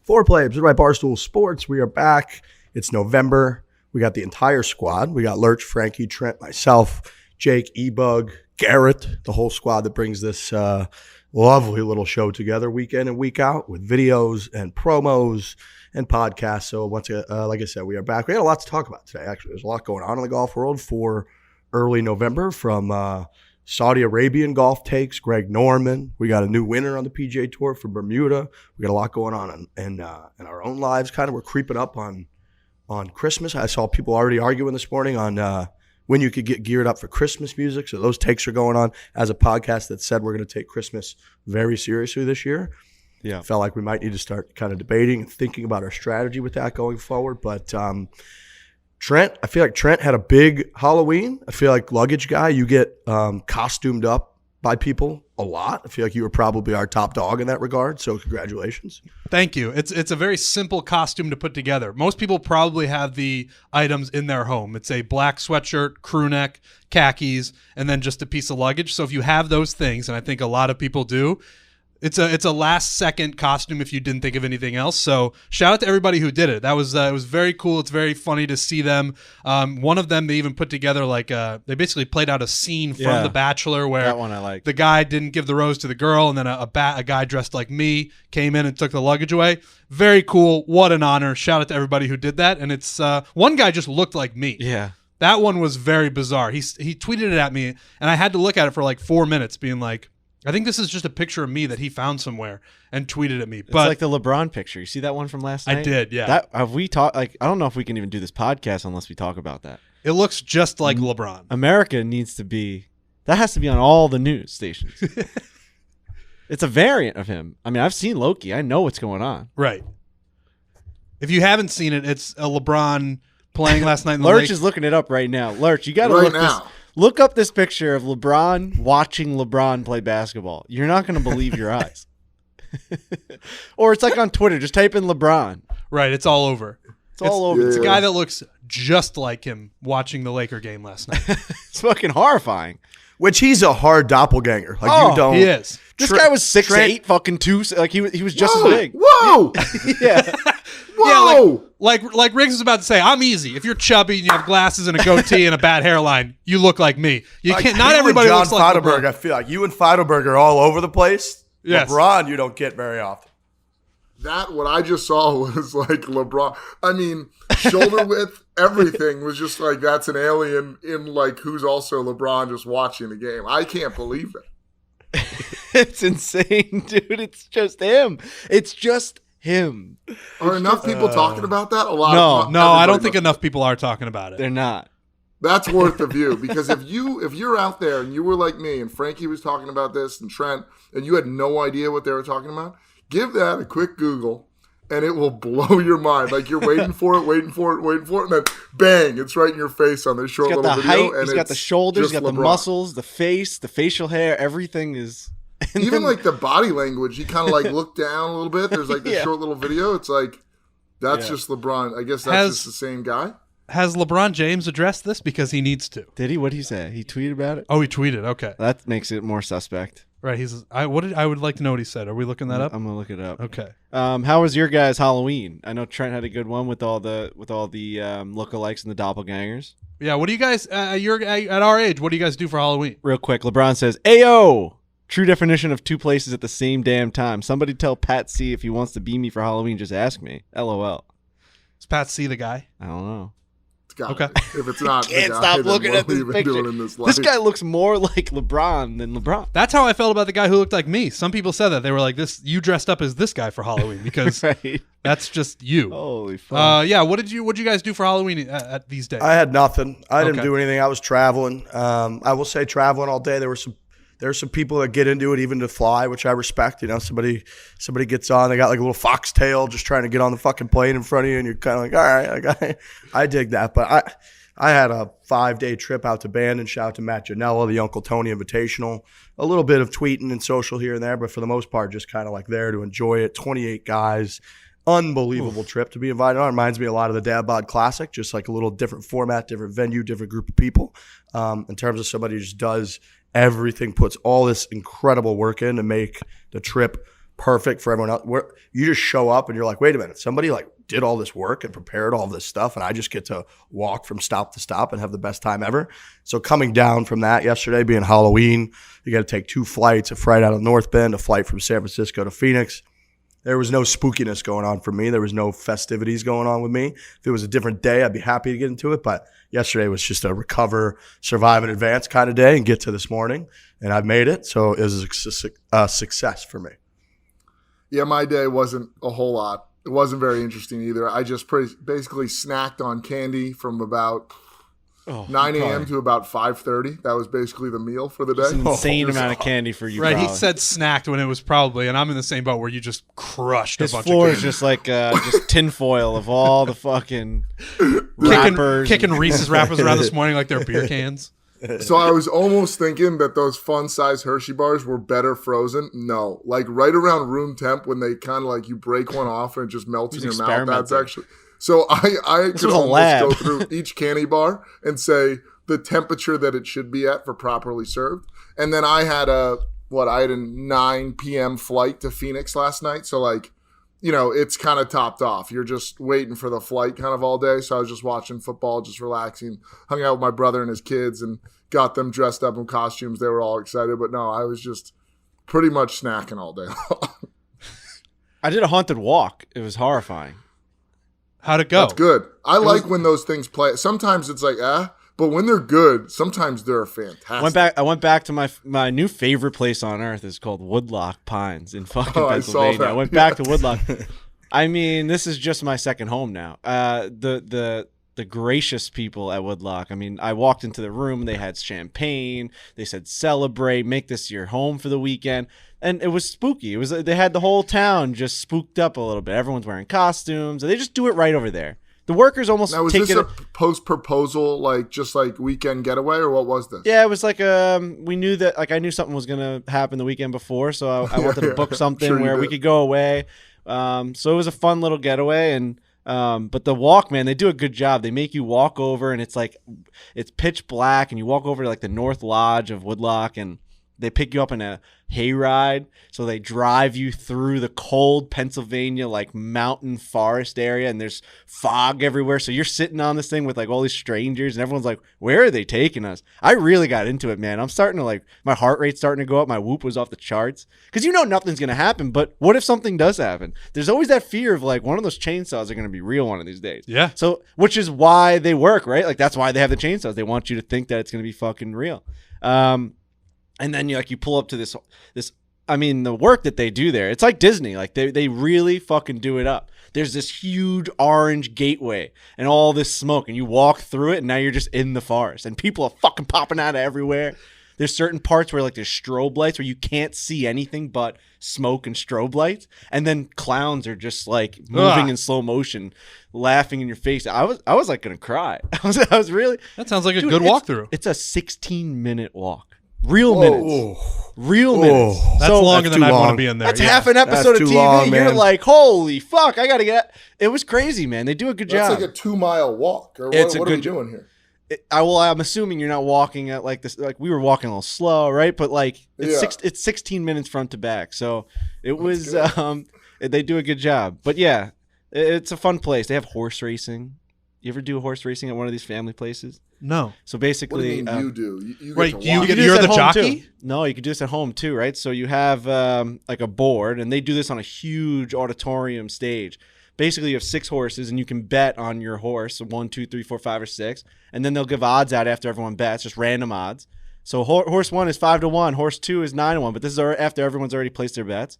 Foreplay, presented by Barstool Sports. We are back. It's November. We got the entire squad. We got Lurch, Frankie, Trent, myself, Jake, E-Bug, Garrett, the whole squad that brings this lovely little show together week in and week out with videos and promos and podcasts. So once again, like I said, we are back. We had a lot to talk about today, actually. There's a lot going on in the golf world for early November, from Saudi Arabian golf takes, Greg Norman. We got a new winner on the PGA Tour for Bermuda. We got a lot going on in our own lives. Kind of we're creeping up on Christmas. I saw people already arguing this morning on when you could get geared up for Christmas music. So those takes are going on. As a podcast that said we're going to take Christmas very seriously this year. Yeah, felt like we might need to start kind of debating and thinking about our strategy with that going forward. But Trent, I feel like Trent had a big Halloween. I feel like luggage guy, you get costumed up by people a lot. I feel like you were probably our top dog in that regard. So congratulations. Thank you. It's a very simple costume to put together. Most people probably have the items in their home. It's a black sweatshirt, crew neck, khakis, and then just a piece of luggage. So if you have those things, and I think a lot of people do, it's a last second costume if you didn't think of anything else. So shout out to everybody who did it. That was it was very cool. It's very funny to see them. One of them, they even put together they basically played out a scene from The Bachelor where that one I like. The guy didn't give the rose to the girl, and then a guy dressed like me came in and took the luggage away. Very cool. What an honor. Shout out to everybody who did that. And it's one guy just looked like me. Yeah. That one was very bizarre. He tweeted it at me, and I had to look at it for like 4 minutes, being like, I think this is just a picture of me that he found somewhere and tweeted at me. It's like the LeBron picture. You see that one from last night? I did, yeah. That have we talked? Like, I don't know if we can even do this podcast unless we talk about that. It looks just like LeBron. America needs to be. That has to be on all the news stations. It's a variant of him. I mean, I've seen Loki. I know what's going on. Right. If you haven't seen it, it's a LeBron playing last night in the Lurch is looking it up right now. Lurch, you got to look up this picture of LeBron watching LeBron play basketball. You're not going to believe your eyes. Or it's like on Twitter. Just type in LeBron. Right. It's all over. It's all over. It's a guy that looks just like him watching the Laker game last night. It's fucking horrifying. Which he's a hard doppelganger. Like you don't. He is. This guy was 6'8", fucking 2. Like he was just as big. Whoa! Yeah. Whoa! Yeah, like Riggs was about to say, I'm easy. If you're chubby and you have glasses and a goatee and a bad hairline, you look like me. You can't. Not everybody looks like LeBron. I feel like you and Feidelberg are all over the place. Yes. LeBron, you don't get very often. That, what I just saw was like LeBron. I mean, shoulder width, everything was just like, that's an alien in like who's also LeBron just watching the game. I can't believe it. It's insane, dude. It's just him. It's just him. Are enough people talking about that? A lot. No, I don't think enough people are talking about it. They're not. That's worth the view, because if you're out there and you were like me and Frankie was talking about this and Trent and you had no idea what they were talking about, give that a quick Google and it will blow your mind. Like you're waiting for it, and then bang, it's right in your face on this short little video. Height, and he's got the shoulders, he's got the muscles, the face, the facial hair, everything is. Even like the body language, he kind of like looked down a little bit. There's like this short little video. It's like, that's just LeBron. I guess that's just the same guy. Has LeBron James addressed this? Because he needs to. Did he? What did he say? He tweeted about it? Oh, he tweeted. Okay. That makes it more suspect. Right. I would like to know what he said. Are we looking that up? I'm going to look it up. Okay. How was your guys' Halloween? I know Trent had a good one with all the lookalikes and the doppelgangers. Yeah. What do you guys, at our age, what do you guys do for Halloween? Real quick, LeBron says, Ayo! True definition of two places at the same damn time. Somebody tell Pat C if he wants to be me for Halloween, just ask me. LOL. Is Pat C the guy? I don't know. Okay. If it's not, can't stop looking at this picture. This guy looks more like LeBron than LeBron. That's how I felt about the guy who looked like me. Some people said that. They were like, "This, you dressed up as this guy for Halloween because right. That's just you." Holy fuck. Yeah. What did you guys do for Halloween at these days? I had nothing. I didn't do anything. I was traveling. I will say traveling all day. There were some people that get into it even to fly, which I respect. You know, somebody gets on, they got like a little foxtail just trying to get on the fucking plane in front of you, and you're kind of like, all right, like, I dig that. But I had a 5-day trip out to Bandon. Shout out to Matt Janella, the Uncle Tony Invitational. A little bit of tweeting and social here and there, but for the most part, just kind of like there to enjoy it. 28 guys. Unbelievable trip to be invited on. Reminds me a lot of the Dad Bod Classic, just like a little different format, different venue, different group of people. In terms of somebody who just does everything, puts all this incredible work in to make the trip perfect for everyone else. You just show up and you're like, wait a minute, somebody like did all this work and prepared all this stuff, and I just get to walk from stop to stop and have the best time ever. So coming down from that yesterday, being Halloween, you got to take 2 flights, a flight out of North Bend, a flight from San Francisco to Phoenix. There was no spookiness going on for me. There was no festivities going on with me. If it was a different day, I'd be happy to get into it. But yesterday was just a recover, survive in advance kind of day and get to this morning. And I've made it. So it was a success for me. Yeah, my day wasn't a whole lot. It wasn't very interesting either. I just basically snacked on candy from about 9 a.m. to about 5:30. That was basically the meal for the day. It's an insane amount of candy for you. Right, probably. he said snacked when it was probably, and I'm in the same boat where you just crushed His a bunch floor of is candy. just like just tinfoil of all the fucking wrappers. Kicking Reese's wrappers around this morning like they're beer cans. So I was almost thinking that those fun-size Hershey bars were better frozen. No, like right around room temp when they kind of like you break one off and it just melts in your mouth. That's actually so I could almost go through each candy bar and say the temperature that it should be at for properly served. And then I had a 9 p.m. flight to Phoenix last night. So like, you know, it's kind of topped off. You're just waiting for the flight kind of all day. So I was just watching football, just relaxing, hung out with my brother and his kids and got them dressed up in costumes. They were all excited. But no, I was just pretty much snacking all day long. I did a haunted walk. It was horrifying. How'd it go? That's good. I like when those things play. Sometimes it's like, but when they're good, sometimes they're fantastic. I went back to my new favorite place on earth. Is called Woodloch Pines in fucking Pennsylvania. I went back to Woodloch. I mean, this is just my second home now. The gracious people at Woodloch. I mean, I walked into the room. They had champagne. They said, celebrate, make this your home for the weekend. And it was spooky. It was they had the whole town just spooked up a little bit. Everyone's wearing costumes. They just do it right over there. The workers almost now, was take this it. a post-proposal, like just like weekend getaway, or what was this? Yeah, it was like we knew that I knew something was gonna happen the weekend before, so I wanted to book something where we could go away. So it was a fun little getaway, and but the walk, man, they do a good job. They make you walk over, and it's pitch black, and you walk over to like the North Lodge of Woodloch, and they pick you up in a hayride. So they drive you through the cold Pennsylvania, like mountain forest area, and there's fog everywhere. So you're sitting on this thing with like all these strangers, and everyone's like, where are they taking us? I really got into it, man. I'm starting to my heart rate's starting to go up. My whoop was off the charts. Because nothing's going to happen, but what if something does happen? There's always that fear of like one of those chainsaws are going to be real one of these days. Yeah. So, which is why they work, right? Like that's why they have the chainsaws. They want you to think that it's going to be fucking real. And then you pull up to this. I mean, the work that they do there, it's like Disney. Like they really fucking do it up. There's this huge orange gateway and all this smoke, and you walk through it, and now you're just in the forest, and people are fucking popping out of everywhere. There's certain parts where like there's strobe lights where you can't see anything but smoke and strobe lights, and then clowns are just like moving in slow motion, laughing in your face. I was like gonna cry. I was really. That sounds like a good walkthrough. It's a 16-minute walk. Real minutes. That's longer than I want to be in there. That's half an episode of TV. Long, You're like, holy fuck, I got to get. It was crazy, man. They do a good job. That's like a 2-mile walk. Or what are we doing here? I'm assuming you're not walking at like this. Like we were walking a little slow, right? But like it's 16 minutes front to back. So it was. They do a good job. But yeah, it's a fun place. They have horse racing. You ever do horse racing at one of these family places? No. So basically, what do you mean you do? You right, you're the jockey? Too. No, you can do this at home too, right? So you have like a board, and they do this on a huge auditorium stage. Basically, you have 6 horses, and you can bet on your horse, 1, 2, 3, 4, 5, or 6, and then they'll give odds out after everyone bets, just random odds. So horse 1 is 5-1, horse 2 is 9-1, but this is after everyone's already placed their bets.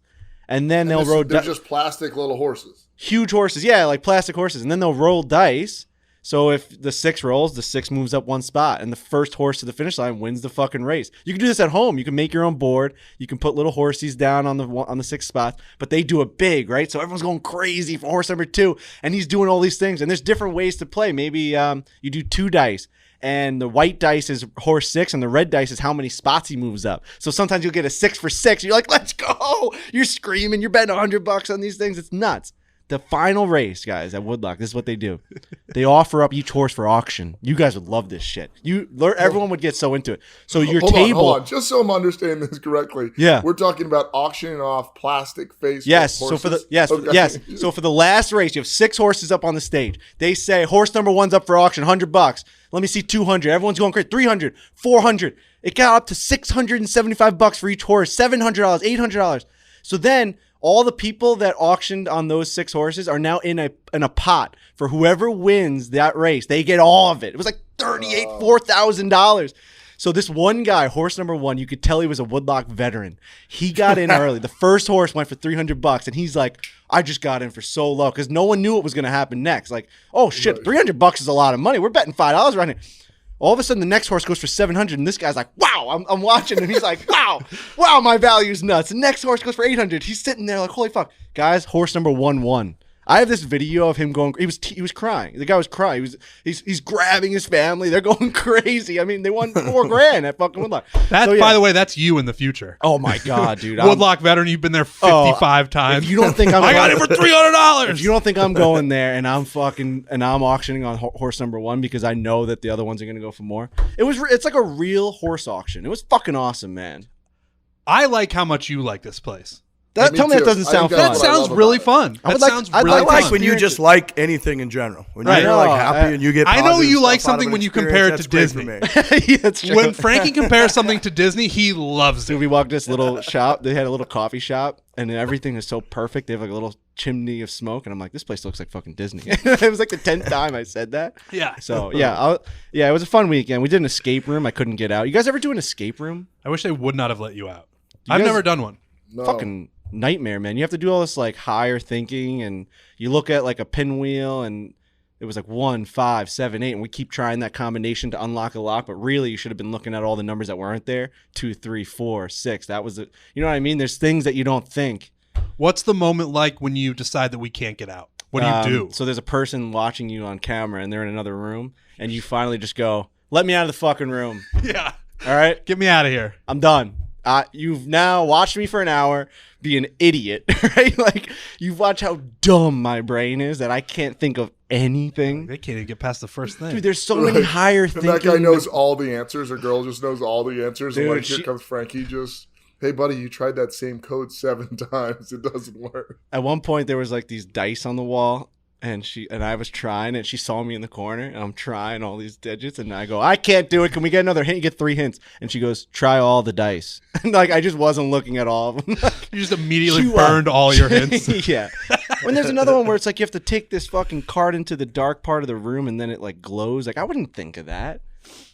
And then they'll roll. They're just plastic little horses. Huge horses, yeah, like plastic horses, and then they'll roll dice. So if the 6 rolls, the 6 moves up 1 spot, and the first horse to the finish line wins the fucking race. You can do this at home. You can make your own board. You can put little horsies down on the 6 spots, but they do it big, right? So everyone's going crazy for horse number 2, and he's doing all these things. And there's different ways to play. Maybe you do 2 dice, and the white dice is horse 6, and the red dice is how many spots he moves up. So sometimes you'll get a 6 for 6. You're like, let's go! You're screaming. You're betting $100 on these things. It's nuts. The final race, guys, at Woodloch, this is what they do. They offer up each horse for auction. You guys would love this shit. Everyone would get so into it. So your table. Hold on. Just so I'm understanding this correctly. Yeah. We're talking about auctioning off plastic face. Yes. Horses? So for the last race, you have 6 horses up on the stage. They say horse number 1's up for auction, $100. Let me see 200. Everyone's going crazy. 300, 400. It got up to $675 for each horse. $700, $800. So then all the people that auctioned on those 6 horses are now in a pot for whoever wins that race. They get all of it. It was like $4,000. So this one guy, horse number 1, you could tell he was a Woodloch veteran. He got in early. The first horse went for $300, and he's like, I just got in for so low because no one knew what was going to happen next. Like, oh shit, $300 is a lot of money. We're betting $5 right here. All of a sudden, the next horse goes for $700, and this guy's like, wow, I'm watching, and he's like, wow, my value's nuts. The next horse goes for $800. He's sitting there like, holy fuck. Guys, horse number 1 won. I have this video of him going, he was crying. The guy was crying. He's grabbing his family. They're going crazy. I mean, they won $4,000 at fucking Woodloch. By the way, that's you in the future. Oh my God, dude. Woodloch veteran, you've been there 55 times. If you don't think I got it for $300. If you don't think I'm going there and I'm auctioning on horse number 1 because I know that the other ones are going to go for more. It's like a real horse auction. It was fucking awesome, man. I like how much you like this place. Tell me that doesn't sound fun. That sounds really fun. I like when you just like anything in general. When you're like happy and you get I know you like stuff out of something an when you compare it to experience, that's Disney. Yeah, that's true. When Frankie compares something to Disney, he loves So it. we walked this little shop. They had a little coffee shop, and everything is so perfect. They have like a little chimney of smoke, and I'm like, this place looks like fucking Disney. It was like the 10th time I said that. Yeah. So it was a fun weekend. We did an escape room. I couldn't get out. You guys ever do an escape room? I wish they would not have let you out. I've never done one. No. Fucking nightmare, man. You have to do all this like higher thinking, and you look at like a pinwheel, and it was like 1, 5, 7, 8, and we keep trying that combination to unlock a lock, but really you should have been looking at all the numbers that weren't there. 2, 3, 4, 6. That was it. You know what I mean? There's things that you don't think. What's the moment like when you decide that we can't get out? What do you do? So there's a person watching you on camera, and they're in another room, and you finally just go, let me out of the fucking room. Yeah. All right? Get me out of here. I'm done. You've now watched me for an hour be an idiot, right? Like, you've watched how dumb my brain is that I can't think of anything. They can't even get past the first thing. Dude, there's so many higher thinking. And that guy knows all the answers, or girl just knows all the answers. Dude, and like, here comes Frankie just, hey, buddy, you tried that same code 7 times. It doesn't work. At one point, there was like these dice on the wall, and I was trying, and she saw me in the corner, and I'm trying all these digits, and I go, I can't do it. Can we get another hint? You get 3 hints. And she goes, try all the dice. And like, I just wasn't looking at all of them. You just immediately burned all your hints. Yeah. When there's another one where it's like you have to take this fucking card into the dark part of the room, and then it like glows. Like, I wouldn't think of that.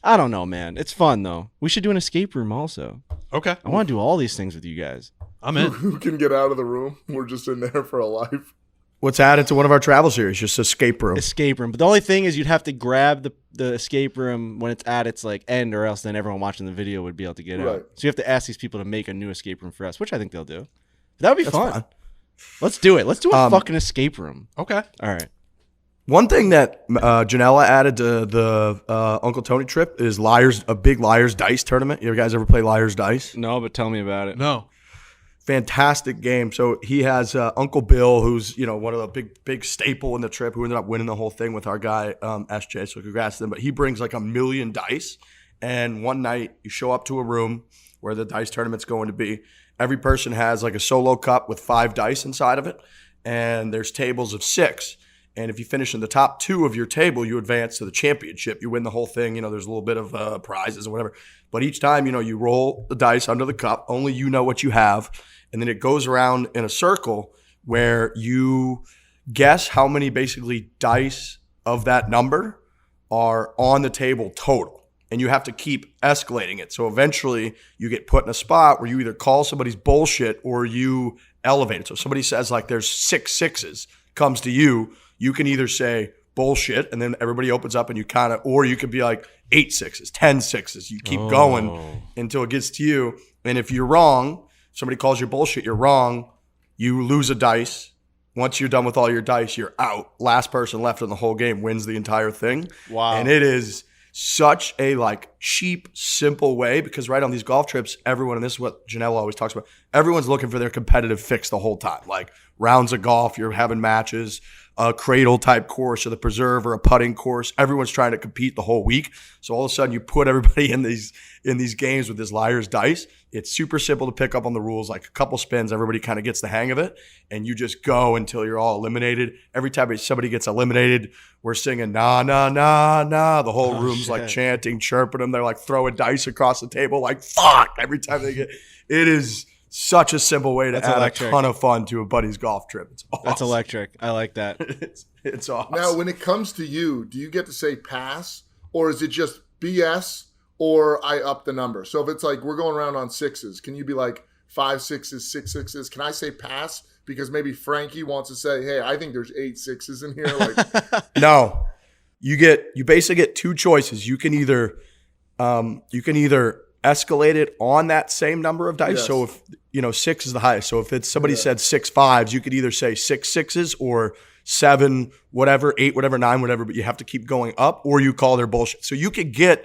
I don't know, man. It's fun though. We should do an escape room also. Okay. I want to do all these things with you guys. I'm in. Who can get out of the room? We're just in there for a life. What's added to one of our travel series? Just escape room. Escape room. But the only thing is you'd have to grab the escape room when it's at its like end, or else then everyone watching the video would be able to get out. So you have to ask these people to make a new escape room for us, which I think they'll do. That would be fun. Let's do it. Let's do a fucking escape room. Okay. All right. One thing that Janella added to the Uncle Tony trip is a big Liar's Dice tournament. You guys ever play Liar's Dice? No, but tell me about it. No. Fantastic game. So he has Uncle Bill, who's one of the big staple in the trip, who ended up winning the whole thing with our guy SJ. So congrats to them. But he brings like 1,000,000 dice, and one night you show up to a room where the dice tournament's going to be. Every person has like a solo cup with 5 dice inside of it, and there's tables of 6. And if you finish in the top 2 of your table, you advance to the championship. You win the whole thing. There's a little bit of prizes or whatever. But each time, you roll the dice under the cup. Only you know what you have. And then it goes around in a circle where you guess how many basically dice of that number are on the table total. And you have to keep escalating it. So eventually you get put in a spot where you either call somebody's bullshit or you elevate it. So if somebody says like there's 6 6s, comes to you, you can either say bullshit and then everybody opens up and you kind of, or you could be like 8 6s, 10 6s. You keep going until it gets to you. And if you're wrong, somebody calls you bullshit, you're wrong, you lose a dice. Once you're done with all your dice, you're out. Last person left in the whole game wins the entire thing. Wow. And it is such a like cheap, simple way, because right on these golf trips, everyone, and this is what Janelle always talks about, everyone's looking for their competitive fix the whole time. Like rounds of golf, you're having matches, a cradle type course or the preserve or a putting course. Everyone's trying to compete the whole week. So all of a sudden you put everybody in these games with this liar's dice. It's super simple to pick up on the rules, like a couple spins, everybody kind of gets the hang of it, and you just go until you're all eliminated. Every time somebody gets eliminated, we're singing nah, nah, nah, nah. The whole room's like chanting, chirping them. They're like throwing dice across the table like fuck every time they get – it is – such a simple way to add a ton of fun to a buddy's golf trip. It's awesome. That's electric. I like that. It's awesome. Now, when it comes to you, do you get to say pass, or is it just BS, or I up the number? So if it's like we're going around on sixes, can you be like 5 sixes, 6 sixes? Can I say pass because maybe Frankie wants to say, hey, I think there's 8 sixes in here? Like, no, you basically get two choices. You can either escalate it on that same number of dice. Yes. So if 6 is the highest. So if it's somebody said 6 5s, you could either say 6 6s or 7 whatever, 8 whatever, 9 whatever, but you have to keep going up, or you call their bullshit. So you could get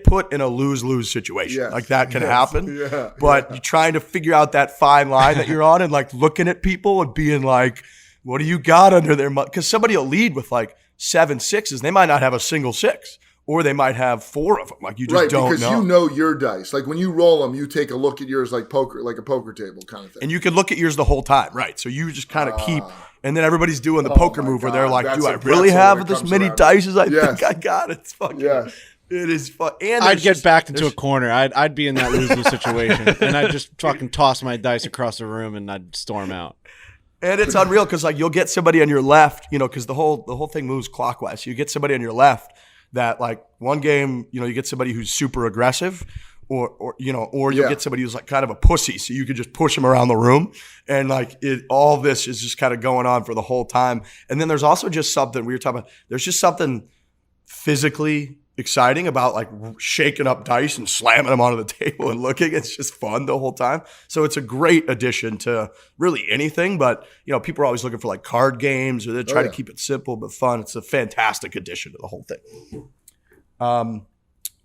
put in a lose-lose situation. Yes. Like that can happen. Yeah. But you're trying to figure out that fine line that you're on and like looking at people and being like, what do you got under there? Because somebody will lead with like 7 6s. They might not have a single 6. Or they might have 4 of them. Like you just don't know. Because you know your dice. Like when you roll them, you take a look at yours like a poker table kind of thing. And you can look at yours the whole time, right? So you just kind of keep, and then everybody's doing the poker move where they're like, do I really have this many dice as I think I got? It's fucking, it is fun. And I'd get backed into a corner. I'd be in that lose-lose situation. And I'd just fucking toss my dice across the room and I'd storm out. And it's unreal because like you'll get somebody on your left, because the whole thing moves clockwise. So you get somebody on your left that like one game, you get somebody who's super aggressive or you'll get somebody who's like kind of a pussy. So you could just push them around the room and like all this is just kind of going on for the whole time. And then there's also just something we were talking about. There's just something physically exciting about like shaking up dice and slamming them onto the table and looking. It's just fun the whole time. So it's a great addition to really anything. But, people are always looking for like card games or they try to keep it simple but fun. It's a fantastic addition to the whole thing.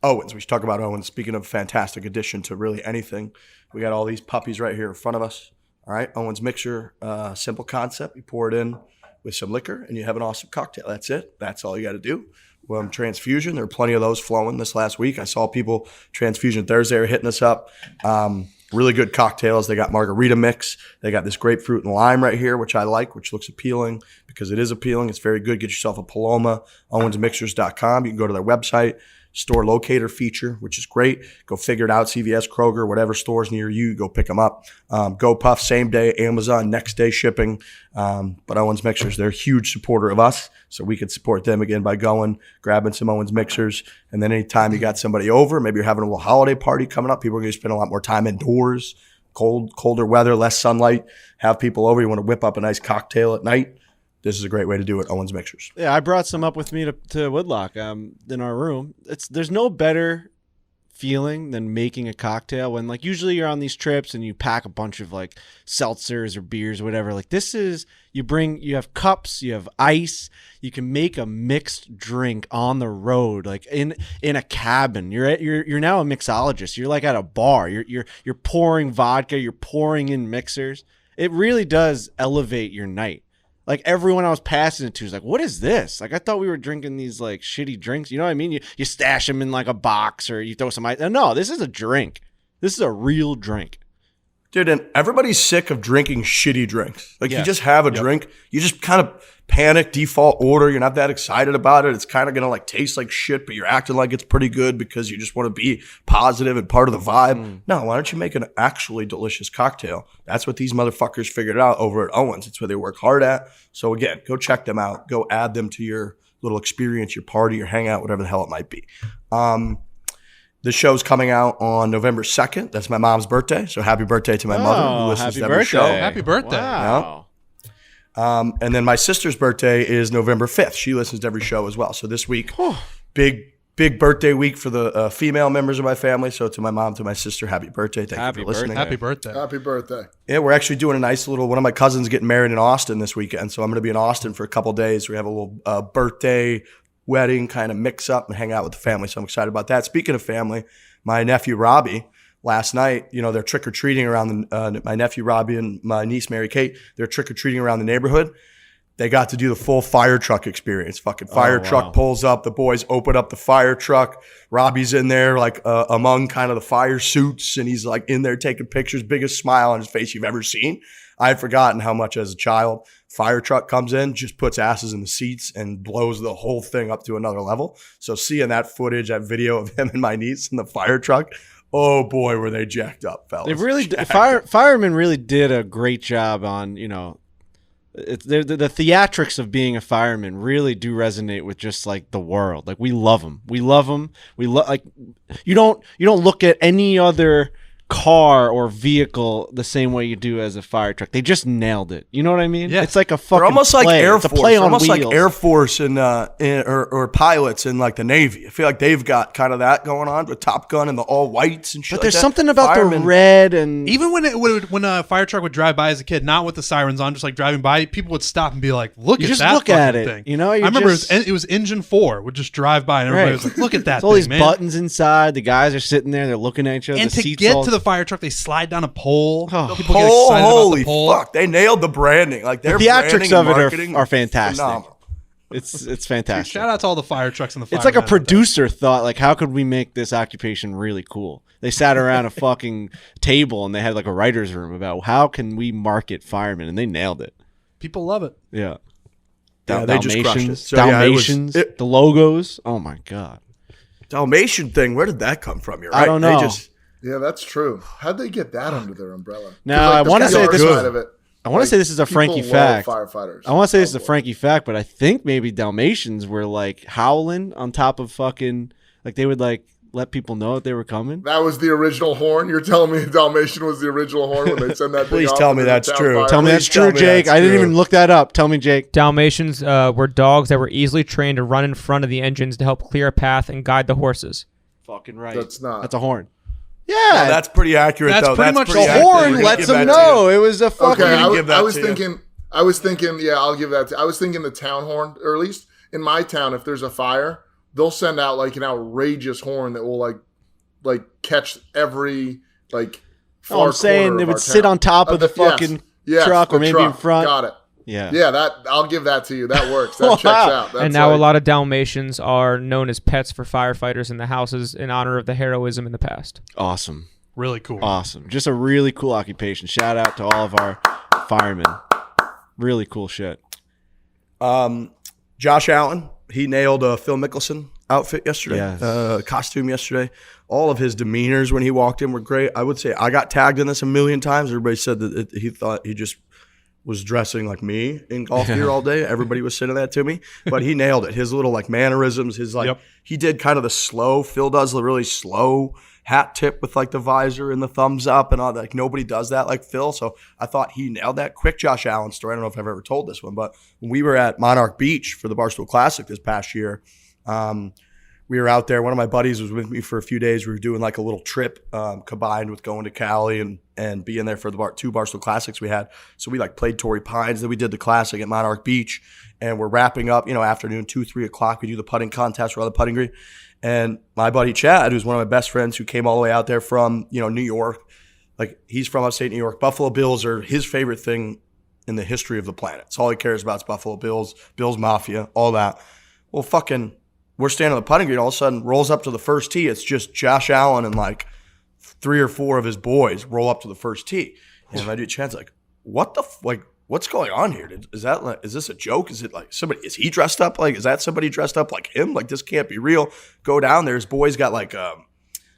Owens, we should talk about Owens. Speaking of fantastic addition to really anything, we got all these puppies right here in front of us. All right, Owens mixer, simple concept. You pour it in with some liquor and you have an awesome cocktail. That's it. That's all you got to do. Transfusion. There were plenty of those flowing this last week. I saw people Transfusion Thursday are hitting us up. Really good cocktails. They got margarita mix. They got this grapefruit and lime right here, which I like, which looks appealing because it is appealing. It's very good. Get yourself a Paloma, owensmixers.com. You can go to their website, store locator feature, which is great. Go figure it out. CVS, Kroger, whatever stores near you, go pick them up. Go Puff, same day, Amazon, next day shipping. But Owens Mixers, they're a huge supporter of us, so we can support them again by going, grabbing some Owens Mixers. And then anytime you got somebody over, maybe you're having a little holiday party coming up, people are going to spend a lot more time indoors, colder weather, less sunlight, have people over. You want to whip up a nice cocktail at night. This is a great way to do it, Owens Mixers. Yeah, I brought some up with me to Woodloch in our room. There's no better feeling than making a cocktail when like usually you're on these trips and you pack a bunch of like seltzers or beers or whatever. Like this is you have cups, you have ice, you can make a mixed drink on the road, like in a cabin. You're now a mixologist. You're like at a bar. You're pouring vodka, you're pouring in mixers. It really does elevate your night. Like everyone I was passing it to is like, what is this? Like I thought we were drinking these like shitty drinks. You know what I mean? You stash them in like a box or you throw some ice. No, this is a drink. This is a real drink. Dude, and everybody's sick of drinking shitty drinks. Like you just have a drink, you just kind of panic, default order. You're not that excited about it. It's kind of going to like taste like shit, but you're acting like it's pretty good because you just want to be positive and part of the vibe. No, why don't you make an actually delicious cocktail? That's what these motherfuckers figured out over at Owens. It's what they work hard at. So again, go check them out. Go add them to your little experience, your party, your hangout, whatever the hell it might be. The show's coming out on November 2nd. That's my mom's birthday. So happy birthday to my mother who listens to every show. Happy birthday. Wow. And then my sister's birthday is November 5th. She listens to every show as well. So this week, big birthday week for the female members of my family. So to my mom, to my sister, happy birthday. Thank you for listening. Happy birthday. Happy birthday. Yeah, we're actually doing a nice little, one of my cousins getting married in Austin this weekend. So I'm going to be in Austin for a couple of days. We have a little birthday wedding kind of mix up and hang out with the family. So I'm excited about that. Speaking of family, my nephew Robbie last night, they're trick-or-treating around my nephew Robbie and my niece Mary Kate. They're trick-or-treating around the neighborhood. They got to do the full fire truck experience. Fucking fire truck pulls up. The boys open up the fire truck. Robbie's in there like among kind of the fire suits, and he's like in there taking pictures. Biggest smile on his face you've ever seen. I had forgotten how much as a child. Fire truck comes in, just puts asses in the seats and blows the whole thing up to another level. So seeing that footage, that video of him and my niece in the fire truck, oh boy, were they jacked up, fellas. They really firemen really did a great job on, the theatrics of being a fireman really do resonate with just like the world. Like we love them. We love them. Like you don't look at any other car or vehicle the same way you do as a fire truck. They just nailed it. You know what I mean? Yeah. It's like a fucking They're almost play. like Air It's a Force. play on Almost wheels. like Air Force or pilots in like the Navy. I feel like they've got kind of that going on with Top Gun and the all whites and shit. But there's like that. something about Firemen, the red and Even when a fire truck would drive by as a kid, not with the sirens on, just like driving by, people would stop and be like, "Look You at just that look at fucking it, thing." you know, I you're remember just- it was Engine 4 would just drive by, and everybody was like, "Look at that It's all thing, these man!" buttons inside. The guys are sitting there. They're looking at each other. And the to seats get all- to the fire truck, they slide down a pole. Oh. People get excited about holy the pole. fuck! They nailed the branding. Like their The theatrics branding of and it marketing are fantastic. phenomenal. It's fantastic. Shout out to all the fire trucks and the fire. It's like a producer thought, like, how could we make this occupation really cool? They sat around a fucking table and they had like a writer's room about how can we market firemen, and they nailed it. People love it. Yeah. Yeah, they just crushed it. Dalmatians, So, yeah, Dalmatians, the logos. Oh my god. Dalmatian thing. Where did that come from? You're right. I don't know. Yeah, that's true. How'd they get that under their umbrella? 'Cause, Now, I the wanna say PR this side was- of it, I want to say this is a people Frankie love fact. Firefighters. I want to say this is a boy. Frankie fact, but I think maybe Dalmatians were like howling on top of fucking, like they would like let people know that they were coming. That was the original horn. You're telling me Dalmatian was the original horn when they send that thing Please off tell into me the that's town true. fire? Tell me that's Please tell true, me Jake. that's I didn't true. even look that up. Tell me, Jake. Dalmatians were dogs that were easily trained to run in front of the engines to help clear a path and guide the horses. Fucking right. That's not. That's a horn. No, Yeah, that's pretty accurate. That's though. pretty That's much pretty the accurate. accurate. horn We're gonna lets give them that to you. know it was a fucking. Okay, give that I was to you. thinking, yeah, I'll give that. I was thinking the town horn, or at least in my town, if there's a fire, they'll send out like an outrageous horn that will like catch every like. Oh, I'm saying they would sit on top of the fucking truck or maybe in front. Got it. Yeah. Yeah, that I'll give that to you. That works. That checks out. That's And now like- a lot of Dalmatians are known as pets for firefighters in the houses in honor of the heroism in the past. Awesome. Really cool. Awesome. Just a really cool occupation. Shout out to all of our firemen. Really cool shit. Josh Allen, he nailed a Phil Mickelson outfit yesterday, Yes. costume yesterday. All of his demeanors when he walked in were great. I would say I got tagged in this a million times. Everybody said that he thought he just was dressing like me in golf gear all day. Everybody was saying that to me, but he nailed it. His little like mannerisms, his like, he did kind of the slow, Phil does the really slow hat tip with like the visor and the thumbs up and all that. Like nobody does that like Phil. So I thought he nailed that. Quick Josh Allen story. I don't know if I've ever told this one, but when we were at Monarch Beach for the Barstool Classic this past year, we were out there. One of my buddies was with me for a few days. We were doing like a little trip combined with going to Cali and being there for the two Barstool Classics we had. So we like played Torrey Pines. Then we did the Classic at Monarch Beach. And we're wrapping up, afternoon, 2, 3 o'clock. We do the putting contest. We're on the putting green. And my buddy Chad, who's one of my best friends who came all the way out there from, New York. Like he's from upstate New York. Buffalo Bills are his favorite thing in the history of the planet. It's all he cares about is Buffalo Bills, Bills Mafia, all that. Well, fucking... We're standing on the putting green. All of a sudden, rolls up to the first tee. It's just Josh Allen and like 3 or 4 of his boys roll up to the first tee. And my dude Chad's like, "What the what's going on here? Is this a joke? Is it like somebody? Is he dressed up like? Is that somebody dressed up like him? Like this can't be real." Go down there. His boys got like a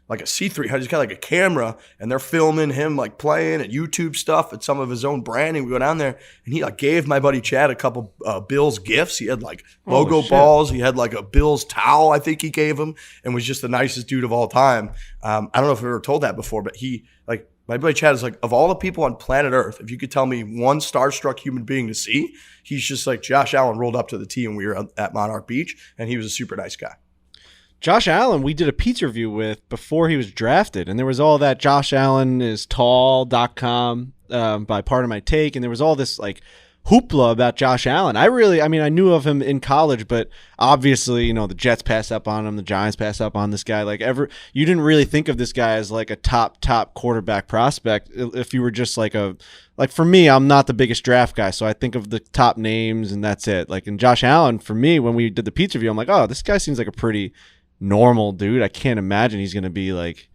C3. He's got like a camera, and they're filming him like playing and YouTube stuff and some of his own branding. We go down there, and he like gave my buddy Chad a couple Bills gifts. He had like logo balls. He had like a Bills towel, I think he gave him, and was just the nicest dude of all time. I don't know if I've ever told that before, but he like my buddy Chad is like, of all the people on planet Earth, if you could tell me one starstruck human being to see, he's just like Josh Allen rolled up to the tee when we were at Monarch Beach, and he was a super nice guy. Josh Allen, we did a pizza review with before he was drafted, and there was all that JoshAllenIsTall.com by Part of My Take, and there was all this like hoopla about Josh Allen. I knew of him in college, but obviously, the Jets passed up on him, the Giants passed up on this guy. You didn't really think of this guy as like a top quarterback prospect. If you were just for me, I'm not the biggest draft guy, so I think of the top names and that's it. And Josh Allen, for me, when we did the Pete's review, I'm like, oh, this guy seems like a pretty normal dude. I can't imagine he's going to be like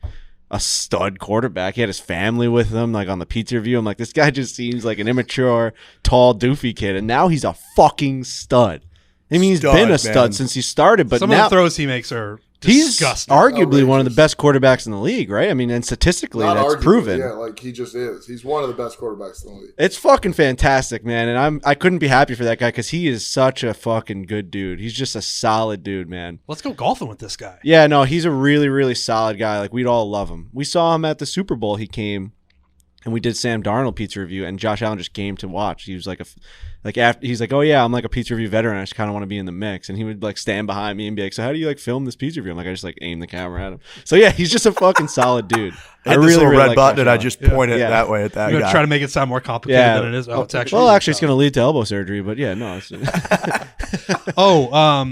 a stud quarterback. He had his family with him, on the Pete's review. I'm like, this guy just seems like an immature, tall, doofy kid, and now he's a fucking stud. I mean, he's been a stud since he started, but some now of the throws he makes are disgusting. He's arguably one of the best quarterbacks in the league, right? I mean, and statistically, that's proven. Yeah, he just is. He's one of the best quarterbacks in the league. It's fucking fantastic, man, and I couldn't be happy for that guy because he is such a fucking good dude. He's just a solid dude, man. Let's go golfing with this guy. Yeah, no, he's a really, really solid guy. We'd all love him. We saw him at the Super Bowl. He came, and we did Sam Darnold pizza review, and Josh Allen just came to watch. He was he's like, oh yeah, I'm like a pizza review veteran. I just kind of want to be in the mix. And he would stand behind me and be like, so how do you film this pizza review? I'm like, I just aim the camera at him. So yeah, he's just a fucking solid dude. I really, this little red button, and I just point it that way at that guy. Try to make it sound more complicated than it is. Oh, it's actually it's going to lead to elbow surgery, but yeah, no.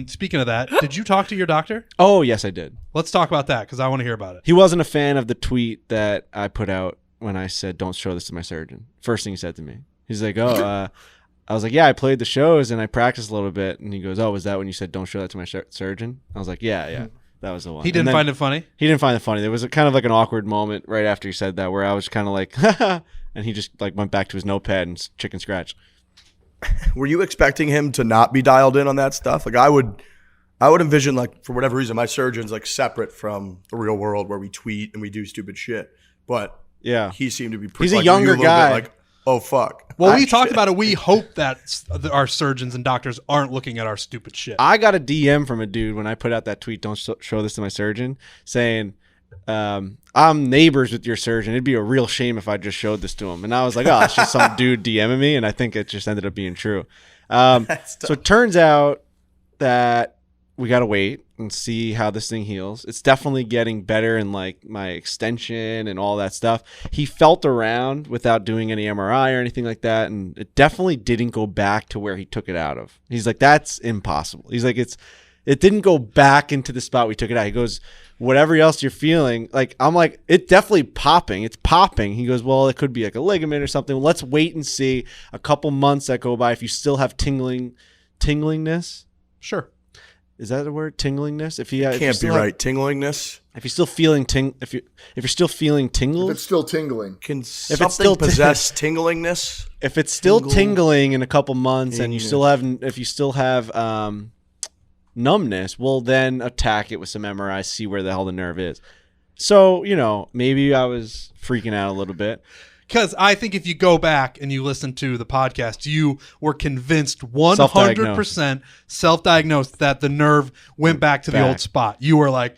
Speaking of that, did you talk to your doctor? Oh yes, I did. Let's talk about that because I want to hear about it. He wasn't a fan of the tweet that I put out when I said, don't show this to my surgeon. First thing he said to me, he's like, I was like, yeah, I played the shows and I practiced a little bit. And he goes, oh, was that when you said don't show that to my surgeon? I was like, yeah, that was the one. He didn't find it funny? He didn't find it funny. There was kind of an awkward moment right after he said that where I was kind of like, and he just went back to his notepad and chicken scratch. Were you expecting him to not be dialed in on that stuff? I would envision, for whatever reason, my surgeon's separate from the real world where we tweet and we do stupid shit. But yeah, he seemed to be pretty. He's a younger guy. Oh, fuck. Well, we talked about it. We hope that our surgeons and doctors aren't looking at our stupid shit. I got a DM from a dude when I put out that tweet, don't show this to my surgeon, saying, I'm neighbors with your surgeon. It'd be a real shame if I just showed this to him. And I was like, oh, it's just some dude DMing me. And I think it just ended up being true. So it turns out that we got to wait and see how this thing heals. It's definitely getting better in my extension and all that stuff. He felt around without doing any MRI or anything like that. And it definitely didn't go back to where he took it out of. He's like, that's impossible. He's like, it didn't go back into the spot we took it out. He goes, whatever else you're feeling, I'm like, it's definitely popping. It's popping. He goes, well, it could be a ligament or something. Let's wait and see a couple months that go by. If you still have tinglingness. Sure. Is that the word? Tinglingness? If can't be right. Tinglingness. If you're still feeling if you're still feeling tingles. If it's still tingling. Can something possess tinglingness? If it's still tingling in a couple months and you still have numbness, well then attack it with some MRI, see where the hell the nerve is. So, maybe I was freaking out a little bit. Because I think if you go back and you listen to the podcast, you were convinced 100% self-diagnosed that the nerve went back to the old spot. You were like,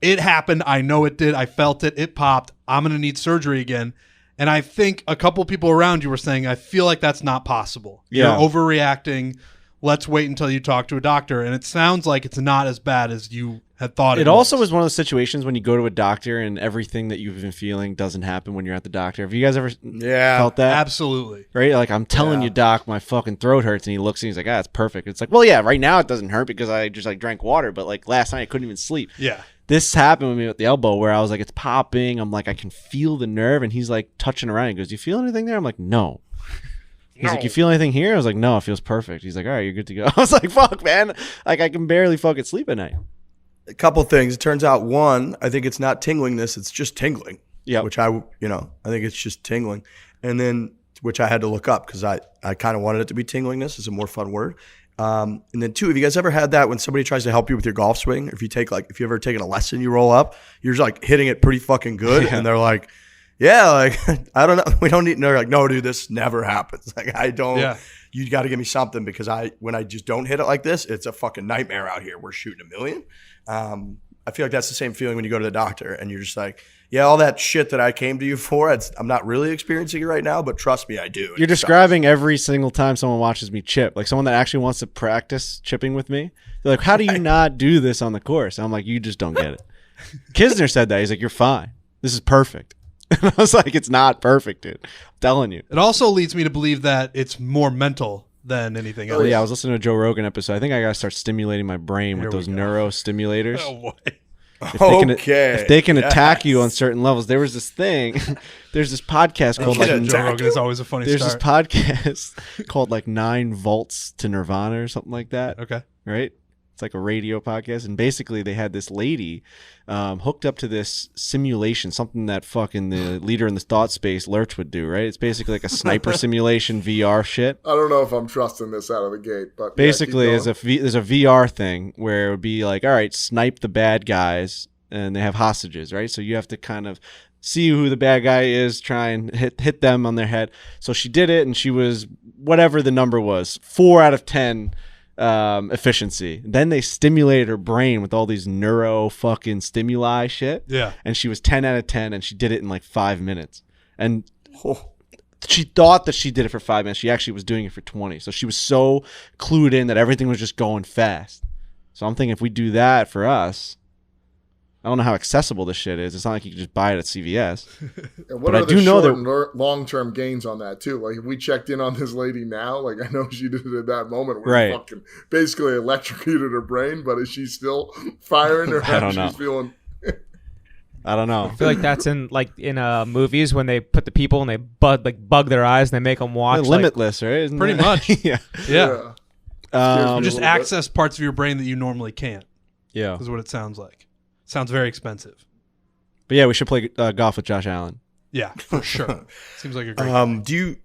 it happened. I know it did. I felt it. It popped. I'm going to need surgery again. And I think a couple people around you were saying, I feel like that's not possible. Yeah. You're overreacting. Let's wait until you talk to a doctor. And it sounds like it's not as bad as you had thought it was. Also was one of those situations when you go to a doctor and everything that you've been feeling doesn't happen when you're at the doctor. Have you guys ever felt that? Absolutely. Right? I'm telling you, doc, my fucking throat hurts. And he looks and he's like, it's perfect. It's like, well, yeah, right now it doesn't hurt because I just drank water. But last night I couldn't even sleep. Yeah. This happened with me with the elbow where I was like, it's popping. I'm like, I can feel the nerve. And he's touching around. He goes, do you feel anything there? I'm like, no. He's like, you feel anything here? I was like, no, it feels perfect. He's like, all right, you're good to go. I was like, fuck, man. I can barely fucking sleep at night. A couple things. It turns out, one, I think it's not tinglingness. It's just tingling. Yeah. Which I think it's just tingling. And then, which I had to look up because I kind of wanted it to be tinglingness. It's a more fun word. And then two, have you guys ever had that when somebody tries to help you with your golf swing? Or if you if you've ever taken a lesson, you roll up, you're just hitting it pretty fucking good. Yeah. And they're like, yeah, I don't know. We don't need, they're like, no, dude, this never happens. I don't, you got to give me something because when I just don't hit it like this, it's a fucking nightmare out here. We're shooting a million. I feel like that's the same feeling when you go to the doctor and you're just like, yeah, all that shit that I came to you for, I'm not really experiencing it right now, but trust me, I do. You're describing every single time someone watches me chip, someone that actually wants to practice chipping with me. They're like, how do you not do this on the course? I'm like, you just don't get it. Kisner said that. He's like, you're fine. This is perfect. And I was like, it's not perfect, dude. I'm telling you. It also leads me to believe that it's more mental than anything else. Oh, yeah, I was listening to a Joe Rogan episode. I think I got to start stimulating my brain with those Neuro-stimulators. Oh, boy. If they can attack you on certain levels. There was this thing. There's this podcast called Joe Rogan is always a funny There's start. this podcast called 9 Volts to Nirvana or something like that. Okay. Right? It's like a radio podcast. And basically they had this lady hooked up to this simulation, something that fucking the leader in the thought space, Lurch, would do, right? It's basically like a sniper simulation VR shit. I don't know if I'm trusting this out of the gate, but basically there's a VR thing where it would be like, all right, snipe the bad guys, and they have hostages, right? So you have to kind of see who the bad guy is, try and hit them on their head. So she did it, and she was whatever the number was, 4 out of 10 efficiency. Then they stimulated her brain with all these neuro fucking stimuli shit. Yeah. And she was 10 out of 10, and she did it in 5 minutes. And she thought that she did it for 5 minutes. She actually was doing it for 20. So she was so clued in that everything was just going fast. So I'm thinking if we do that for us, I don't know how accessible this shit is. It's not like you can just buy it at CVS. And what are the short and long-term gains on that, too? Like, if we checked in on this lady now, I know she did it at that moment where you fucking basically electrocuted her brain, but is she still firing her head? I don't know. She's feeling... I don't know. I feel like that's in movies when they put the people and they bug their eyes and they make them watch. Limitless, right? Isn't pretty much. Yeah. You just access parts of your brain that you normally can't. Yeah. Is what it sounds like. Sounds very expensive. But yeah, we should play golf with Josh Allen. Yeah, for sure. Seems like a great do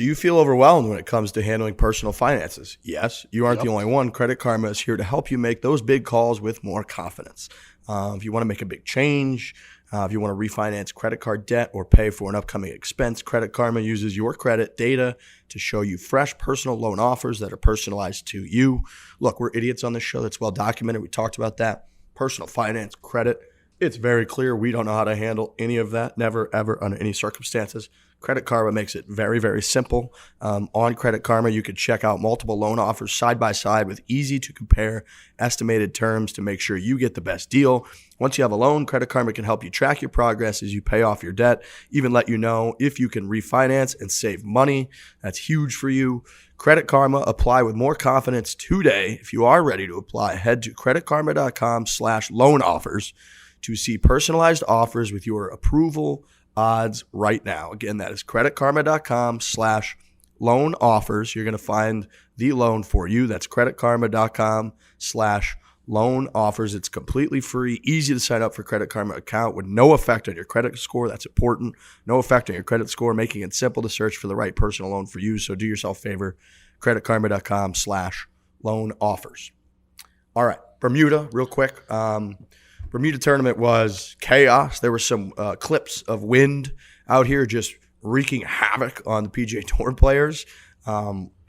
you feel overwhelmed when it comes to handling personal finances? Yes, you aren't the only one. Credit Karma is here to help you make those big calls with more confidence. If you want to make a big change, if you want to refinance credit card debt or pay for an upcoming expense, Credit Karma uses your credit data to show you fresh personal loan offers that are personalized to you. Look, we're idiots on this show. That's well documented. We talked about that. Personal finance, credit, it's very clear we don't know how to handle any of that, never, ever, under any circumstances. Credit Karma makes it very, very simple. On Credit Karma, you can check out multiple loan offers side by side with easy-to-compare estimated terms to make sure you get the best deal. Once you have a loan, Credit Karma can help you track your progress as you pay off your debt, even let you know if you can refinance and save money. That's huge for you. Credit Karma, apply with more confidence today. If you are ready to apply, head to creditkarma.com/loan offers to see personalized offers with your approval odds right now. Again, that is creditkarma.com/loan offers. You're going to find the loan for you. That's creditkarma.com/loan offers. It's completely free, easy to sign up for Credit Karma account with no effect on your credit score. That's important. No effect on your credit score, making it simple to search for the right personal loan for you. So do yourself a favor, creditkarma.com/loan offers. All right, Bermuda, real quick. Bermuda tournament was chaos. There were some clips of wind out here just wreaking havoc on the PGA Tour players.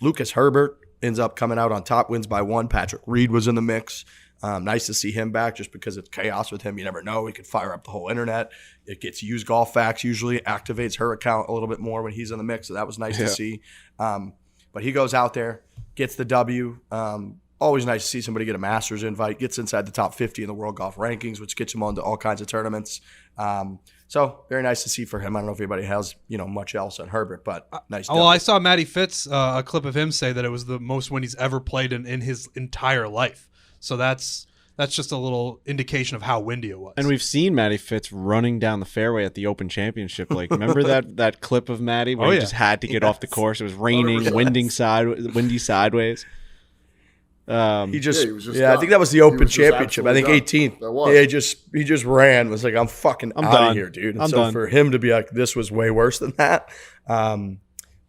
Lucas Herbert ends up coming out on top, wins by 1. Patrick Reed was in the mix. Nice to see him back just because it's chaos with him. You never know. He could fire up the whole internet. It gets used golf facts usually, activates her account a little bit more when he's in the mix. So that was nice to see. But he goes out there, gets the W. Always nice to see somebody get a Masters invite, gets inside the top 50 in the world golf rankings, which gets him onto all kinds of tournaments. So very nice to see for him. I don't know if anybody has much else on Herbert, but nice. Well, I saw Matty Fitz, a clip of him say that it was the most win he's ever played in his entire life. So that's just a little indication of how windy it was. And we've seen Matty Fitz running down the fairway at the Open Championship. Remember that clip of Matty where he just had to get off the course? It was raining, windy sideways. I think that was the Open Championship. I think 18th. Yeah, he just ran. Was like, I'm out of here, dude. And so for him to be like, this was way worse than that.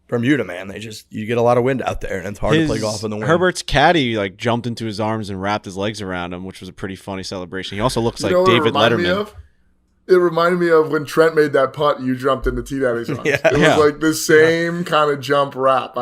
Bermuda, man, you get a lot of wind out there, and it's hard to play golf in the wind. Herbert's caddy jumped into his arms and wrapped his legs around him, which was a pretty funny celebration. He also looks like David Letterman. It reminded me of when Trent made that putt. You jumped into T Daddy's arms. It was like the same kind of jump wrap.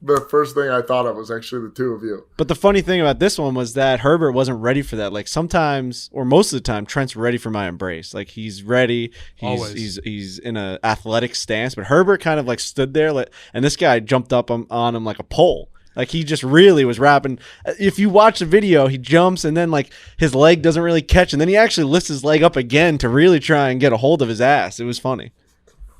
The first thing I thought of was actually the two of you. But the funny thing about this one was that Herbert wasn't ready for that. Sometimes, or most of the time, Trent's ready for my embrace. He's ready. He's in an athletic stance. But Herbert kind of stood there, and this guy jumped up on him like a pole. He just really was rapping. If you watch the video, he jumps and then his leg doesn't really catch, and then he actually lifts his leg up again to really try and get a hold of his ass. It was funny.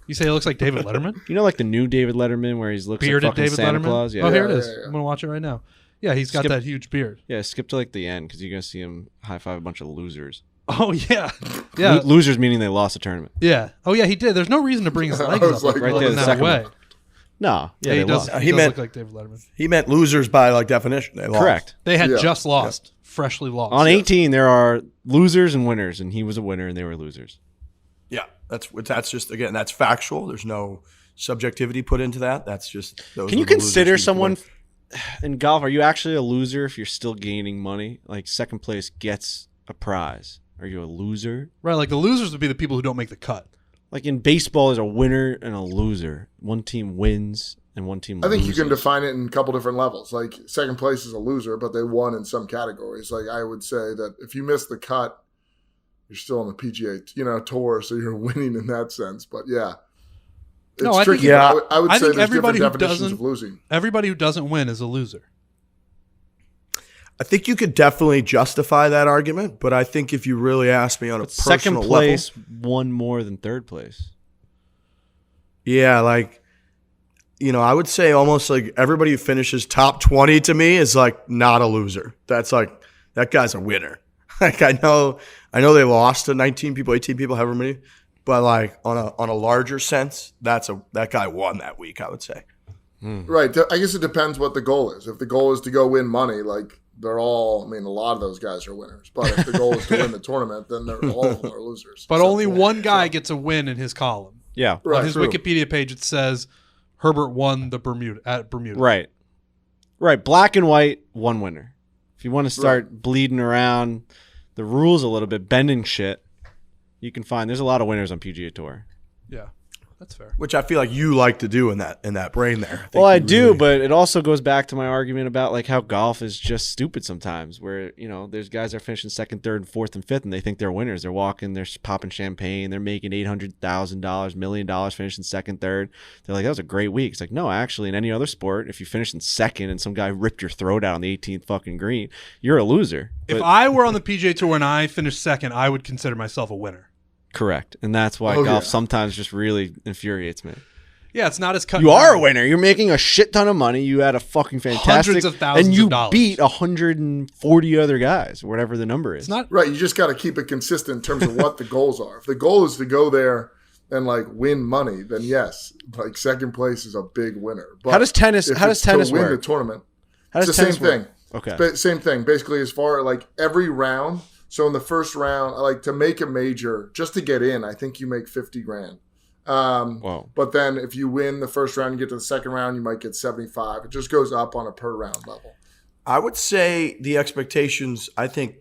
You say he looks like David Letterman? You know, like the new David Letterman where he's looks Bearded like fucking David Santa Letterman? Claus. Yeah. Oh, here it is. Yeah. I'm gonna watch it right now. Yeah, he's got that huge beard. Yeah, skip to like the end because you're gonna see him high five a bunch of losers. Oh yeah, yeah. Losers meaning they lost a tournament. Yeah. Oh yeah, he did. There's no reason to bring his legs up like, right there, in the that second way. one. No, yeah, he they does. lost. He He does meant- look like David Letterman. He meant losers by like definition. They lost. Correct. They had Yeah. just lost, freshly lost. On 18, there are losers and winners, and he was a winner, and they were losers. Yeah, that's just again that's factual. There's no subjectivity put into that. That's just. Those Can you are the losers consider who someone win. in golf? Are you actually a loser if you're still gaining money? Like second place gets a prize. Are you a loser? Right, like the losers would be the people who don't make the cut. Like in baseball, there's a winner and a loser. One team wins and one team I loses. think you can define it in a couple different levels. Like second place is a loser, but they won in some categories. Like I would say that if you miss the cut, you're still on the PGA, tour, so you're winning in that sense. But yeah, it's No, I tricky. think- Yeah. I would I say think there's everybody different who definitions doesn't- of losing. Everybody who doesn't win is a loser. I think you could definitely justify that argument, but I think if you really ask me on a But second personal place level, won more than third place. yeah, like I would say almost like everybody who finishes top 20 to me is like not a loser. That's like that guy's a winner. Like I know they lost to 19 people, 18 people, however many, but like on a larger sense, that guy won that week, I would say. Right. I guess it depends what the goal is. If the goal is to go win money, like they're all, a lot of those guys are winners. But if the goal is to win the tournament, then all of them are losers. But So, only one guy gets a win in his column. Yeah. Right, On his true. Wikipedia page, it says Herbert won the Bermuda. Right. Black and white, one winner. If you want to start bleeding around the rules a little bit, bending shit, you can find there's a lot of winners on PGA Tour. Yeah, that's fair. Which I feel like you like to do in that brain there. think Well, I you do, really- but it also goes back to my argument about like how golf is just stupid sometimes. Where there's guys that are finishing second, third, and fourth, and fifth, and they think they're winners. They're walking, they're popping champagne, they're making $800,000, $1 million, finishing second, third. They're like, that was a great week. It's like, no, actually, in any other sport, if you finish in second and some guy ripped your throat out on the 18th fucking green, you're a loser. If But- I were on the PGA Tour and I finished second, I would consider myself a winner. correct, and that's why Oh, golf yeah. sometimes just really infuriates me. Yeah, it's not as cut. You and are dry. a winner. You're making a shit ton of money. You had a fucking fantastic, Hundreds of thousands and you of dollars. beat 140 other guys, whatever the number is. It's not. Right. You just got to keep it consistent in terms of what the goals are. If the goal is to go there and like win money, then yes, like second place is a big winner. But How does tennis? if How does it's to tennis win work? the tournament? How does It's the tennis same thing. work? Okay. Same thing. Basically, as far like every round. So in the first round, like to make a major, just to get in, I think you make 50 grand. Whoa. But then if you win the first round, you get to the second round, you might get 75. It just goes up on a per round level. I would say the expectations, I think,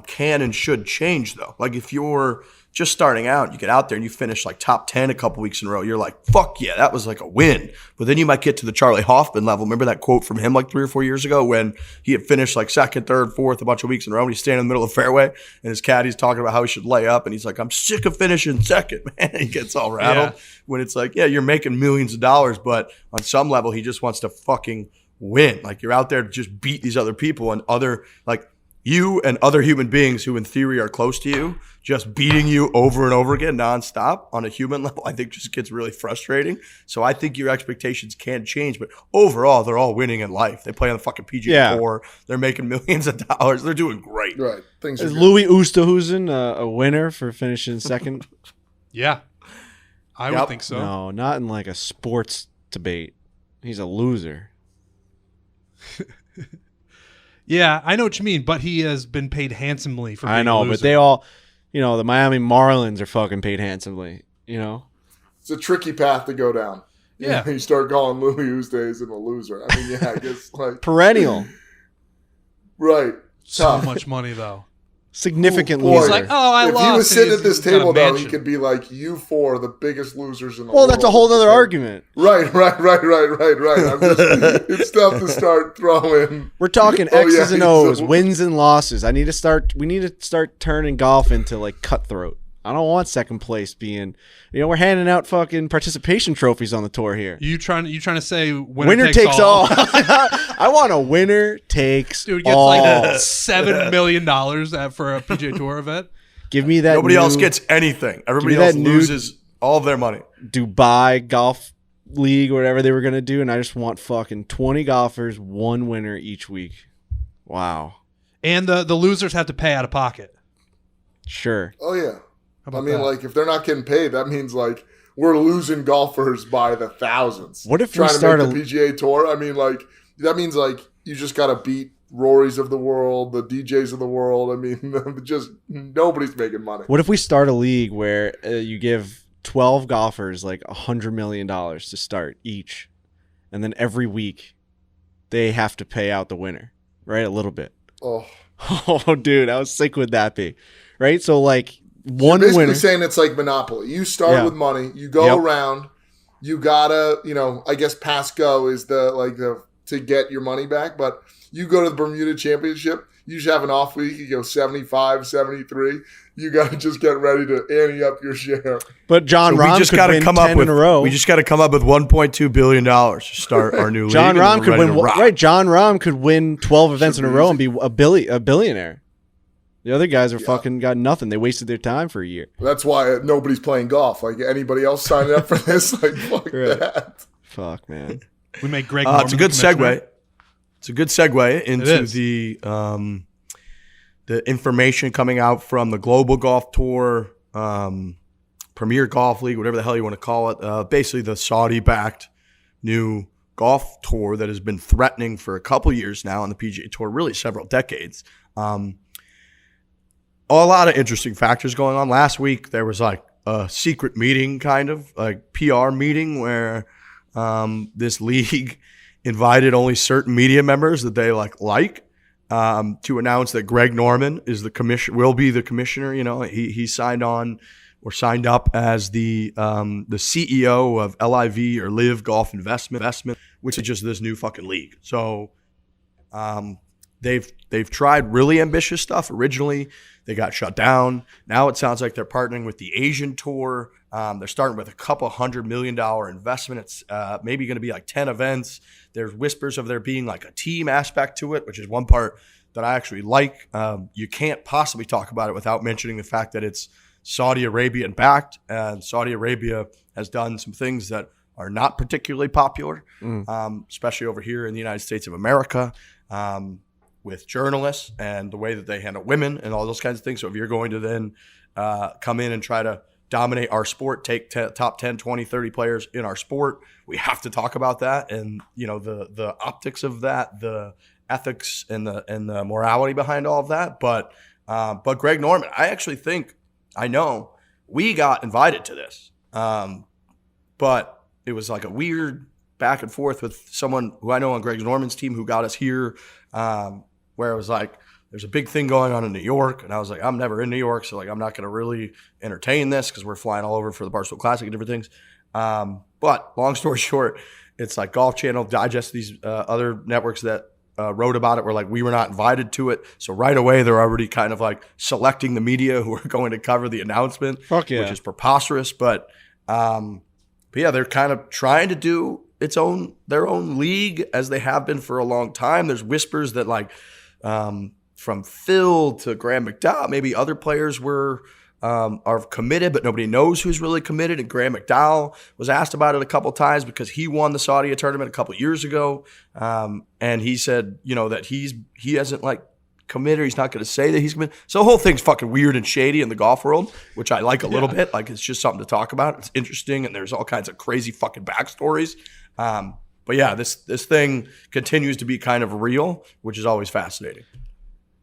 can and should change, though. Like, if you're just starting out, you get out there and you finish, like, top 10 a couple weeks in a row, you're like, fuck yeah, that was, like, a win. But then you might get to the Charlie Hoffman level. Remember that quote from him, like, 3 or 4 years ago when he had finished, like, second, third, fourth a bunch of weeks in a row, and he's standing in the middle of the fairway, and his caddy's talking about how he should lay up, and he's like, I'm sick of finishing second, man. He gets all rattled when it's like, yeah, you're making millions of dollars, but on some level, he just wants to fucking win. Like, you're out there to just beat these other people and other, like, you and other human beings who in theory are close to you, just beating you over and over again nonstop on a human level, I think just gets really frustrating. So I think your expectations can change, but overall, they're all winning in life. They play on the fucking PGA Tour. They're making millions of dollars. They're doing great. Right. Things are Is good. Louis Oosthuizen a winner for finishing second? Yeah, I would Yep. think so. No, not in like a sports debate. He's a loser. Yeah, I know what you mean, but he has been paid handsomely for being I know, a loser. but they all, the Miami Marlins are fucking paid handsomely. It's a tricky path to go down. Yeah. You start calling Louis Oosthuizen a loser. I mean, yeah, I guess like Perennial, right. so Tough. much money though. significant Boy. loser. He's like, oh, I if lost. he was and sitting he's- at this he's got a table, though, he mansion. could be like, you four are the biggest losers in the well, world. that's a whole other argument. Right. I'm just, it's tough to start throwing. We're talking Oh, X's yeah, and O's, so- wins and losses. We need to start turning golf into like cutthroat. I don't want second place being, we're handing out fucking participation trophies on the tour here. You trying to say Winner takes all. I want a winner takes Dude gets all. like $7 million for a PGA Tour event. Give me that. Nobody else gets anything. Everybody Give me else that nude. loses All of their money. Dubai Golf League or whatever they were going to do, and I just want fucking 20 golfers, one winner each week. Wow. And the losers have to pay out of pocket. Sure. Oh, yeah. I mean, that? like, if they're not getting paid, that means, like, we're losing golfers by the thousands. What if we trying start to make the PGA Tour? I mean, like, that means, like, you just got to beat Rory's of the world, the DJs of the world. I mean, just nobody's making money. What if we start a league where you give 12 golfers like $100 million to start each, and then every week they have to pay out the winner, right? A little bit. Oh, dude, how sick would that be? Right? So like one you're basically winner. saying it's like Monopoly. You start with money, you go around, you gotta, I guess pass go is the to get your money back, but you go to the Bermuda Championship, you should have an off week, you go 75, 73. You got to just get ready to ante up your share. But John Rahm could win 10 in a row. We just got to come up with $1.2 billion to start our new league. John Rahm could win. Right, John Rahm could win 12 events in a row and be a billionaire. The other guys are fucking got nothing. They wasted their time for a year. That's why nobody's playing golf. Like anybody else signing up for this, like fuck that. Fuck, man. We make Greg. It's a good segue. It's a good segue into the information coming out from the Global Golf Tour, Premier Golf League, whatever the hell you want to call it. Basically, the Saudi-backed new golf tour that has been threatening for a couple years now on the PGA Tour, really several decades. A lot of interesting factors going on. Last week, there was like a secret meeting, kind of like PR meeting, where this league invited only certain media members that they like to announce that Greg Norman is will be the commissioner. He signed on or signed up as the CEO of LIV or Live Golf Investment, which is just this new fucking league. So they've tried really ambitious stuff. Originally, they got shut down. Now it sounds like they're partnering with the Asian Tour. They're starting with a couple $100 million investment. It's maybe going to be like 10 events. There's whispers of there being like a team aspect to it, which is one part that I actually like. You can't possibly talk about it without mentioning the fact that it's Saudi Arabian backed, and Saudi Arabia has done some things that are not particularly popular, especially over here in the United States of America, with journalists and the way that they handle women and all those kinds of things. So if you're going to then come in and try to dominate our sport, take top 10, 20, 30 players in our sport, we have to talk about that. And, the optics of that, the ethics and the morality behind all of that. But Greg Norman, I actually think, I know we got invited to this, but it was like a weird back and forth with someone who I know on Greg Norman's team who got us here, where it was like, there's a big thing going on in New York. And I was like, I'm never in New York, so like I'm not going to really entertain this because we're flying all over for the Barstool Classic and different things. But long story short, it's like Golf Channel, Digest, these other networks that wrote about it were like, we were not invited to it. So right away, they're already kind of like selecting the media who are going to cover the announcement, which is preposterous. But yeah, they're kind of trying to do their own league as they have been for a long time. There's whispers that like from Phil to Graham McDowell, maybe other players are committed, but nobody knows who's really committed. And Graham McDowell was asked about it a couple times because he won the Saudi tournament a couple years ago, and he said, that he hasn't like committed. He's not going to say that he's committed. So the whole thing's fucking weird and shady in the golf world, which I like a little bit. Like it's just something to talk about. It's interesting, and there's all kinds of crazy fucking backstories. But yeah, this thing continues to be kind of real, which is always fascinating.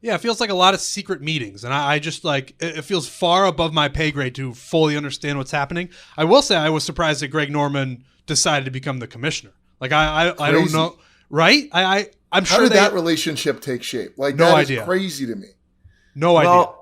Yeah, it feels like a lot of secret meetings, and I just like it feels far above my pay grade to fully understand what's happening. I will say I was surprised that Greg Norman decided to become the commissioner. Like I don't know, right? I'm sure How did that relationship take shape? Like no that idea. Is crazy to me. No idea.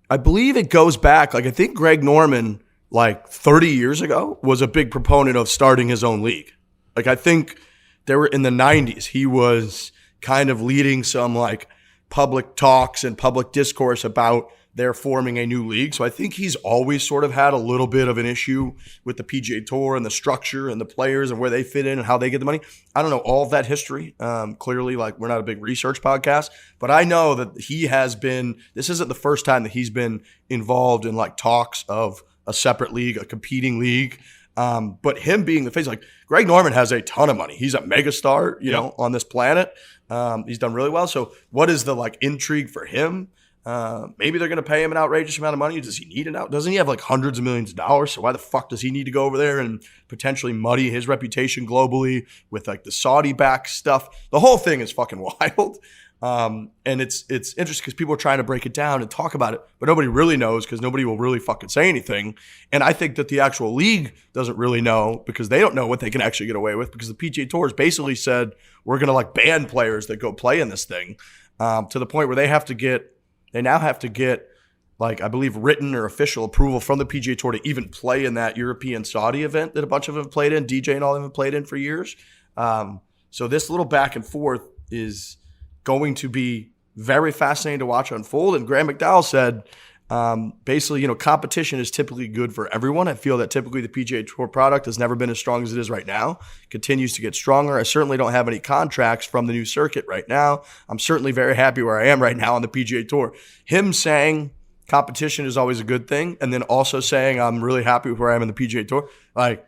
I believe it goes back. Like I think Greg Norman, like 30 years ago, was a big proponent of starting his own league. Like I think there were in the 90s, he was kind of leading some like public talks and public discourse about their forming a new league. So I think he's always sort of had a little bit of an issue with the PGA Tour and the structure and the players and where they fit in and how they get the money. I don't know all of that history. Clearly, like we're not a big research podcast, but I know that he has been, this isn't the first time that he's been involved in like talks of a separate league, a competing league. But him being the face, like Greg Norman has a ton of money. He's a megastar, you know, on this planet. He's done really well. So what is the like intrigue for him? Maybe they're going to pay him an outrageous amount of money. Does he need doesn't he have like hundreds of millions of dollars? So why the fuck does he need to go over there and potentially muddy his reputation globally with like the Saudi back stuff? The whole thing is fucking wild. And it's interesting because people are trying to break it down and talk about it, but nobody really knows because nobody will really fucking say anything. And I think that the actual league doesn't really know because they don't know what they can actually get away with because the PGA Tour has basically said we're going to like ban players that go play in this thing to the point where they now have to get like, I believe, written or official approval from the PGA Tour to even play in that European Saudi event that a bunch of them have played in, DJ and all of them have played in for years. So this little back and forth is going to be very fascinating to watch unfold. And Graham McDowell said, basically, you know, competition is typically good for everyone. I feel that typically the PGA Tour product has never been as strong as it is right now. Continues to get stronger. I certainly don't have any contracts from the new circuit right now. I'm certainly very happy where I am right now on the PGA Tour. Him saying competition is always a good thing, and then also saying I'm really happy with where I am in the PGA Tour, like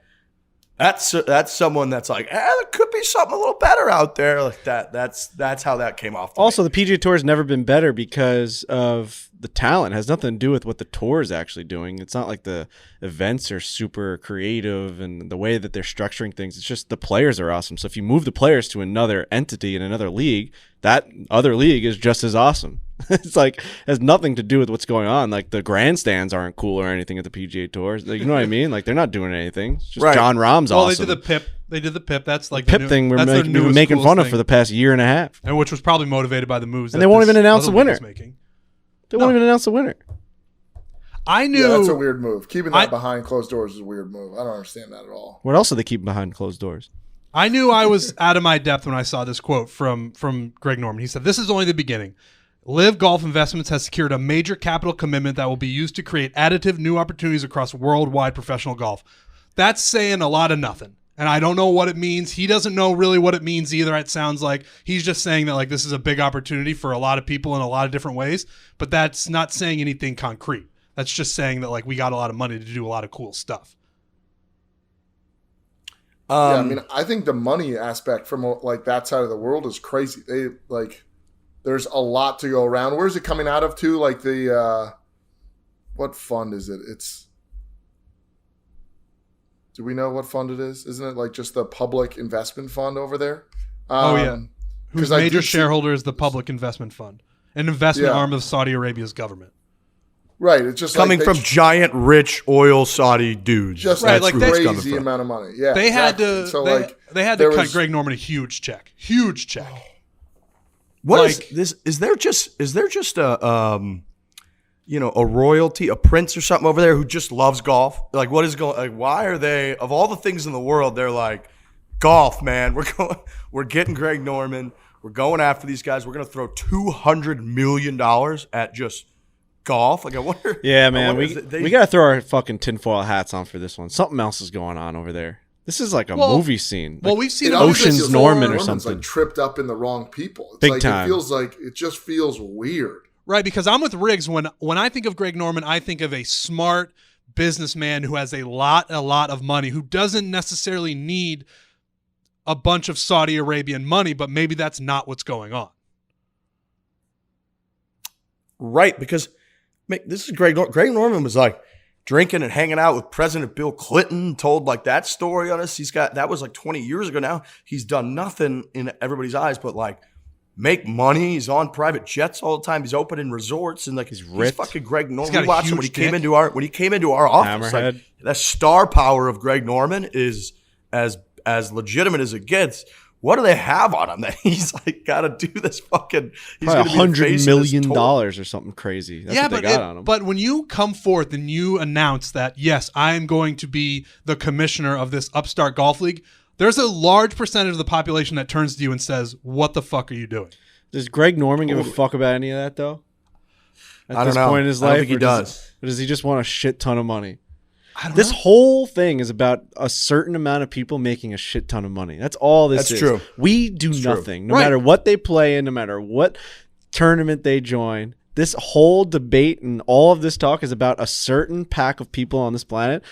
that's someone that's like, there could be something a little better out there like that. That's how that came off. Also, the PGA Tour has never been better because of the talent. It has nothing to do with what the tour is actually doing. It's not like the events are super creative and the way that they're structuring things. It's just the players are awesome. So if you move the players to another entity in another league, that other league is just as awesome. It's like has nothing to do with what's going on. Like the grandstands aren't cool or anything at the PGA Tour. You know what I mean? Like they're not doing anything. It's just John Rahm's awesome. They did the PIP. That's like the PIP thing we've been making fun of for the past year and a half. And which was probably motivated by the moves. And they won't even announce the winner. They won't even announce the winner. I knew. Yeah, that's a weird move. Keeping that behind closed doors is a weird move. I don't understand that at all. What else are they keeping behind closed doors? I knew I was out of my depth when I saw this quote from Greg Norman. He said, "This is only the beginning. Live Golf Investments has secured a major capital commitment that will be used to create additive new opportunities across worldwide professional golf." That's saying a lot of nothing. And I don't know what it means. He doesn't know really what it means either. It sounds like he's just saying that like this is a big opportunity for a lot of people in a lot of different ways, but that's not saying anything concrete. That's just saying that like we got a lot of money to do a lot of cool stuff. Yeah, I mean, I think the money aspect from like that side of the world is crazy. They like, there's a lot to go around. Where's it coming out of too? Like the, what fund is it? Do we know what fund it is? Isn't it like just the public investment fund over there? Whose major shareholder is the public investment fund, an investment arm of Saudi Arabia's government. Right, it's just coming like from giant, rich oil Saudi dudes. Just right, like crazy amount of money. Yeah, they had to. So they had to cut Greg Norman a huge check. What is this? Is there just a a royalty, a prince or something over there who just loves golf? Like, what is going? Like, why are they of all the things in the world? They're like, golf, man. We're getting Greg Norman. We're going after these guys. We're gonna throw $200 million at just golf. Like, I wonder. Yeah, man. We gotta throw our fucking tinfoil hats on for this one. Something else is going on over there. This is like a movie scene. Well, we've seen Ocean's Norman or something. Like tripped up in the wrong people. It's big like, time. It just feels weird. Right, because I'm with Riggs. When I think of Greg Norman, I think of a smart businessman who has a lot of money, who doesn't necessarily need a bunch of Saudi Arabian money, but maybe that's not what's going on. Right, because this is Greg Norman was like drinking and hanging out with President Bill Clinton, told like that story on us. That was like 20 years ago now. He's done nothing in everybody's eyes but like make money. He's on private jets all the time. He's opening resorts and like he's fucking Greg Norman. We watched him when he came into our office. Like, that star power of Greg Norman is as legitimate as it gets. What do they have on him that he's like got to do this fucking? He's $100 million or something crazy. That's what they got on him. But when you come forth and you announce that, yes, I am going to be the commissioner of this upstart golf league, there's a large percentage of the population that turns to you and says, "What the fuck are you doing?" Does Greg Norman give a fuck about any of that though? At this point in his life, I don't think he does. Or does he just want a shit ton of money? This whole thing is about a certain amount of people making a shit ton of money. That's all this is. That's true. We do nothing. No matter what they play in, no matter what tournament they join, This whole debate and all of this talk is about a certain pack of people on this planet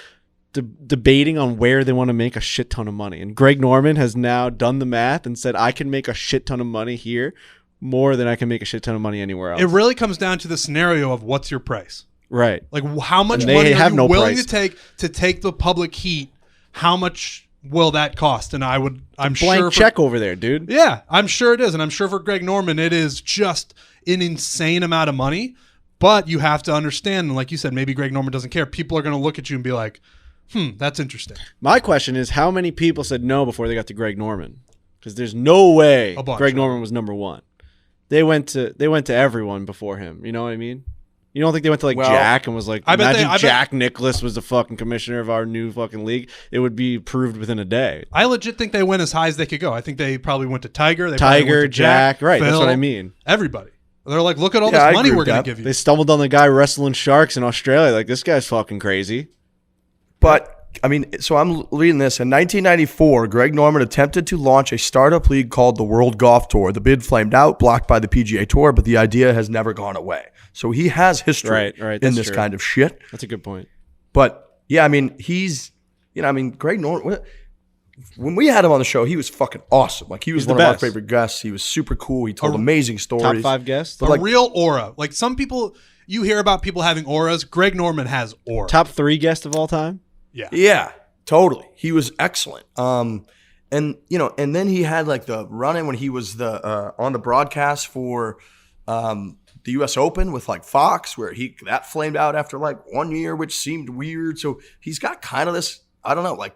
debating on where they want to make a shit ton of money. And Greg Norman has now done the math and said, I can make a shit ton of money here more than I can make a shit ton of money anywhere else. It really comes down to the scenario of what's your price. Right. Like how much And money they have are you no willing price. to take the public heat? How much will that cost? And I'm blank sure check over there, dude. Yeah, I'm sure it is. And I'm sure for Greg Norman, it is just an insane amount of money. But you have to understand, and like you said, maybe Greg Norman doesn't care. People are going to look at you and be like, that's interesting. My question is, how many people said no before they got to Greg Norman? Because there's no way Greg Norman was number one. They went to everyone before him. You know what I mean? You don't think they went to Jack and was like, imagine Jack Nicklaus was the fucking commissioner of our new fucking league? It would be proved within a day. I legit think they went as high as they could go. I think they probably went to Tiger. Jack, right? Phil, that's what I mean. Everybody. They're like, look at all this money we're going to give you. They stumbled on the guy wrestling sharks in Australia. Like, this guy's fucking crazy. But, I mean, so I'm reading this. In 1994, Greg Norman attempted to launch a startup league called the World Golf Tour. The bid flamed out, blocked by the PGA Tour, but the idea has never gone away. So he has history in this kind of shit. That's a good point. But, yeah, I mean, Greg Norman, when we had him on the show, he was fucking awesome. Like, he was one of our favorite guests. He was super cool. He told amazing stories. Top 5 guests? A real aura. Like, some people, you hear about people having auras. Greg Norman has aura. Top 3 guest of all time? Yeah, totally. He was excellent. And then he had like the run-in when he was on the broadcast for the U.S. Open with like Fox, where that flamed out after like 1 year, which seemed weird. So he's got kind of this, I don't know, like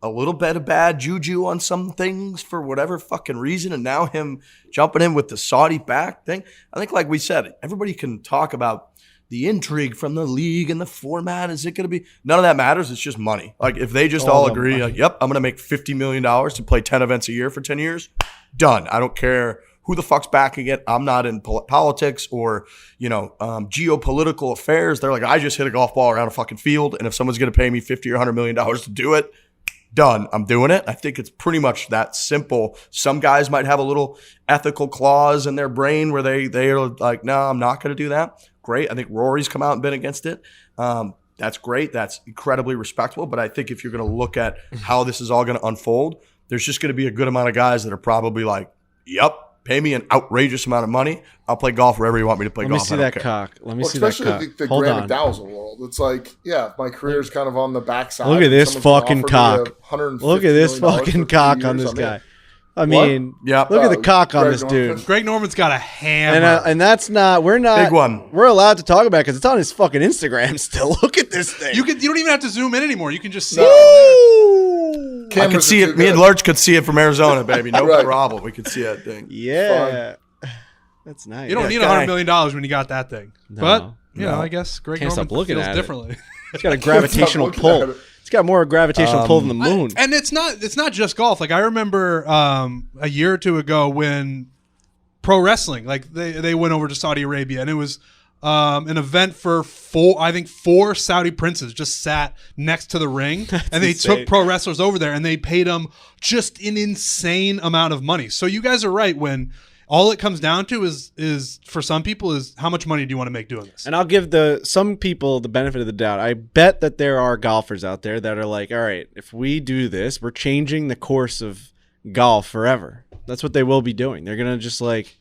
a little bit of bad juju on some things for whatever fucking reason. And now him jumping in with the Saudi back thing. I think, like we said, everybody can talk about the intrigue from the league and the format. Is it going to be? None of that matters. It's just money. Like, if they just all agree, like, yep, I'm going to make $50 million to play 10 events a year for 10 years, done. I don't care who the fuck's backing it. I'm not in politics or, geopolitical affairs. They're like, I just hit a golf ball around a fucking field, and if someone's going to pay me $50 or $100 million to do it, done. I'm doing it. I think it's pretty much that simple. Some guys might have a little ethical clause in their brain where they are like, no, I'm not going to do that. Great. I think Rory's come out and been against it. That's great. That's incredibly respectable. But I think if you're going to look at how this is all going to unfold, there's just going to be a good amount of guys that are probably like, yep, pay me an outrageous amount of money. I'll play golf wherever you want me to play golf. Let me see that cock. Let me see that cock. Especially the Graham McDowell's of the world. It's like, yeah, my career's kind of on the backside. Look at this fucking cock. Look at this fucking cock on this guy. I mean, look at the cock on this dude. Greg Norman's got a hammer. And that's not, we're not, big one. We're allowed to talk about it because it's on his fucking Instagram still. Look at this thing. You don't even have to zoom in anymore. You can just see it. I could see it. Me and Lurch could see it from Arizona, baby. No problem. We could see that thing. Yeah. That's nice. You don't need $100 million when you got that thing. No, but, I guess Greg Can't Norman stop looking feels at differently. It's got a gravitational pull. It's got more gravitational pull than the moon. And it's not just golf. Like, I remember a year or two ago when pro wrestling, like they went over to Saudi Arabia, and it was an event for four Saudi princes just sat next to the ring, and they took pro wrestlers over there, and they paid them just an insane amount of money. So you guys are right when all it comes down to is for some people is how much money do you want to make doing this? And I'll give some people the benefit of the doubt. I bet that there are golfers out there that are like, all right, if we do this, we're changing the course of golf forever. That's what they will be doing. They're going to just like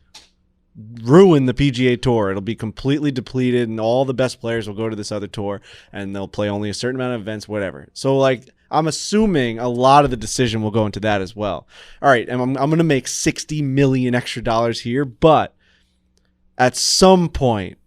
ruin the PGA Tour. It'll be completely depleted, and all the best players will go to this other tour, and they'll play only a certain amount of events, whatever. So like, I'm assuming a lot of the decision will go into that as well. All right, and I'm going to make $60 million extra here, but at some point,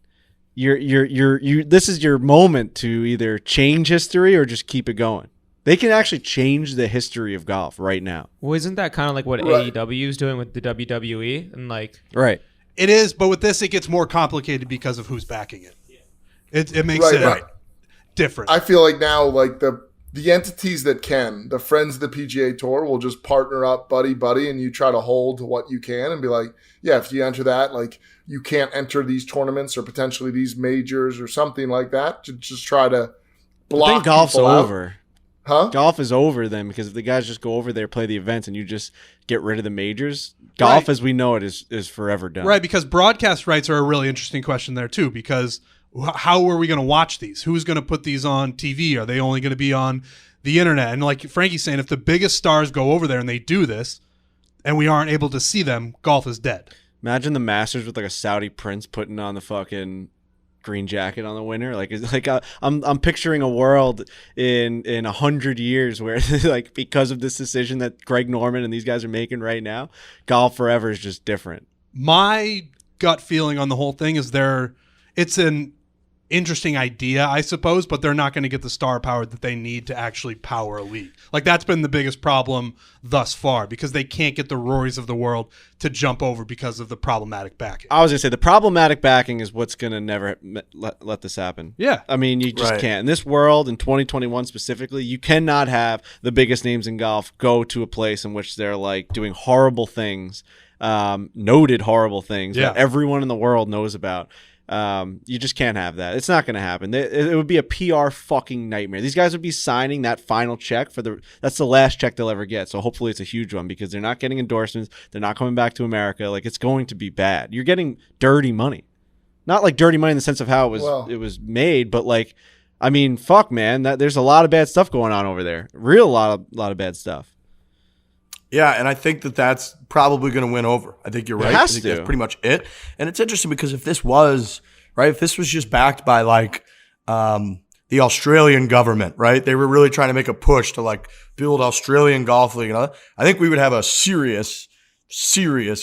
this is your moment to either change history or just keep it going. They can actually change the history of golf right now. Well, isn't that kind of like what AEW is doing with the WWE and like? Right. It is, but with this, it gets more complicated because of who's backing it. It makes it different. I feel like now, like the entities that can, the friends of the PGA Tour will just partner up buddy, and you try to hold what you can and be like, yeah, if you enter that, like you can't enter these tournaments or potentially these majors or something like that to just try to block. I think golf's people out. over. Huh? Golf is over then, because if the guys just go over there, play the events, and you just get rid of the majors, golf as we know it is forever done. Right, because broadcast rights are a really interesting question there too, because how are we going to watch these? Who's going to put these on TV? Are they only going to be on the internet? And like Frankie's saying, if the biggest stars go over there and they do this and we aren't able to see them, golf is dead. Imagine the Masters with like a Saudi prince putting on the fucking green jacket on the winner. Like, it's like I'm picturing a world in 100 years where like, because of this decision that Greg Norman and these guys are making right now, golf forever is just different. My gut feeling on the whole thing is it's an interesting idea, I suppose, but they're not going to get the star power that they need to actually power a league. Like, that's been the biggest problem thus far, because they can't get the Rorys of the world to jump over because of the problematic backing. I was going to say, the problematic backing is what's going to never let this happen. Yeah. I mean, you just can't. In this world, in 2021 specifically, you cannot have the biggest names in golf go to a place in which they're like doing horrible things, noted horrible things that everyone in the world knows about. You just can't have that. It's not going to happen. It would be a PR fucking nightmare. These guys would be signing that final check that's the last check they'll ever get. So hopefully it's a huge one, because they're not getting endorsements. They're not coming back to America. Like, it's going to be bad. You're getting dirty money. Not like dirty money in the sense of how it was made, but like, I mean, fuck, man, there's a lot of bad stuff going on over there. Lot of bad stuff. Yeah, and I think that's probably going to win over. I think you're right. It has I think to. that's pretty much it. And it's interesting because if this was just backed by like the Australian government, right? They were really trying to make a push to like build Australian golf league. I think we would have a serious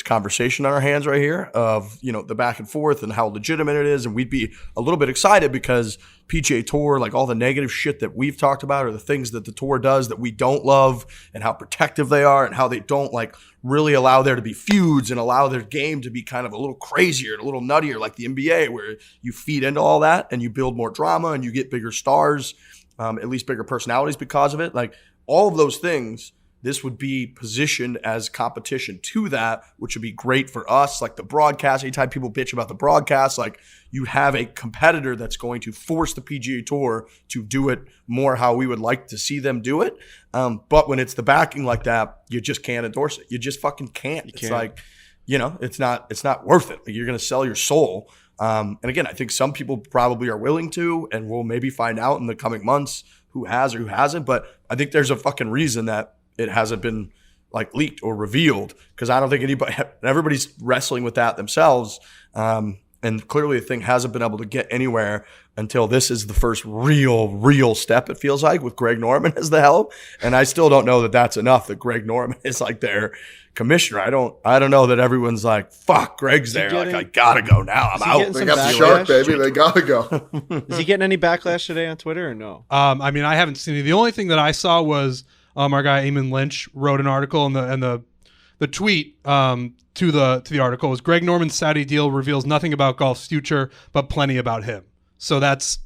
conversation on our hands right here of, the back and forth and how legitimate it is. And we'd be a little bit excited because PGA Tour, like all the negative shit that we've talked about, or the things that the tour does that we don't love, and how protective they are, and how they don't like really allow there to be feuds and allow their game to be kind of a little crazier and a little nuttier, like the NBA, where you feed into all that and you build more drama and you get bigger stars, at least bigger personalities because of it. Like all of those things, this would be positioned as competition to that, which would be great for us. Like the broadcast, anytime people bitch about the broadcast, like you have a competitor that's going to force the PGA Tour to do it more how we would like to see them do it. But when it's the backing like that, you just can't endorse it. You just fucking can't. It's like, it's not worth it. Like, you're going to sell your soul. And again, I think some people probably are willing to, and we'll maybe find out in the coming months who has or who hasn't. But I think there's a fucking reason that it hasn't been like leaked or revealed, because I don't think everybody's wrestling with that themselves. And clearly the thing hasn't been able to get anywhere until this is the first real step, it feels like, with Greg Norman as the helm. And I still don't know that that's enough, that Greg Norman is like their commissioner. I don't know that everyone's like, fuck, Greg's there. Like, I gotta go now. I'm out. They got the shark, baby. They gotta go. Is he getting any backlash today on Twitter or no? I mean, I haven't seen it. The only thing that I saw was our guy Eamon Lynch wrote an article, and the tweet to the article was, Greg Norman's Saudi deal reveals nothing about golf's future, but plenty about him. So that's,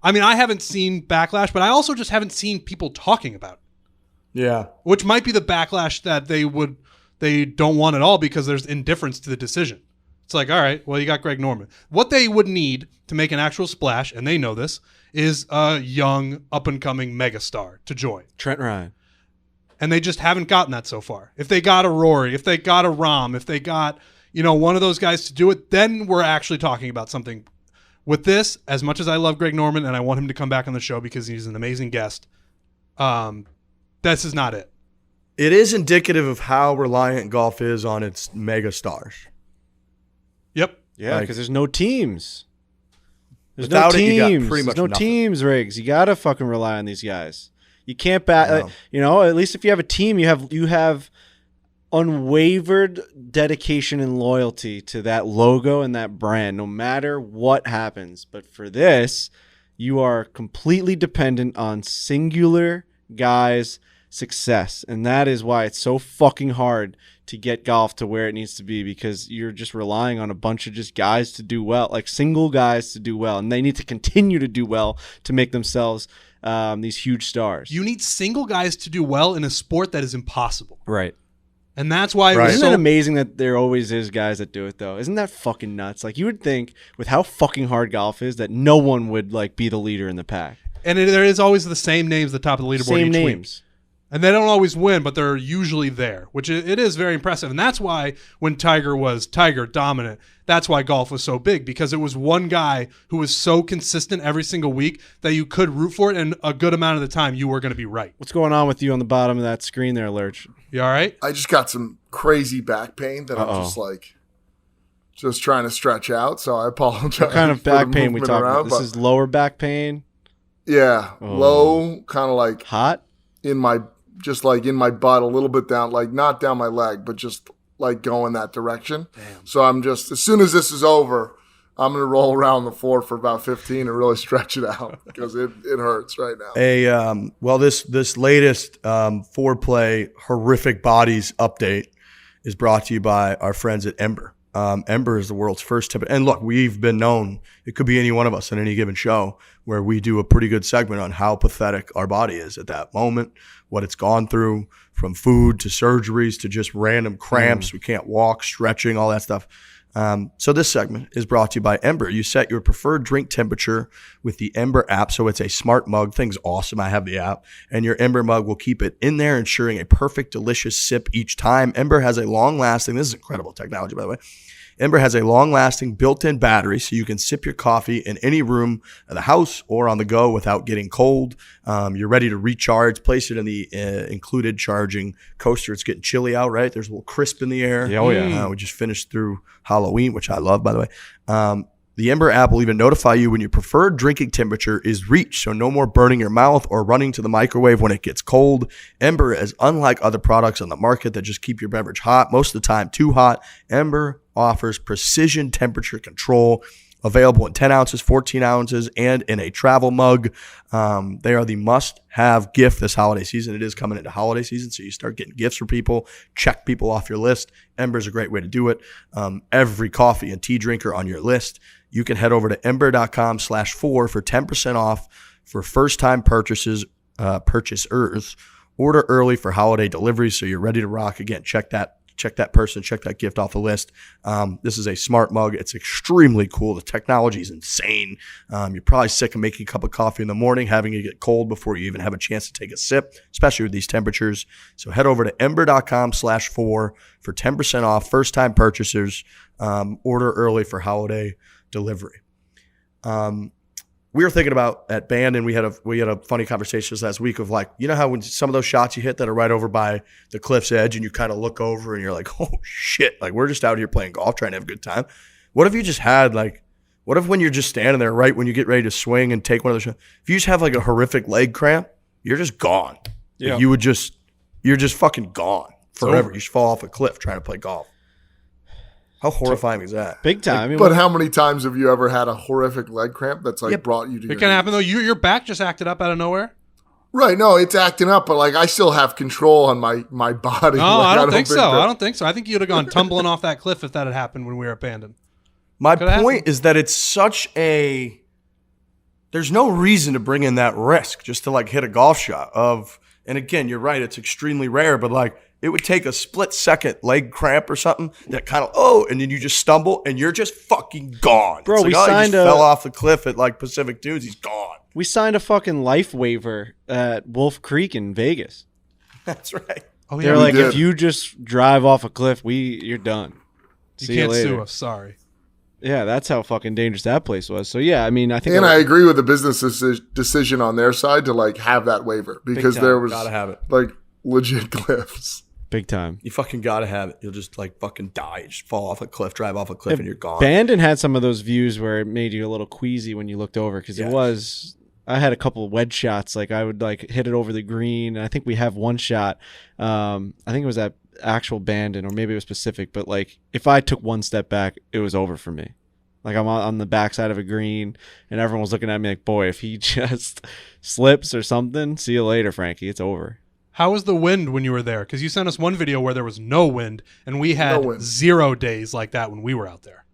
I mean, I haven't seen backlash, but I also just haven't seen people talking about it. Yeah. Which might be the backlash that they don't want at all, because there's indifference to the decision. It's like, all right, well, you got Greg Norman. What they would need to make an actual splash, and they know this, is a young, up-and-coming megastar to join. Trent Ryan. And they just haven't gotten that so far. If they got a Rory, if they got a Rahm, if they got, one of those guys to do it, then we're actually talking about something. With this, as much as I love Greg Norman and I want him to come back on the show because he's an amazing guest, this is not it. It is indicative of how reliant golf is on its mega stars. Yep. Yeah, because there's no teams. There's Without no it, teams. you got pretty much There's no nothing. teams, Riggs. You gotta fucking rely on these guys. You can't at least if you have a team, you have unwavered dedication and loyalty to that logo and that brand, no matter what happens. But for this, you are completely dependent on singular guys' success. And that is why it's so fucking hard to get golf to where it needs to be, because you're just relying on a bunch of just guys to do well, like single guys to do well. And they need to continue to do well to make themselves these huge stars. You need single guys to do well in a sport that is impossible. Right. And that's why Isn't it amazing that there always is guys that do it, though? Isn't that fucking nuts? Like, you would think with how fucking hard golf is that no one would like be the leader in the pack. And there is always the same names at the top of the leaderboard Same each names. week. And they don't always win, but they're usually there, which it is very impressive. And that's why when Tiger was Tiger dominant, that's why golf was so big, because it was one guy who was so consistent every single week that you could root for it, and a good amount of the time you were going to be right. What's going on with you on the bottom of that screen there, Lurch? You all right? I just got some crazy back pain that I'm just trying to stretch out. So I apologize. What kind of back pain we talking about? This but is lower back pain? yeah, Oh. low, kind of like Hot? in my butt, a little bit down, like not down my leg, but just like going that direction. Damn. So I'm just, as soon as this is over, I'm going to roll around the floor for about 15 and really stretch it out because it hurts right now. This latest foreplay horrific bodies update is brought to you by our friends at Ember. Ember is the world's first tip. And look, we've been known, it could be any one of us on any given show, where we do a pretty good segment on how pathetic our body is at that moment, what it's gone through, from food to surgeries to just random cramps. We can't walk, stretching, all that stuff. So this segment is brought to you by Ember. You set your preferred drink temperature with the Ember app. So it's a smart mug. Thing's awesome. I have the app. And your Ember mug will keep it in there, ensuring a perfect, delicious sip each time. Ember has a long-lasting, this is incredible technology, by the way. Ember has a long-lasting built-in battery, so you can sip your coffee in any room of the house or on the go without getting cold. You're ready to recharge. Place it in the included charging coaster. It's getting chilly out, right? There's a little crisp in the air. Yeah, oh yeah. We just finished through Halloween, which I love, by the way. The Ember app will even notify you when your preferred drinking temperature is reached, so no more burning your mouth or running to the microwave when it gets cold. Ember is unlike other products on the market that just keep your beverage hot, most of the time too hot. Ember offers precision temperature control, available in 10 ounces, 14 ounces, and in a travel mug. They are the must-have gift this holiday season. It is coming into holiday season, so you start getting gifts for people. Check people off your list. Ember's a great way to do it. Every coffee and tea drinker on your list, you can head over to ember.com/Fore for 10% off for first-time purchasers. Order early for holiday delivery so you're ready to rock. Again, check that gift off the list. This is a smart mug. It's extremely cool. The technology is insane. You're probably sick of making a cup of coffee in the morning, having it get cold before you even have a chance to take a sip, especially with these temperatures. So head over to ember.com/Fore for 10% off first-time purchasers. Order early for holiday delivery. We were thinking about at Bandon, we had a funny conversation last week of like, you know how when some of those shots you hit that are right over by the cliff's edge and you kind of look over and you're like, oh shit, like we're just out here playing golf trying to have a good time. What if you just had what if when you're just standing there right when you get ready to swing and take one of those shots, if you just have like a horrific leg cramp, you're just gone. Yeah. Like you're just fucking gone forever. You just fall off a cliff trying to play golf. How horrifying is that? Big time. But how many times have you ever had a horrific leg cramp that's brought you to your It can knees? happen, though. Your back just acted up out of nowhere. Right, no, it's acting up, but like I still have control on my body. No, Like, I don't think so. I don't think so. I think you'd have gone tumbling off that cliff if that had happened when we were at Bandon. My Could've point happened. is that it's such a – there's no reason to bring in that risk just to like hit a golf shot of – and again, you're right, it's extremely rare, but like it would take a split-second leg cramp or something that kind of, and then you just stumble and you're just fucking gone. Bro, it's we like, signed he just fell off the cliff at like Pacific Dunes. He's gone. We signed a fucking life waiver at Wolf Creek in Vegas. That's right. Oh, They're yeah. like, did. if you just drive off a cliff, you're done. You See you can't later. sue us. Sorry. Yeah, that's how fucking dangerous that place was. So yeah, I mean, I think And I agree with the business decision on their side to like have that waiver because time. there was Gotta have it. like legit cliffs. big time. You fucking gotta have it. You'll just like fucking die. You just fall off a cliff, drive off a cliff, and you're gone. Bandon had some of those views where it made you a little queasy when you looked over because Yes. it was. I had a couple of wedge shots. Like I would like hit it over the green. I think we have one shot. I think it was at actual Bandon or maybe it was Pacific. But like if I took one step back, it was over for me. Like I'm on the backside of a green and everyone was looking at me like, boy, if he just slips or something, see you later, Frankie. It's over. How was the wind when you were there? Because you sent us one video where there was no wind, and we had No wind. 0 days like that when we were out there.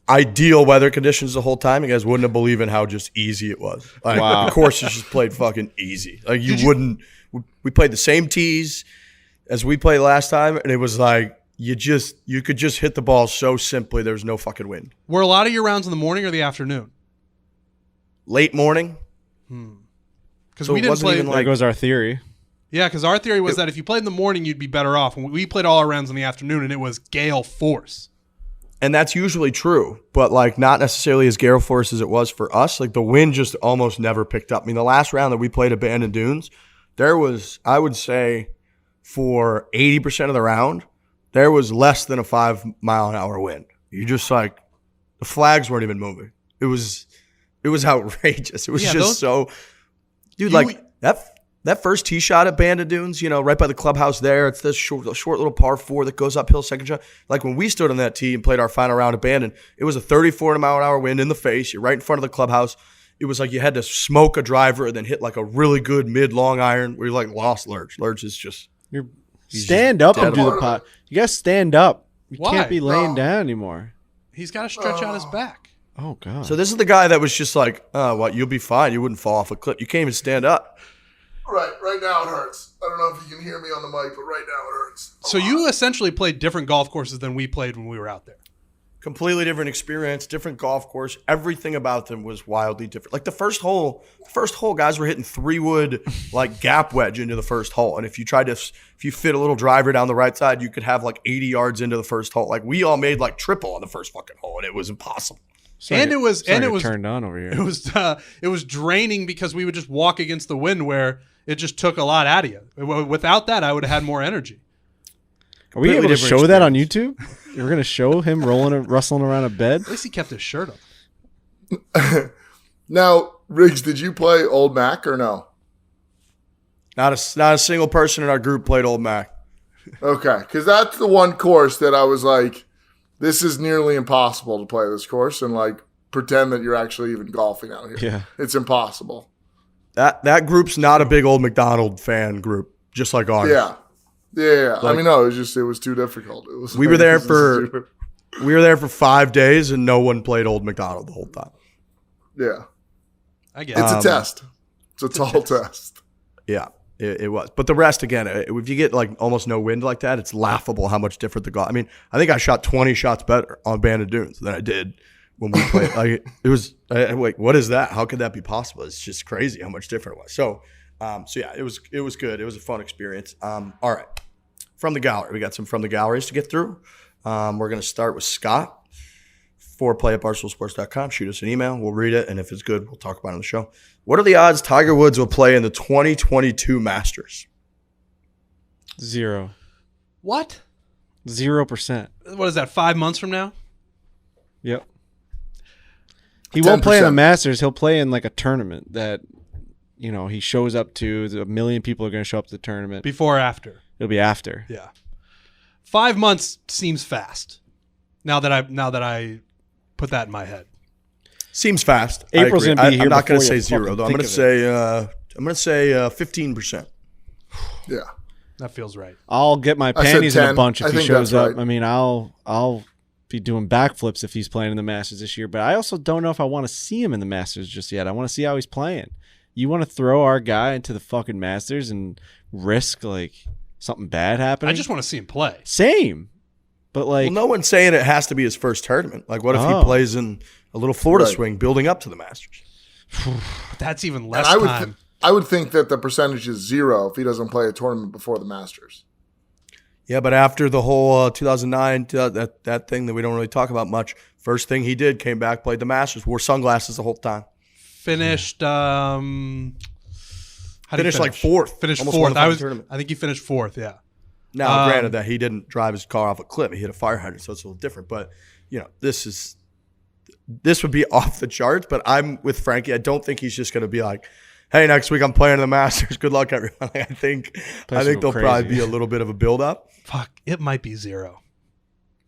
Ideal weather conditions the whole time. You guys wouldn't have believed in how just easy it was. Like, Wow. the courses just played fucking easy. Like you wouldn't. We played the same tees as we played last time, and it was like you could just hit the ball so simply. There was no fucking wind. Were a lot of your rounds in the morning or the afternoon? late morning. Because we didn't play. There goes our theory. Yeah, because our theory was that if you played in the morning, you'd be better off. We played all our rounds in the afternoon, and it was gale force. And that's usually true, but like not necessarily as gale force as it was for us. Like the wind just almost never picked up. I mean, the last round that we played at Bandon Dunes, there was, I would say, for 80% of the round, there was less than a 5-mile-an-hour wind. You just like, the flags weren't even moving. It was outrageous. It was dude, that first tee shot at Bandon Dunes, right by the clubhouse there. It's this short little par 4 that goes uphill, second shot. Like when we stood on that tee and played our final round at Bandon, it was a 34-mile-an-hour wind in the face. You're right in front of the clubhouse. It was like you had to smoke a driver and then hit like a really good mid-long iron where you like lost Lurch. Lurch is just... Stand up and do the pot. You got to stand up. You Why? can't be laying down anymore. He's got to stretch out his back. Oh, God. So this is the guy that was just like, what, you'll be fine. You wouldn't fall off a cliff. You can't even stand up. Right now it hurts. I don't know if you can hear me on the mic, but right now it hurts. So you essentially played different golf courses than we played when we were out there. Completely different experience, different golf course. Everything about them was wildly different. Like the first hole, guys were hitting 3-wood like gap wedge into the first hole. And if you fit a little driver down the right side, you could have like 80 yards into the first hole. Like we all made like triple on the first fucking hole, and it was impossible. It was turned on over here. It was draining because we would just walk against the wind where it just took a lot out of you. Without that, I would have had more energy. Are we able to show that on YouTube? We're going to show him rustling around a bed? At least he kept his shirt up. Now, Riggs, did you play Old Mac or no? Not a single person in our group played Old Mac. Okay, because that's the one course that I was like, this is nearly impossible to play this course and like pretend that you're actually even golfing out here. Yeah. It's impossible. That group's not a big Old McDonald fan group, just like ours. Yeah. Like, I mean, no, it was too difficult. It was. We were there for 5 days, and no one played Old McDonald the whole time. Yeah, I guess it's a test. It's a tall test. Yeah, it was. But the rest, again, if you get like almost no wind like that, it's laughable how much different the golf. I mean, I think I shot 20 shots better on Bandon Dunes than I did when we played. Like it was. Wait, what is that? How could that be possible? It's just crazy how much different it was. So yeah, it was good. It was a fun experience. All right. From the gallery. We got some from the galleries to get through. We're going to start with Scott. Foreplay at barstoolsports.com. Shoot us an email. We'll read it, and if it's good, we'll talk about it on the show. What are the odds Tiger Woods will play in the 2022 Masters? 0. What? 0%. What is that, 5 months from now? Yep. He won't play in the Masters. He'll play in like a tournament that, he shows up to. 1 million people are going to show up to the tournament. Before or after? It'll be after. Yeah. 5 months seems fast. Now that I put that in my head. Seems fast. April's going to be here. I'm not going to say 0 though. I'm going to say 15%. Yeah. That feels right. I'll get my panties in a bunch if he shows up. Right. I mean, I'll be doing backflips if he's playing in the Masters this year, but I also don't know if I want to see him in the Masters just yet. I want to see how he's playing. You want to throw our guy into the fucking Masters and risk like something bad happening? I just want to see him play. Same. But like, well, no one's saying it has to be his first tournament. Like, what if he plays in a little Florida swing building up to the Masters? That's even less time. I would think that the percentage is 0 if he doesn't play a tournament before the Masters. Yeah, but after the whole 2009, that thing that we don't really talk about much, first thing he did, came back, played the Masters, wore sunglasses the whole time. Finished Finished like 4th. Finished Almost 4th. I think he finished 4th, yeah. Now, granted that he didn't drive his car off a cliff. He hit a fire hydrant, so it's a little different. But, this would be off the charts. But I'm with Frankie. I don't think he's just going to be like, hey, next week I'm playing in the Masters. Good luck, everyone. I think there'll probably be a little bit of a build-up. Fuck, it might be 0.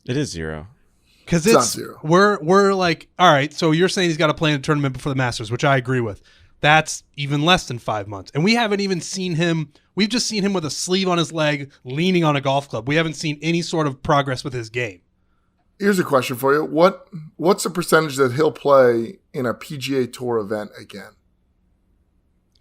It is 0. Because it's not 0. We're like, all right, so you're saying he's got to play in a tournament before the Masters, which I agree with. That's even less than 5 months. And we haven't even seen him. We've just seen him with a sleeve on his leg, leaning on a golf club. We haven't seen any sort of progress with his game. Here's a question for you. What's the percentage that he'll play in a PGA Tour event again?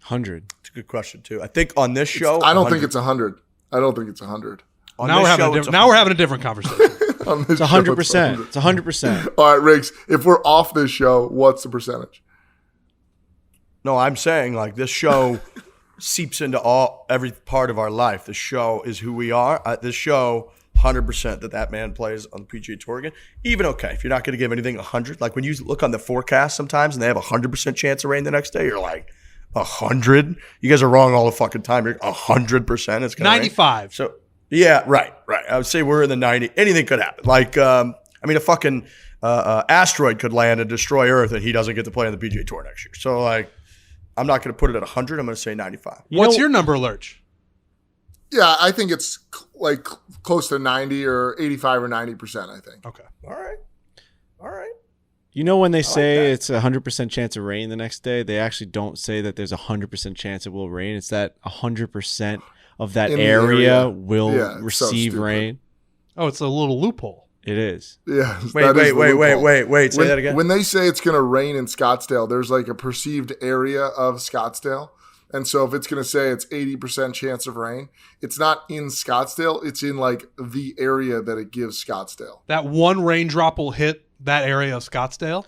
100. It's a good question, too. I think on this show... I don't think it's 100. I don't think it's 100. Now we're having a different conversation. It's 100%. It's 100%. All right, Riggs, if we're off this show, what's the percentage? No, I'm saying like this show seeps into every part of our life. The show is who we are. This show, 100% that man plays on the PGA Tour again. Even okay, if you're not going to give anything 100, like when you look on the forecast sometimes and they have 100% chance of rain the next day, you're like 100. You guys are wrong all the fucking time. You're 100%. It's going to 95. Rain. So yeah, right. I would say we're in the 90. Anything could happen. Like a fucking asteroid could land and destroy Earth, and he doesn't get to play on the PGA Tour next year. So like, I'm not going to put it at 100. I'm going to say 95. What's your number, Lurch? Yeah, I think it's like close to 90 or 85 or 90%, I think. Okay. All right. You know when they say it's 100% chance of rain the next day, they actually don't say that there's 100% chance it will rain. It's that 100% of that area will receive rain. Oh, it's a little loophole. It is. Yeah. Wait. Say that again. When they say it's going to rain in Scottsdale, there's like a perceived area of Scottsdale. And so if it's going to say it's 80% chance of rain, it's not in Scottsdale. It's in like the area that it gives Scottsdale. That one raindrop will hit that area of Scottsdale?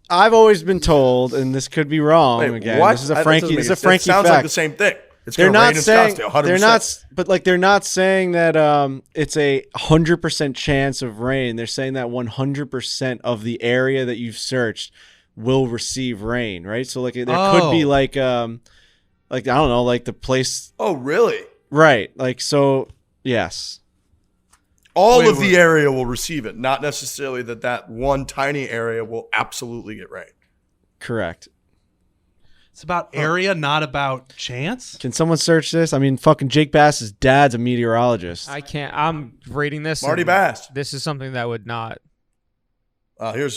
I've always been told, and this could be wrong again. What? This is a Frankie fact. Sounds like the same thing. It's going to rain in Scottsdale, 100%. They're not saying that it's a 100% chance of rain. They're saying that 100% of the area that you've searched will receive rain, right? So like there could be like I don't know, like the place. Oh, really? Right. Like so, yes. All of the area will receive it, not necessarily that one tiny area will absolutely get rain. Correct. It's about area, not about chance. Can someone search this? I mean, fucking Jake Bass's dad's a meteorologist. I can't. I'm reading this. Marty Bass. This is something that would not. Here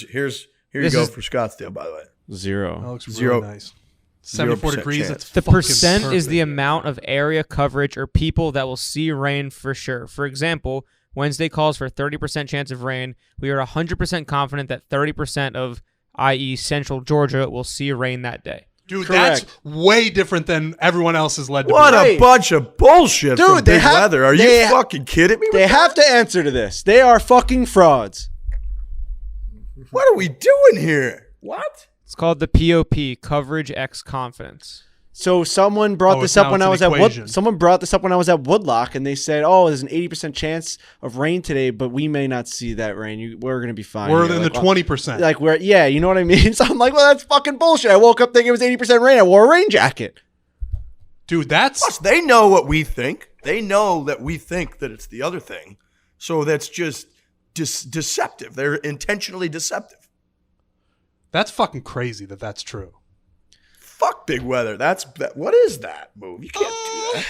you go for Scottsdale, by the way. 0. That looks Zero. really nice. 74 degrees. Chance. That's The fucking percent is perfect. the amount of area coverage or people that will see rain for sure. For example, Wednesday calls for 30% chance of rain. We are 100% confident that 30% of, i.e., Central Georgia, will see rain that day. Dude, Correct. that's way different than everyone else has led to What believe. a bunch of bullshit Dude, from they Big have- Weather. Are they- you fucking kidding me? They have to answer to this. They are fucking frauds. What are we doing here? What? It's called the POP, Coverage X Confidence. So someone brought this up when I was at someone brought this up when I was at Woodloch, and they said, "Oh, there's an 80% chance of rain today, but we may not see that rain. We're gonna be fine. We're here." in the 20%. Like we're you know what I mean. So I'm like, well, that's fucking bullshit. I woke up thinking it was 80% rain. I wore a rain jacket. Dude, that's... Plus, they know what we think. They know that we think that it's the other thing. So that's just deceptive. They're intentionally deceptive. That's fucking crazy that that's true. Fuck Big Weather. What is that move? You can't do that.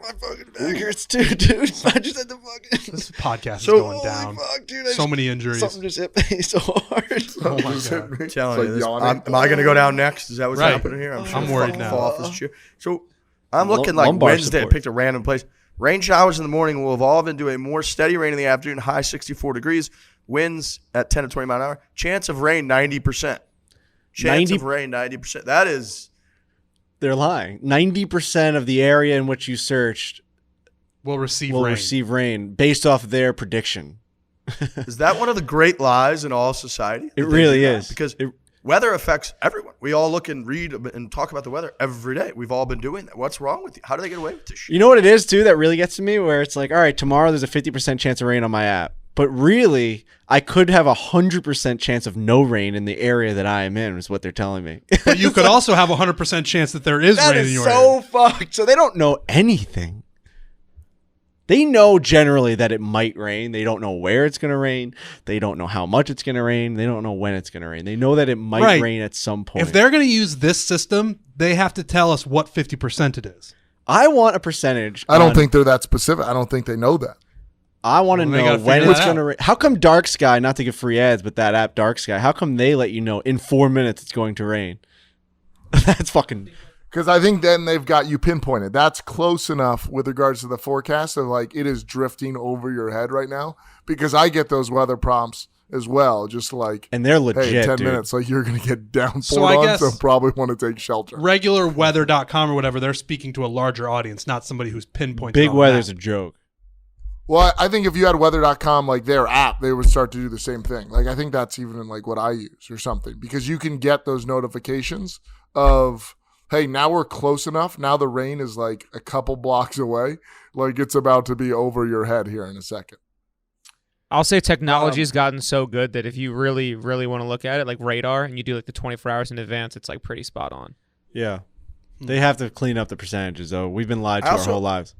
My fucking back hurts too, dude. I just had to fucking. This podcast is going down. Fuck, dude, So many injuries. Something just hit me so hard. Oh my God. I'm telling It's you, like yawning. am I going to go down next? Is that what's Right. happening here? I'm gonna worried fucking now. Fall off this chair. So I'm looking like Lumbar Wednesday. support. I picked a random place. Rain showers in the morning will evolve into a more steady rain in the afternoon. High 64 degrees. Winds at 10 to 20 mile an hour. Chance of rain 90%. Chance of rain 90%. That is. They're lying. 90% of the area in which you searched Will receive will rain. receive rain based off their prediction. Is that one of the great lies in all society? It really is. Because weather affects everyone. We all look and read and talk about the weather every day. We've all been doing that. What's wrong with you? How do they get away with this shit? You know what it is, too, that really gets to me? Where it's like, all right, tomorrow there's a 50% chance of rain on my app. But really, I could have 100% chance of no rain in the area that I am in, is what they're telling me. But you could also have a 100% chance that there is That rain is in your so area. fucked. So they don't know anything. They know generally that it might rain. They don't know where it's going to rain. They don't know how much it's going to rain. They don't know when it's going to rain. They know that it might Right. rain at some point. If they're going to use this system, they have to tell us what 50% it is. I want a percentage. I don't on- think they're that specific. I don't think they know that. I want to Well, they know gotta when figure it's that going to out. rain. How come Dark Sky, not to give free ads, but that app Dark Sky, how come they let you know in 4 minutes it's going to rain? That's fucking... Because I think then they've got you pinpointed. That's close enough with regards to the forecast of like it is drifting over your head right now. Because I get those weather prompts as well, just like, And they're legit, hey, 10 dude. minutes, like you're going to get downpoured So I on, guess- so probably want to take shelter. Regularweather.com or whatever, they're speaking to a larger audience, not somebody who's pinpointing. Big on weather's that. a joke. Well, I think if you had weather.com, like their app, they would start to do the same thing. Like, I think that's even in like what I use or something, because you can get those notifications of, hey, now we're close enough. Now the rain is like a couple blocks away. Like it's about to be over your head here in a second. I'll say technology has gotten so good that if you really, really want to look at it, like radar, and you do like the 24 hours in advance, it's like pretty spot on. Yeah. They have to clean up the percentages, though. We've been lied to our whole lives.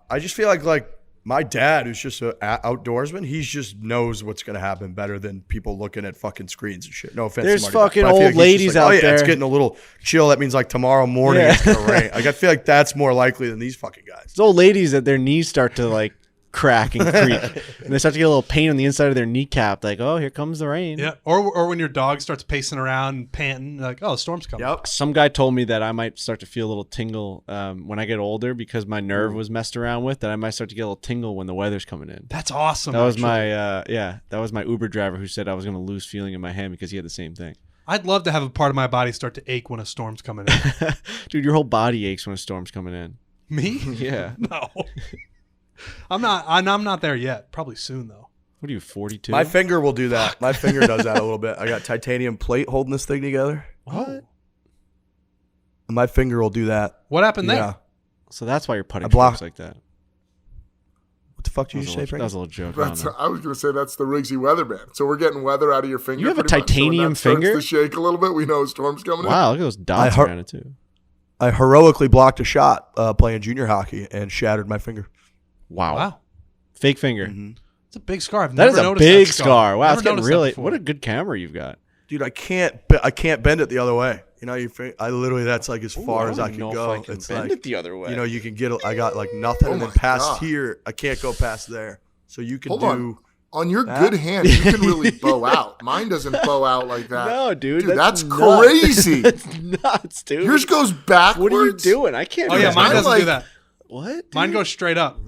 I just feel like my dad, who's just an outdoorsman, he just knows what's going to happen better than people looking at fucking screens and shit. No offense. There's to Marty, fucking but I feel old like he's ladies just like, out there. It's getting a little chill. That means like tomorrow morning it's going to rain. Like I feel like that's more likely than these fucking guys. It's old ladies that their knees start to like crack and creak, and they start to get a little pain on the inside of their kneecap. Like, oh, here comes the rain. Yeah, or when your dog starts pacing around and panting, like, oh, storm's coming. Yep. Some guy told me that I might start to feel a little tingle when I get older because my nerve was messed around with. That I might start to get a little tingle when the weather's coming in. That's awesome. That was actually. that was my Uber driver who said I was going to lose feeling in my hand because he had the same thing. I'd love to have a part of my body start to ache when a storm's coming in. Dude, your whole body aches when a storm's coming in. Me? Yeah. No. I'm not there yet. Probably soon though. What are you, 42? My finger will do that. My finger does that a little bit. I got titanium plate holding this thing together. What? My finger will do that. What happened there? Yeah. So that's why your putting blocked- looks like that. What the fuck did you say, That Frankie? was a little joke. I was going to say that's the Rigsy weather band. So we're getting weather out of your finger. You have a pretty much. So when titanium that starts finger? to shake a little bit, we know a storm's coming in. Wow, look at those dots around it too. I heroically blocked a shot playing junior hockey and shattered my finger. Wow. Fake finger. Mm-hmm. It's a big scar. I've That never is a noticed big that scar. Wow, Never it's getting noticed that really. before. What a good camera you've got. Dude, I can't bend it the other way. You know, I literally, that's like as far as I can go. It's like, it the other way. you know, you can get, I got like nothing, Oh and then my past God. here, I can't go past there. So you can Hold do. on your that. good hand, you can really bow out. Mine doesn't bow out like that. No, dude, that's nuts. crazy. That's nuts, dude. Yours goes backwards. What are you doing? I can't. Oh do yeah, that. mine Mine, doesn't like- do that. What? Dude? Mine goes straight up.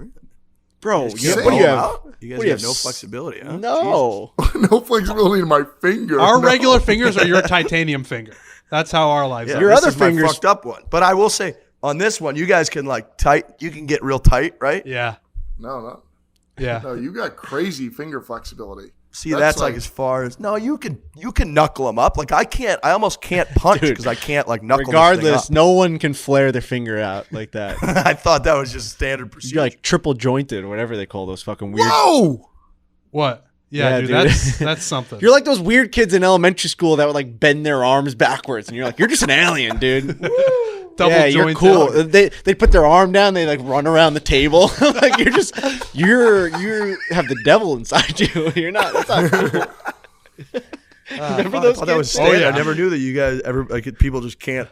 Bro. It's What sick. do you have? Out? You guys what do you have have? no flexibility, huh? No. No flexibility in my finger. Our No. regular fingers are your titanium finger. That's how our lives Yeah, are. Your this other is my fingers- fucked up one. But I will say, on this one, you guys can like you can get real tight, right? Yeah. No. Yeah. No, you got crazy finger flexibility. See, that's like as far as you can knuckle them up. Like I almost can't punch Dude, because I can't like knuckle. Regardless, this thing no one can flare their finger out like that. up. I thought that was just standard procedure. You're like triple jointed or whatever they call those fucking weird. Whoa! What? Yeah, Yeah, dude, dude. that's something. You're like those weird kids in elementary school that would like bend their arms backwards, and you're like, you're just an alien, dude. Double yeah, you're joint cool. down. They put their arm down, they like run around the table. Like you have the devil inside you. You're not. That's not cool. Remember those that was kids? standard. yeah. I never knew that you guys ever like people just can't.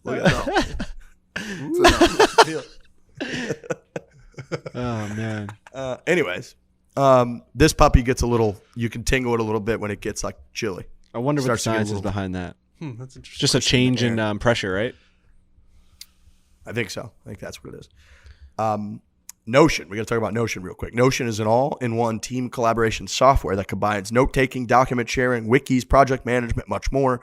Look at that. Oh man. Anyways, this puppy gets a little. You can tingle it a little bit when it gets like chilly. I wonder what the Starts to get a science is little- behind that. That's interesting. Just a change in pressure, right? I think so. I think that's what it is. Notion. We got to talk about Notion real quick. Notion is an all-in-one team collaboration software that combines note-taking, document sharing, wikis, project management, much more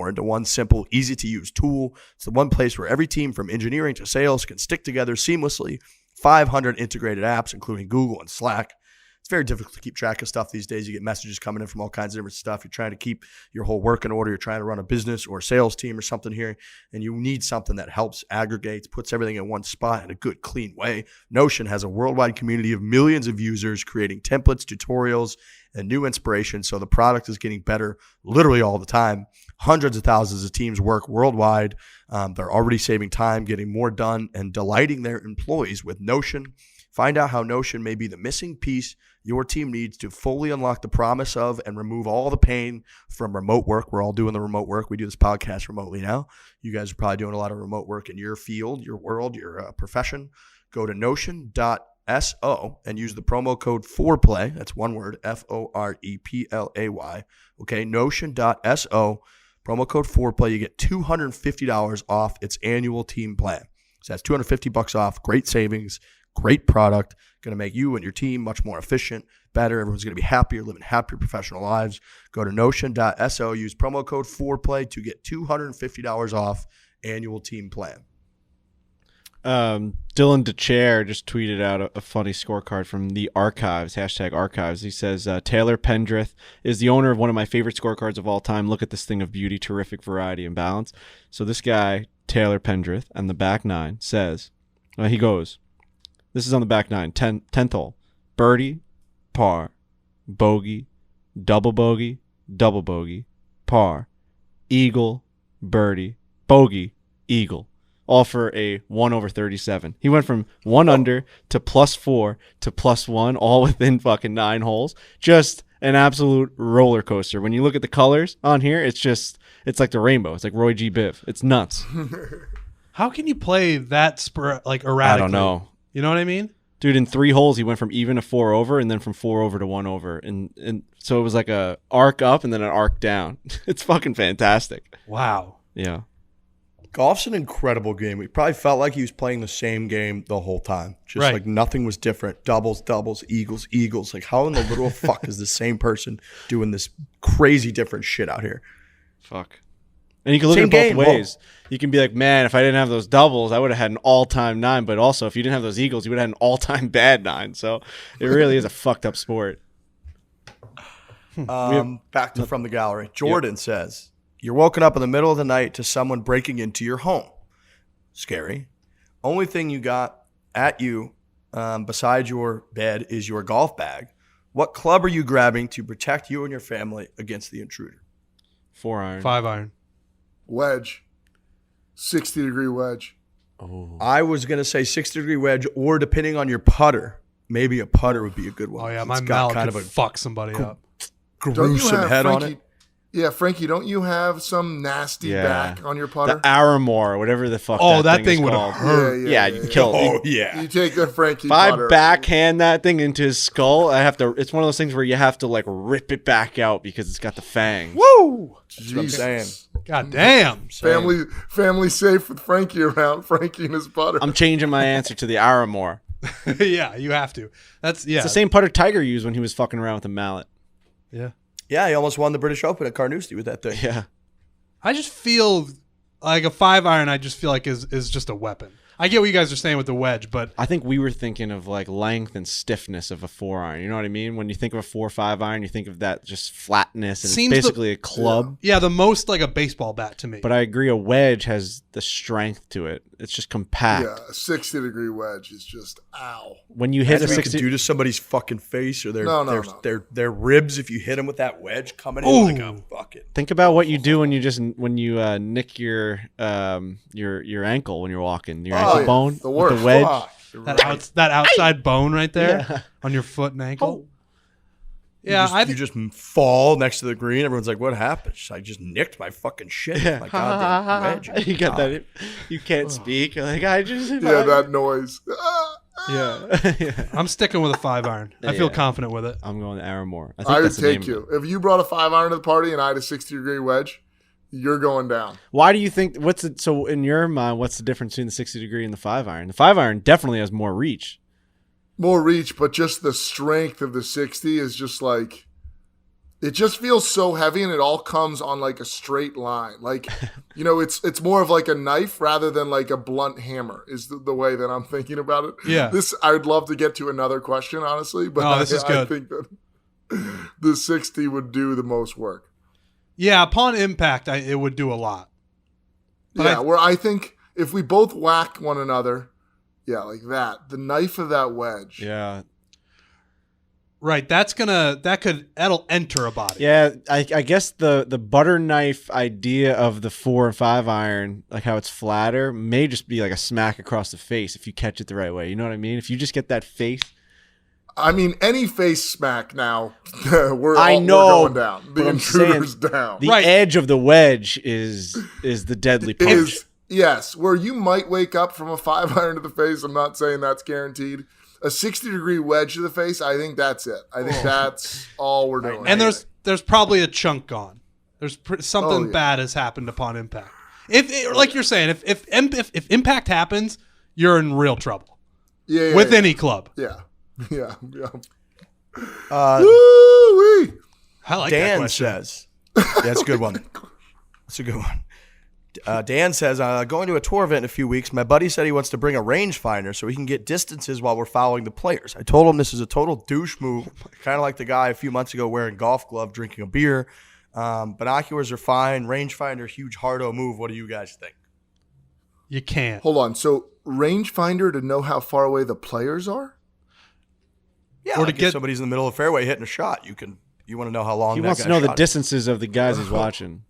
into one simple, easy-to-use tool. It's the one place where every team from engineering to sales can stick together seamlessly. 500 integrated apps, including Google and Slack. It's very difficult to keep track of stuff these days. You get messages coming in from all kinds of different stuff. You're trying to keep your whole work in order. You're trying to run a business or a sales team or something here, and you need something that helps, aggregates, puts everything in one spot in a good, clean way. Notion has a worldwide community of millions of users creating templates, tutorials, and new inspiration, so the product is getting better literally all the time. Hundreds of thousands of teams work worldwide. They're already saving time, getting more done, and delighting their employees with Notion. Find out how Notion may be the missing piece your team needs to fully unlock the promise of and remove all the pain from remote work. We're all doing the remote work. We do this podcast remotely now. You guys are probably doing a lot of remote work in your field, your world, your profession. Go to notion.so and use the promo code FOREPLAY. That's one word, FOREPLAY. Okay, notion.so, promo code FOREPLAY. You get $250 off its annual team plan. So that's $250 off. Great savings. Great product, going to make you and your team much more efficient, better. Everyone's going to be happier, living happier professional lives. Go to notion.so, use promo code FOREPLAY to get $250 off annual team plan. Dylan DeChair just tweeted out a funny scorecard from the archives, #archives. He says, Taylor Pendreth is the owner of one of my favorite scorecards of all time. Look at this thing of beauty, terrific variety and balance. So this guy, Taylor Pendreth, and the back nine says, he goes, this is on the back nine, 10th hole, birdie, par, bogey, double bogey, par, eagle, birdie, bogey, eagle. All for a 1/37. He went from 1 under to +4 to +1, all within fucking 9 holes. Just an absolute roller coaster. When you look at the colors on here, it's like the rainbow. It's like Roy G. Biv. It's nuts. How can you play that erratically? I don't know. You know what I mean? Dude, in 3 holes, he went from even to 4 over, and then from 4 over to 1 over. And so it was like a arc up and then an arc down. It's fucking fantastic. Wow. Yeah. Golf's an incredible game. He probably felt like he was playing the same game the whole time. Just right. like nothing was different. Doubles, eagles. Like how in the literal fuck is the same person doing this crazy different shit out here? Fuck. And you can look Same at it both game, ways. You can be like, man, if I didn't have those doubles, I would have had an all-time 9. But also, if you didn't have those eagles, you would have had an all-time bad 9. So it really is a fucked up sport. Back to From the Gallery. Jordan says, you're woken up in the middle of the night to someone breaking into your home. Scary. Only thing you got at you besides your bed is your golf bag. What club are you grabbing to protect you and your family against the intruder? 4-iron. 5-iron. Wedge. 60-degree wedge. Oh. I was going to say 60-degree wedge, or depending on your putter, maybe a putter would be a good one. Oh, yeah, It's my got mallet could fuck somebody up. Gruesome head on it. Yeah, Frankie, don't you have some nasty back on your putter? The Aramore, whatever the fuck that thing is would called. hurt. Yeah, you can kill it. Oh, yeah. You take the Frankie If I putter. backhand that thing into his skull, it's one of those things where you have to like rip it back out because it's got the fangs. Woo! That's what I'm saying. God damn. Family safe with Frankie around. Frankie and his putter. I'm changing my answer to the Aramore. Yeah, you have to. It's It's the same putter Tiger used when he was fucking around with a mallet. Yeah. Yeah, he almost won the British Open at Carnoustie with that thing. Yeah. I just feel like a 5-iron. I just feel like is just a weapon. I get what you guys are saying with the wedge, but I think we were thinking of like length and stiffness of a 4-iron. You know what I mean? When you think of a 4-5-iron, you think of that just flatness, and Seems it's basically a club. yeah, the most like a baseball bat to me. But I agree, a wedge has the strength to it. It's just compact. Yeah, a 60-degree wedge is just ow. When you hit That's a what you could 60, do to somebody's fucking face or No. their ribs if you hit them with that wedge coming in like a bucket. think about what you do when you nick your ankle when you're walking. Your ankle bone the with worst. the wedge. Fuck. that outside bone right there on your foot and ankle. Yeah, you just fall next to the green. Everyone's like, "What happened?" I just nicked my fucking shit. Yeah. My goddamn wedge. You got that? You can't speak. You're like I just That noise. Yeah. I'm sticking with a 5-iron. I feel confident with it. I'm going to Aramore. I think I would that's the name take of it. you. If you brought a 5-iron to the party and I had a 60-degree wedge, you're going down. Why do you think? So in your mind, what's the difference between the 60-degree and the 5-iron? The 5-iron definitely has more reach. More reach, but just the strength of the 60 is just like, it just feels so heavy, and it all comes on like a straight line. Like, it's more of like a knife rather than like a blunt hammer is the way that I'm thinking about it. Yeah. I would love to get to another question, honestly, but No, this is good. I think that the 60 would do the most work. Yeah, upon impact, it would do a lot. But where I think if we both whack one another, like that, the knife of that wedge. Yeah. Right, that'll enter a body. Yeah, I guess the butter knife idea of the 4 and 5-iron, like how it's flatter, may just be like a smack across the face if you catch it the right way. You know what I mean? If you just get that face. I mean, any face smack now, we're going down. The I'm intruder's saying down. The edge of the wedge is the deadly punch. Yes, where you might wake up from a 5-iron to the face. I'm not saying that's guaranteed. A 60-degree wedge to the face, I think that's it. I think that's all we're doing. And there's probably a chunk gone. There's something bad has happened upon impact. Like you're saying, if impact happens, you're in real trouble. With any club. Yeah. Woo-wee. I like that Dan question. says, that's a good one. That's a good one. Dan says, going to a tour event in a few weeks. My buddy said he wants to bring a rangefinder so we can get distances while we're following the players. I told him this is a total douche move, kind of like the guy a few months ago wearing golf glove, drinking a beer. Binoculars are fine. Rangefinder, huge hardo move. What do you guys think? You can't. Hold on. So rangefinder to know how far away the players are? Yeah, or like if somebody's in the middle of the fairway hitting a shot, you want to know how long he that wants guy to know the shot distances of the guys he's watching.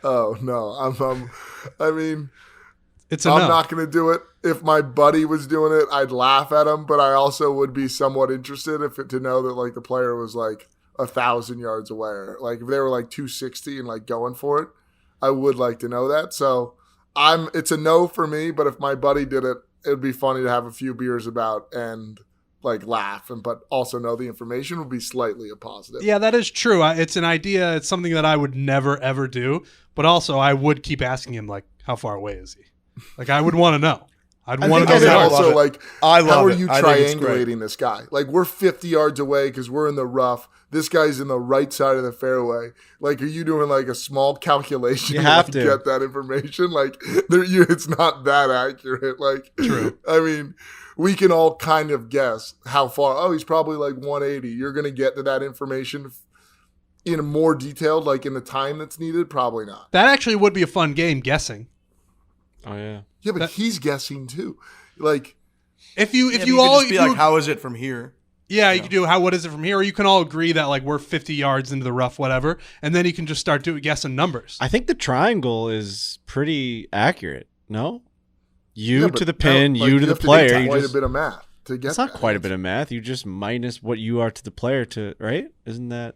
Oh no, I mean, I'm not going to do it. If my buddy was doing it, I'd laugh at him, but I also would be somewhat interested to know that like the player was like 1,000 yards away, or like if they were like 260 and like going for it, I would like to know that. So it's a no for me. But if my buddy did it, it'd be funny to have a few beers about and like laugh, but also know the information would be slightly a positive. Yeah, that is true. It's an idea. It's something that I would never, ever do. But also I would keep asking him, like, how far away is he? Like, I would want to know. I'd want to know. Also, like, how are you triangulating triangulating this guy? Like, we're 50 yards away because we're in the rough. This guy's in the right side of the fairway. Like, are you doing like a small calculation you have to get that information? Like, it's not that accurate. Like, true. I mean, we can all kind of guess how far. Oh, he's probably like 180. You're going to get to that information in more detailed, like in the time that's needed? Probably not. That actually would be a fun game, guessing. Oh, yeah. Yeah, but he's guessing too. Like, if you all just be like, how is it from here? Yeah, you can do what is it from here? Or you can all agree that like we're 50 yards into the rough, whatever, and then you can just start guessing numbers. I think the triangle is pretty accurate. No? You to the pin, you to the player. It's quite a bit of math to get. It's not quite a bit of math. You just minus what you are to the player right? Isn't that?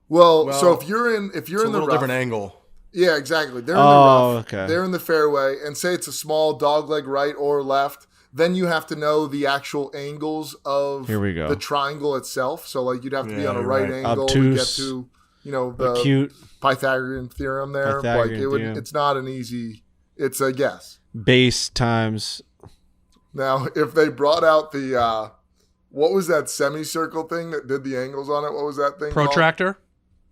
Well, so if you're in it's the a little rough, different angle. Yeah, exactly. They're in the rough. Okay. They're in the fairway, and say it's a small dog leg right or left. Then you have to know the actual angles of the triangle itself. So like you'd have to be on a right angle to get to the acute Pythagorean theorem there. It's not an easy. It's a guess. Base times. Now, if they brought out the what was that semicircle thing that did the angles on it? What was that thing? Protractor.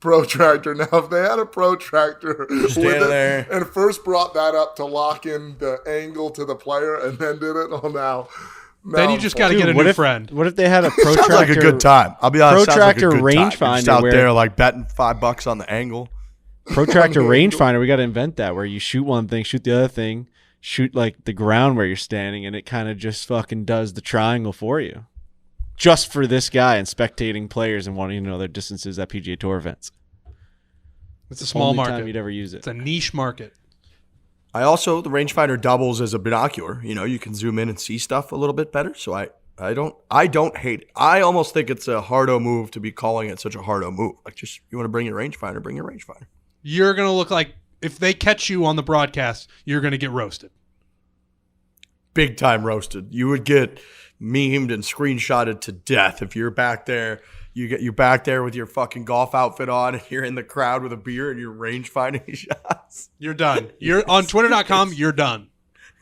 Protractor. Now, if they had a protractor there and first brought that up to lock in the angle to the player and then did it, now then you just got to get a new friend. What if they had a protractor? Sounds like a good time. I'll be honest. Protractor sounds like a good rangefinder time. Just out there like betting $5 on the angle. Protractor rangefinder. We got to invent that where you shoot one thing, shoot the other thing, shoot like the ground where you're standing, and it kind of just fucking does the triangle for you. Just for this guy and spectating players and wanting to know their distances at PGA Tour events. It's a small market. Time you'd ever use it. It's a niche market. The rangefinder doubles as a binocular. You can zoom in and see stuff a little bit better. So I don't hate it. I almost think it's a hardo move to be calling it such a hardo move. Like, just you want to bring your rangefinder, bring your rangefinder. You're gonna look like, if they catch you on the broadcast, you're gonna get roasted. Big time roasted. You would get memed and screenshotted to death if you're back there. You're back there with your fucking golf outfit on, and you're in the crowd with a beer and you're range finding shots. You're done. You're on Twitter.com. You're done.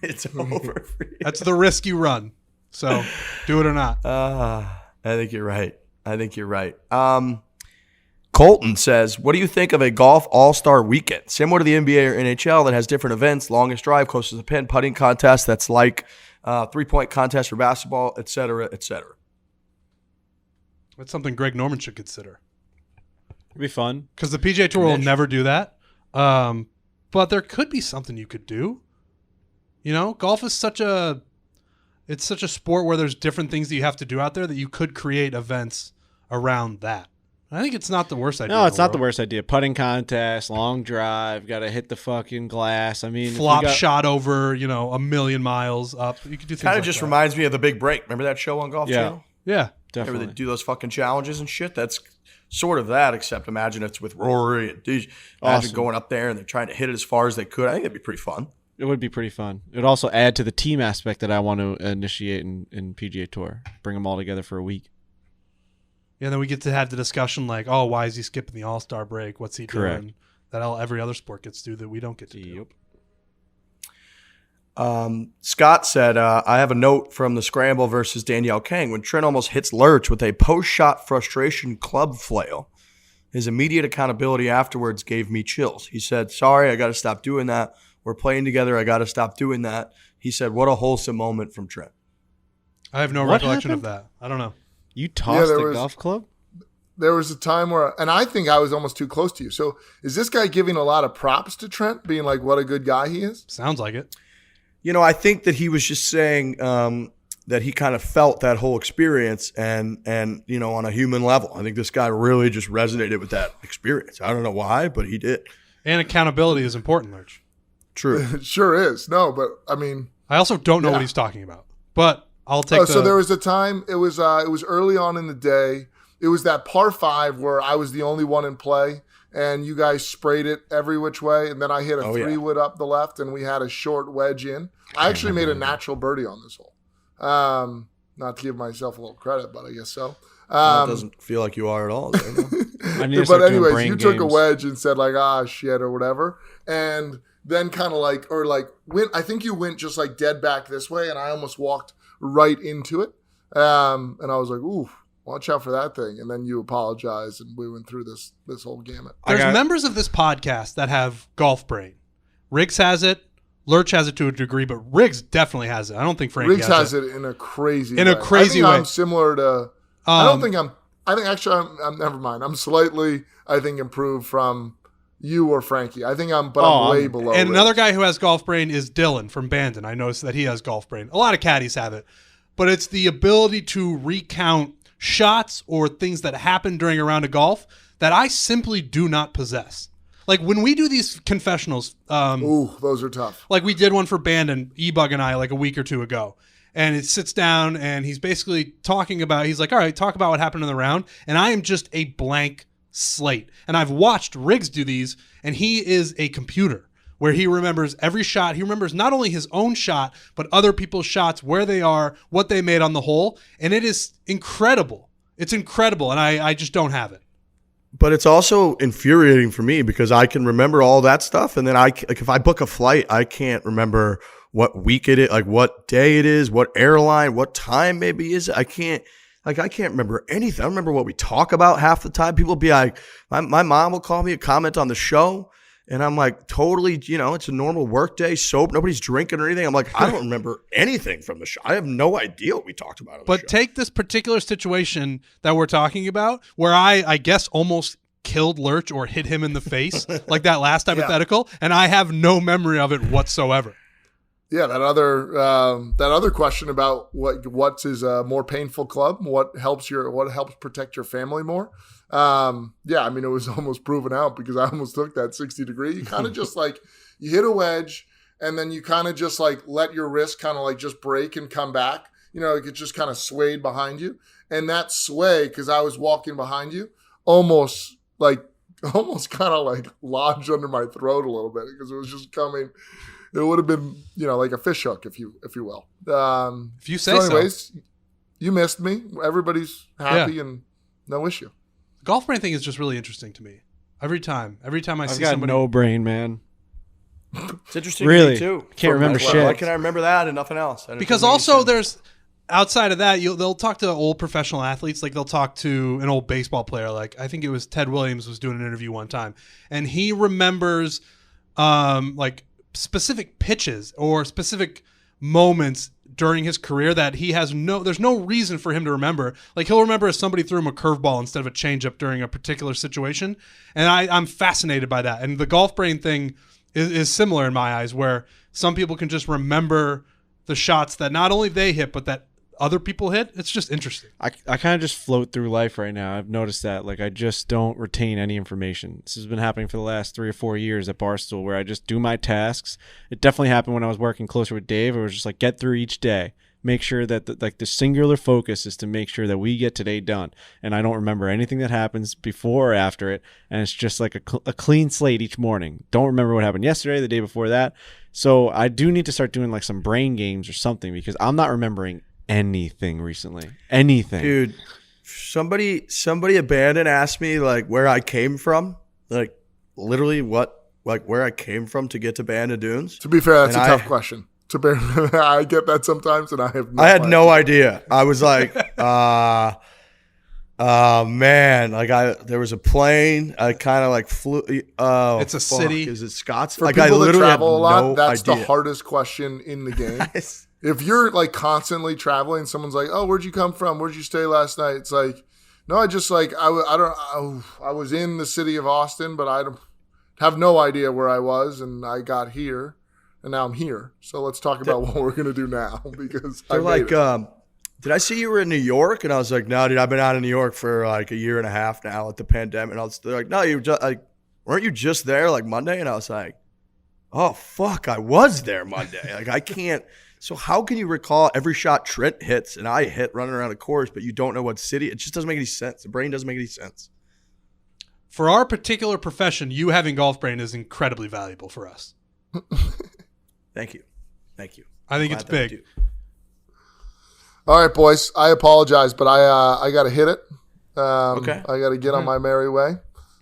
It's over for you. That's the risk you run. So do it or not. I think you're right. Colton says, what do you think of a golf all-star weekend? Similar to the NBA or NHL that has different events, longest drive, closest to pin, putting contest that's like three-point contest for basketball, et cetera, et cetera. That's something Greg Norman should consider. It'd be fun. Because the PGA Tour will never do that. But there could be something you could do. Golf is such a sport where there's different things that you have to do out there that you could create events around that. I think it's not the worst idea. No, it's not the worst idea. Putting contest, long drive, got to hit the fucking glass. I mean, flop shot over, a million miles up. You could do things kind of like just that. Reminds me of The Big Break. Remember that show on Golf Channel? Yeah, definitely. Remember they do those fucking challenges and shit? That's sort of that, except imagine it's with Rory. Imagine going up there and they're trying to hit it as far as they could. I think it'd be pretty fun. It would be pretty fun. It would also add to the team aspect that I want to initiate in PGA Tour. Bring them all together for a week. Yeah, then we get to have the discussion like, oh, why is he skipping the All-Star break? What's he doing? That every other sport gets to do that we don't get to do. Scott said, I have a note from the scramble versus Danielle Kang when Trent almost hits Lurch with a post-shot frustration club flail. His immediate accountability afterwards gave me chills. He said, sorry, I got to stop doing that. We're playing together. I got to stop doing that. He said, what a wholesome moment from Trent. I have no recollection of that. I don't know. You tossed a golf club? There was a time where, and I think I was almost too close to you. So is this guy giving a lot of props to Trent, being like, what a good guy he is? Sounds like it. I think that he was just saying that he kind of felt that whole experience and on a human level. I think this guy really just resonated with that experience. I don't know why, but he did. And accountability is important, Lurch. True. It sure is. No, but I mean, I also don't know what he's talking about, but I'll take So there was a time, it was early on in the day. It was that par 5 where I was the only one in play, and you guys sprayed it every which way, and then I hit a 3-wood up the left, and we had a short wedge in. I actually made a natural birdie on this hole. Not to give myself a little credit, but I guess so. It doesn't feel like you are at all. But anyways, you took a wedge and said like, shit, or whatever, and then kind of went. I think you went just like dead back this way, and I almost walked right into it, and I was like, ooh. Watch out for that thing. And then you apologize, and we went through this whole gamut. There's members of this podcast that have golf brain. Riggs has it. Lurch has it to a degree, but Riggs definitely has it. I don't think Frankie has it in a crazy way. I think I'm similar to I think actually I'm never mind. I'm slightly, I think, improved from you or Frankie. I think I'm way below. And another guy who has golf brain is Dylan from Bandon. I noticed that he has golf brain. A lot of caddies have it. But it's the ability to recount shots or things that happen during a round of golf that I simply do not possess. Like when we do these confessionals, those are tough. Like we did one for Bandon, E-Bug and I, like a week or two ago. And it sits down and he's basically talking about, he's like, all right, talk about what happened in the round. And I am just a blank slate. And I've watched Riggs do these, and he is a computer where he remembers every shot. He remembers not only his own shot, but other people's shots, where they are, what they made on the hole. And it is incredible. It's incredible. And I just don't have it. But it's also infuriating for me because I can remember all that stuff. And then if I book a flight, I can't remember what week it is, like what day it is, what airline, what time maybe is. I can't remember anything. I don't remember what we talk about half the time. People be like, my mom will call me a comment on the show. And I'm like, totally, it's a normal work day, soap, nobody's drinking or anything. I'm like, I don't remember anything from the show. I have no idea what we talked about on the show. But take this particular situation that we're talking about where I guess almost killed Lurch or hit him in the face, like that last hypothetical, and I have no memory of it whatsoever. Yeah, that other question about what is a more painful club, what helps protect your family more. It was almost proven out because I almost took that 60-degree. You kind of just you hit a wedge and then you kind of just let your wrist kind of just break and come back. It just kind of swayed behind you. And that sway, because I was walking behind you, almost kind of lodged under my throat a little bit because it was just coming. It would have been, like a fish hook, if you will. If you say so. Anyways, you missed me. Everybody's happy and no issue. The golf brain thing is just really interesting to me. Every time I see somebody. I've got no brain, man. It's interesting really? To me too. Can't remember shit. Why can I remember that and nothing else? Because also there's, outside of that, they'll talk to old professional athletes. Like they'll talk to an old baseball player. Like I think it was Ted Williams was doing an interview one time. And he remembers specific pitches or specific moments during his career that there's no reason for him to remember. Like he'll remember if somebody threw him a curveball instead of a changeup during a particular situation. And I'm fascinated by that. And the golf brain thing is similar in my eyes, where some people can just remember the shots that not only they hit, but that other people hit. It's just interesting. I kind of just float through life right now. I've noticed that. I just don't retain any information. This has been happening for the last 3 or 4 years at Barstool, where I just do my tasks. It definitely happened when I was working closer with Dave. It was just get through each day. Make sure that the singular focus is to make sure that we get today done. And I don't remember anything that happens before or after it. And it's just a clean slate each morning. Don't remember what happened yesterday, the day before that. So I do need to start doing some brain games or something, because I'm not remembering anything recently. Anything. Dude, somebody at Bandon asked me where I came from. Literally where I came from to get to Bandon Dunes. To be fair, that's a tough question. I get that sometimes, and I have I had no idea. I was like, Oh man, there was a plane. I kind of like flew. Oh, it's a city. Is it Scots? For like people I that literally travel a lot, no that's idea. the hardest question in the game. If you're like constantly traveling, someone's like, "Oh, where'd you come from? Where'd you stay last night?" It's like, no, I just like I was in the city of Austin, but I have no idea where I was, and I got here, and now I'm here. So let's talk about what we're gonna do now because they're like, did I see you were in New York? And I was like, no, dude, I've been out in New York for like a year and a half now at the pandemic. And they're like, no, weren't you just there like Monday? And I was like, oh fuck, I was there Monday. Like I can't. So how can you recall every shot Trent hits and I hit running around a course, but you don't know what city? It just doesn't make any sense. The brain doesn't make any sense. For our particular profession, you having golf brain is incredibly valuable for us. Thank you. I think it's big. All right, boys. I apologize, but I got to hit it. Okay. I got to get on my merry way.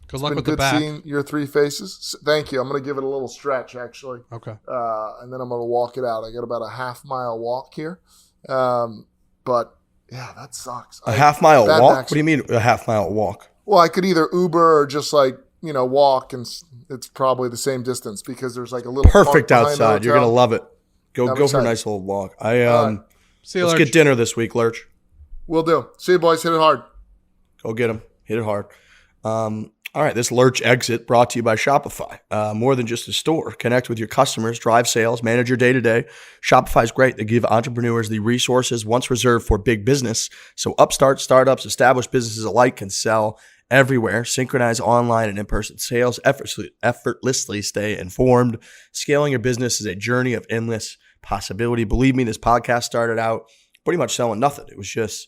Good luck It's with been the good back. seeing your three faces. Thank you. I'm going to give it a little stretch, actually. Okay. And then I'm going to walk it out. I got about a half-mile walk here. But, yeah, that sucks. A half-mile bad walk? back- What do you mean a half-mile walk? Well, I could either Uber or just, like, walk, and it's probably the same distance because there's, like, a little Perfect park behind the outside. You're going to hotel. love it. Go for a excited. nice little walk. See you, Let's Lurch. get dinner this week, Lurch. Will do. See you, boys. Hit it hard. Go get them. Hit it hard. All right, this Lurch exit brought to you by Shopify. More than just a store. Connect with your customers, drive sales, manage your day-to-day. Shopify is great. They give entrepreneurs the resources once reserved for big business. So upstarts, startups, established businesses alike can sell everywhere. Synchronize online and in-person sales. Effortlessly stay informed. Scaling your business is a journey of endless possibility. Believe me, this podcast started out pretty much selling nothing. It was just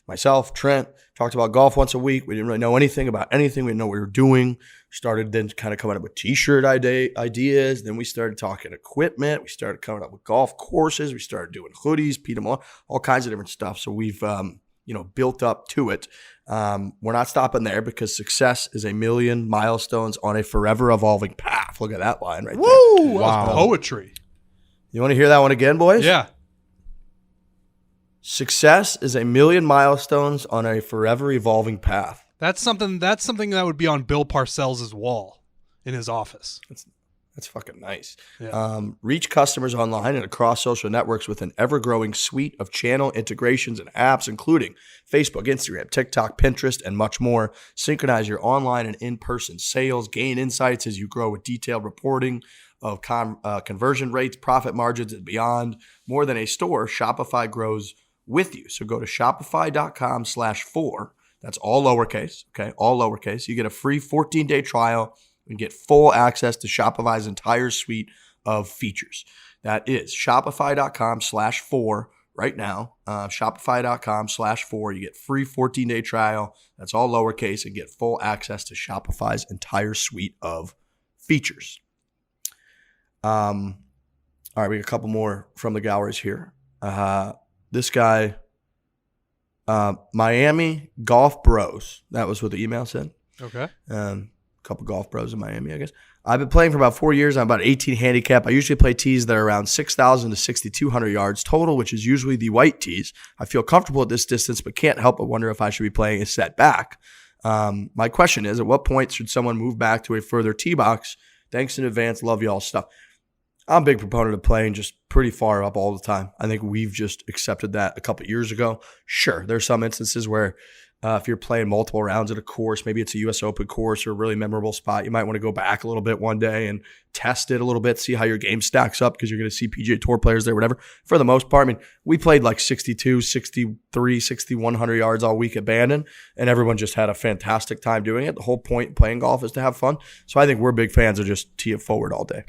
myself, Trent, talked about golf once a week. We didn't really know anything about anything. We didn't know what we were doing. Started then kind of coming up with t-shirt ideas. Then we started talking equipment. We started coming up with golf courses. We started doing hoodies, Peter Malone, all kinds of different stuff. So we've built up to it. We're not stopping there because success is a million milestones on a forever evolving path. Look at that line right there. Woo! Wow. That was poetry. You want to hear that one again, boys? Yeah. Success is a million milestones on a forever evolving path. That's something that would be on Bill Parcells' wall in his office. That's fucking nice. Yeah. Reach customers online and across social networks with an ever-growing suite of channel integrations and apps, including Facebook, Instagram, TikTok, Pinterest, and much more. Synchronize your online and in-person sales. Gain insights as you grow with detailed reporting of conversion rates, profit margins, and beyond. More than a store, Shopify grows with you. So go to shopify.com/Fore. That's all lowercase, okay? All lowercase. You get a free 14-day trial and get full access to Shopify's entire suite of features. That is shopify.com/Fore right now. Shopify.com/Fore. You get free 14-day trial. That's all lowercase and get full access to Shopify's entire suite of features. All right, we got a couple more from the galleries here. This guy, Miami Golf Bros. That was what the email said. Okay. A couple golf bros in Miami, I guess. I've been playing for about 4 years. I'm about 18 handicap. I usually play tees that are around 6,000 to 6,200 yards total, which is usually the white tees. I feel comfortable at this distance, but can't help but wonder if I should be playing a set back. My question is, at what point should someone move back to a further tee box? Thanks in advance. Love y'all stuff. I'm a big proponent of playing just pretty far up all the time. I think we've just accepted that a couple of years ago. Sure, there's some instances where if you're playing multiple rounds at a course, maybe it's a U.S. Open course or a really memorable spot, you might want to go back a little bit one day and test it a little bit, see how your game stacks up because you're going to see PGA Tour players there, whatever. For the most part, I mean, we played like 62, 63, 6,100 yards all week at Bandon, and everyone just had a fantastic time doing it. The whole point playing golf is to have fun. So I think we're big fans of just tee it forward all day.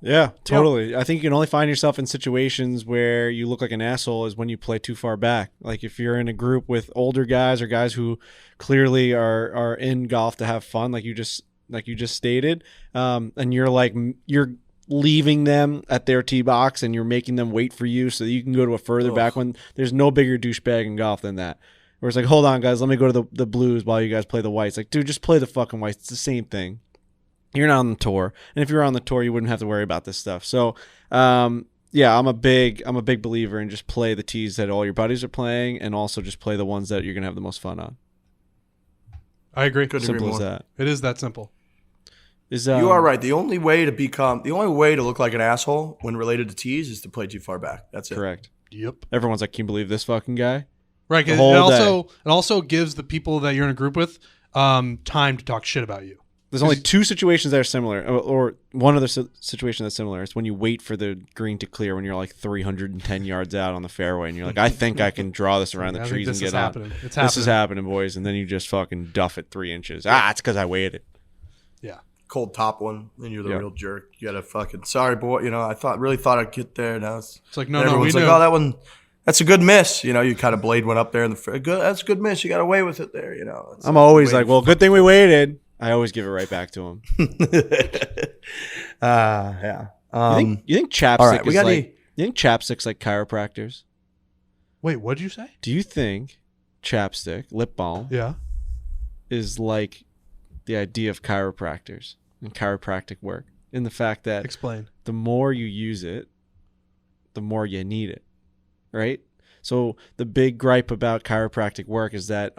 Yeah, totally. I think you can only find yourself in situations where you look like an asshole is when you play too far back. Like if you're in a group with older guys or guys who clearly are in golf to have fun, like you just stated, and you're leaving them at their tee box and you're making them wait for you so that you can go to a further back one. There's no bigger douchebag in golf than that. Where it's like, hold on, guys, let me go to the blues while you guys play the whites. Like, dude, just play the fucking whites. It's the same thing. You're not on the tour. And if you're on the tour, you wouldn't have to worry about this stuff. So, Yeah, I'm a big believer in just play the tees that all your buddies are playing, and also just play the ones that you're gonna have the most fun on. I agree. Simple as that. It is that simple. You are right. The only way to look like an asshole when related to tees is to play too far back. That's it. Correct. Yep. Everyone's like, can you believe this fucking guy? Right. It also gives the people that you're in a group with time to talk shit about you. There's only two situations that are similar, or one other situation that's similar. It's when you wait for the green to clear when you're like 310 yards out on the fairway, and you're like, I think I can draw this around the trees and get on. This is happening, boys. And then you just fucking duff it 3 inches. It's because I waited. Yeah. Cold top one, then you're the real jerk. You gotta fucking sorry, boy. I really thought I'd get there. Now it's like no, everyone's like, oh, that one, that's a good miss. You kind of blade one up there in the good. That's a good miss. You got away with it there. I'm always like, well, good thing we waited. I always give it right back to him. Yeah. You think Chapstick right, you think Chapstick's like chiropractors? Wait, what did you say? Do you think Chapstick, lip balm, is like the idea of chiropractors and chiropractic work? In the fact that explain, the more you use it, the more you need it, right? So the big gripe about chiropractic work is that,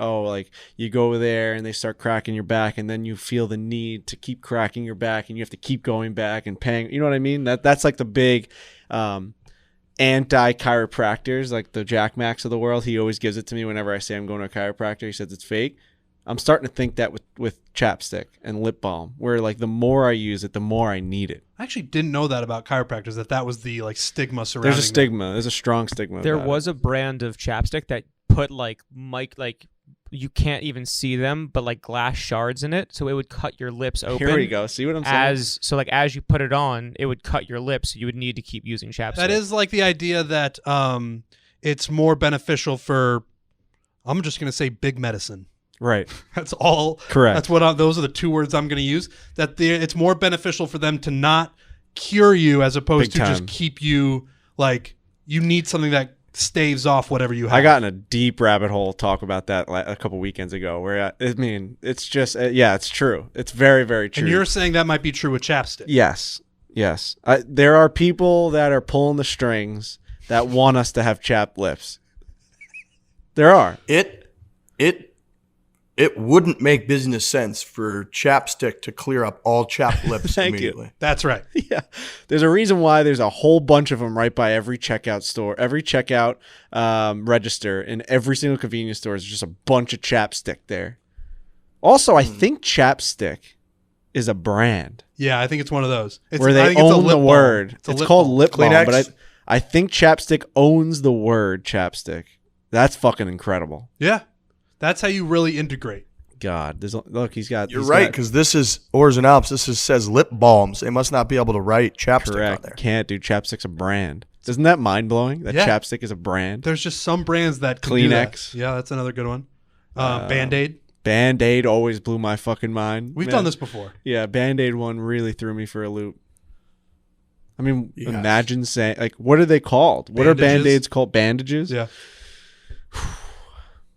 you go there and they start cracking your back, and then you feel the need to keep cracking your back, and you have to keep going back and paying. You know what I mean? That's like the big anti-chiropractors, like the Jack Max of the world. He always gives it to me whenever I say I'm going to a chiropractor. He says it's fake. I'm starting to think that with Chapstick and lip balm, where like the more I use it, the more I need it. I actually didn't know that about chiropractors, that was the stigma surrounding. There's a stigma. There's a strong stigma. There was a brand of chapstick that put you can't even see them, but glass shards in it, so it would cut your lips open. Here we go. See what I'm saying? As you put it on, it would cut your lips. So you would need to keep using chapstick. That is like the idea that it's more beneficial for, I'm just gonna say, big medicine. Right. That's all. Correct. That's what those are the two words I'm going to use. That it's more beneficial for them to not cure you as opposed to just keep you you need something that staves off whatever you have. I got in a deep rabbit hole talk about that a couple weekends ago. Where it's just it's true. It's very, very true. And you're saying that might be true with Chapstick. Yes. There are people that are pulling the strings that want us to have chapped lips. There are. It wouldn't make business sense for Chapstick to clear up all chapped lips immediately. That's right. Yeah. There's a reason why there's a whole bunch of them right by every checkout store, every checkout register in every single convenience store. There's just a bunch of Chapstick there. Also, I think Chapstick is a brand. Yeah, I think it's one of those. Where they own the word. It's called lip balm, but I think Chapstick owns the word Chapstick. That's fucking incredible. Yeah. That's how you really integrate. God, look, he's got. You're right, because this is Oars and Alps. This says lip balms. They must not be able to write Chapstick on there. Can't do. Chapstick's a brand. Isn't that mind blowing? That Chapstick is a brand. There's just some brands that can Kleenex. Do that. Yeah, that's another good one. Band-Aid. Band-Aid always blew my fucking mind. We've done this before. Yeah, Band-Aid one really threw me for a loop. I mean, imagine saying what are they called? Bandages? What are Band-Aids called? Bandages? Yeah.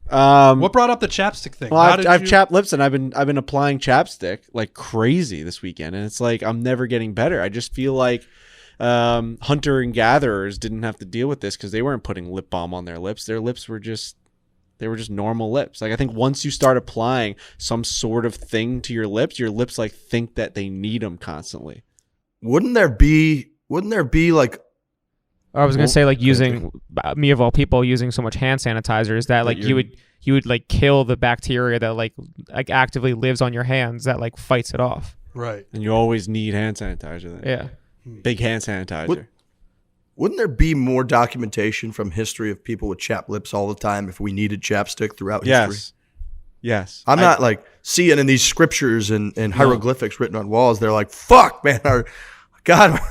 What brought up the Chapstick thing? Well, I've chapped lips, and I've been applying Chapstick like crazy this weekend, and it's like I'm never getting better. I just feel like hunter and gatherers didn't have to deal with this because they weren't putting lip balm on their lips. Their lips were just normal lips. I think once you start applying some sort of thing to your lips think that they need them constantly. Wouldn't there be I was gonna say using me of all people using so much hand sanitizer is that you would kill the bacteria that actively lives on your hands that fights it off. Right. And you always need hand sanitizer then. Yeah. Big hand sanitizer. Wouldn't there be more documentation from history of people with chapped lips all the time if we needed Chapstick throughout history? Yes. I'm not seeing in these scriptures and hieroglyphics written on walls. They're like, fuck, man, our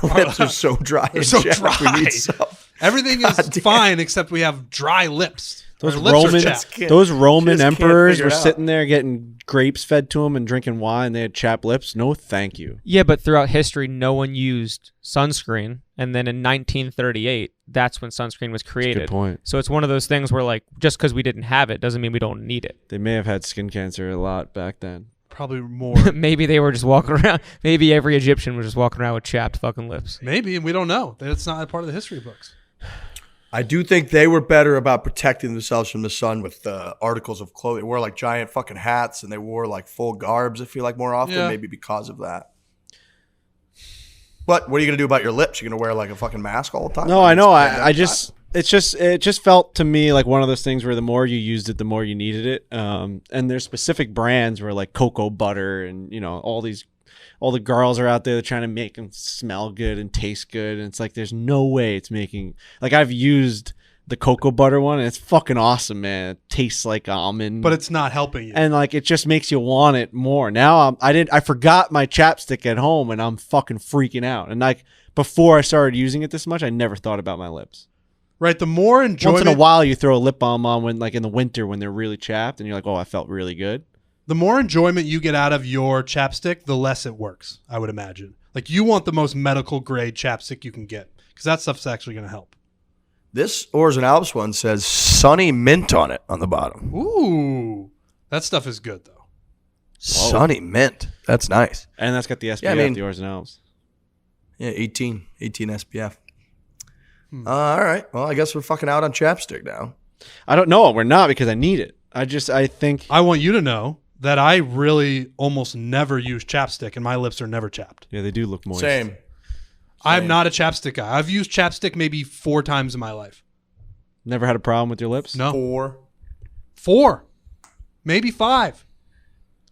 lips are so dry. They're so dry. We need some. Everything is fine except we have dry lips. Those Lips Roman emperors were sitting there getting grapes fed to them and drinking wine. They had chapped lips. No, thank you. Yeah, but throughout history, no one used sunscreen. And then in 1938, that's when sunscreen was created. That's a good point. So it's one of those things where just because we didn't have it doesn't mean we don't need it. They may have had skin cancer a lot back then. Probably more. Maybe they were just walking around. Maybe every Egyptian was just walking around with chapped fucking lips. Maybe, and we don't know. That's not a part of the history books. I do think they were better about protecting themselves from the sun with articles of clothing. They wore like giant fucking hats and they wore like full garbs, I feel like, more often, maybe because of that. But what are you going to do about your lips? You're going to wear like a fucking mask all the time? No, I know. It just felt to me like one of those things where the more you used it, the more you needed it. And there's specific brands where like cocoa butter and, you know, all the girls are out there trying to make them smell good and taste good. And it's like, there's no way it's making, like I've used the cocoa butter one and it's fucking awesome, man. It tastes like almond. But it's not helping you. And like, it just makes you want it more. Now I forgot my chapstick at home and I'm fucking freaking out. And like before I started using it this much, I never thought about my lips. Right. The more enjoyment. Once in a while you throw a lip balm on when like in the winter when they're really chapped and you're like, oh, I felt really good. The more enjoyment you get out of your chapstick, the less it works, I would imagine. Like you want the most medical grade chapstick you can get because that stuff's actually going to help. This Oars and Alps one says Sunny Mint on it on the bottom. Ooh. That stuff is good, though. Whoa. Sunny Mint. That's nice. And that's got the SPF, the Oars and Alps. Yeah, 18 SPF. All right. Well, I guess we're fucking out on chapstick now. I don't know. We're not because I need it. I think. I want you to know that I really almost never use chapstick and my lips are never chapped. Yeah, they do look moist. Same. I'm not a chapstick guy. I've used chapstick maybe 4 times in my life. Never had a problem with your lips? No. 4. Maybe 5.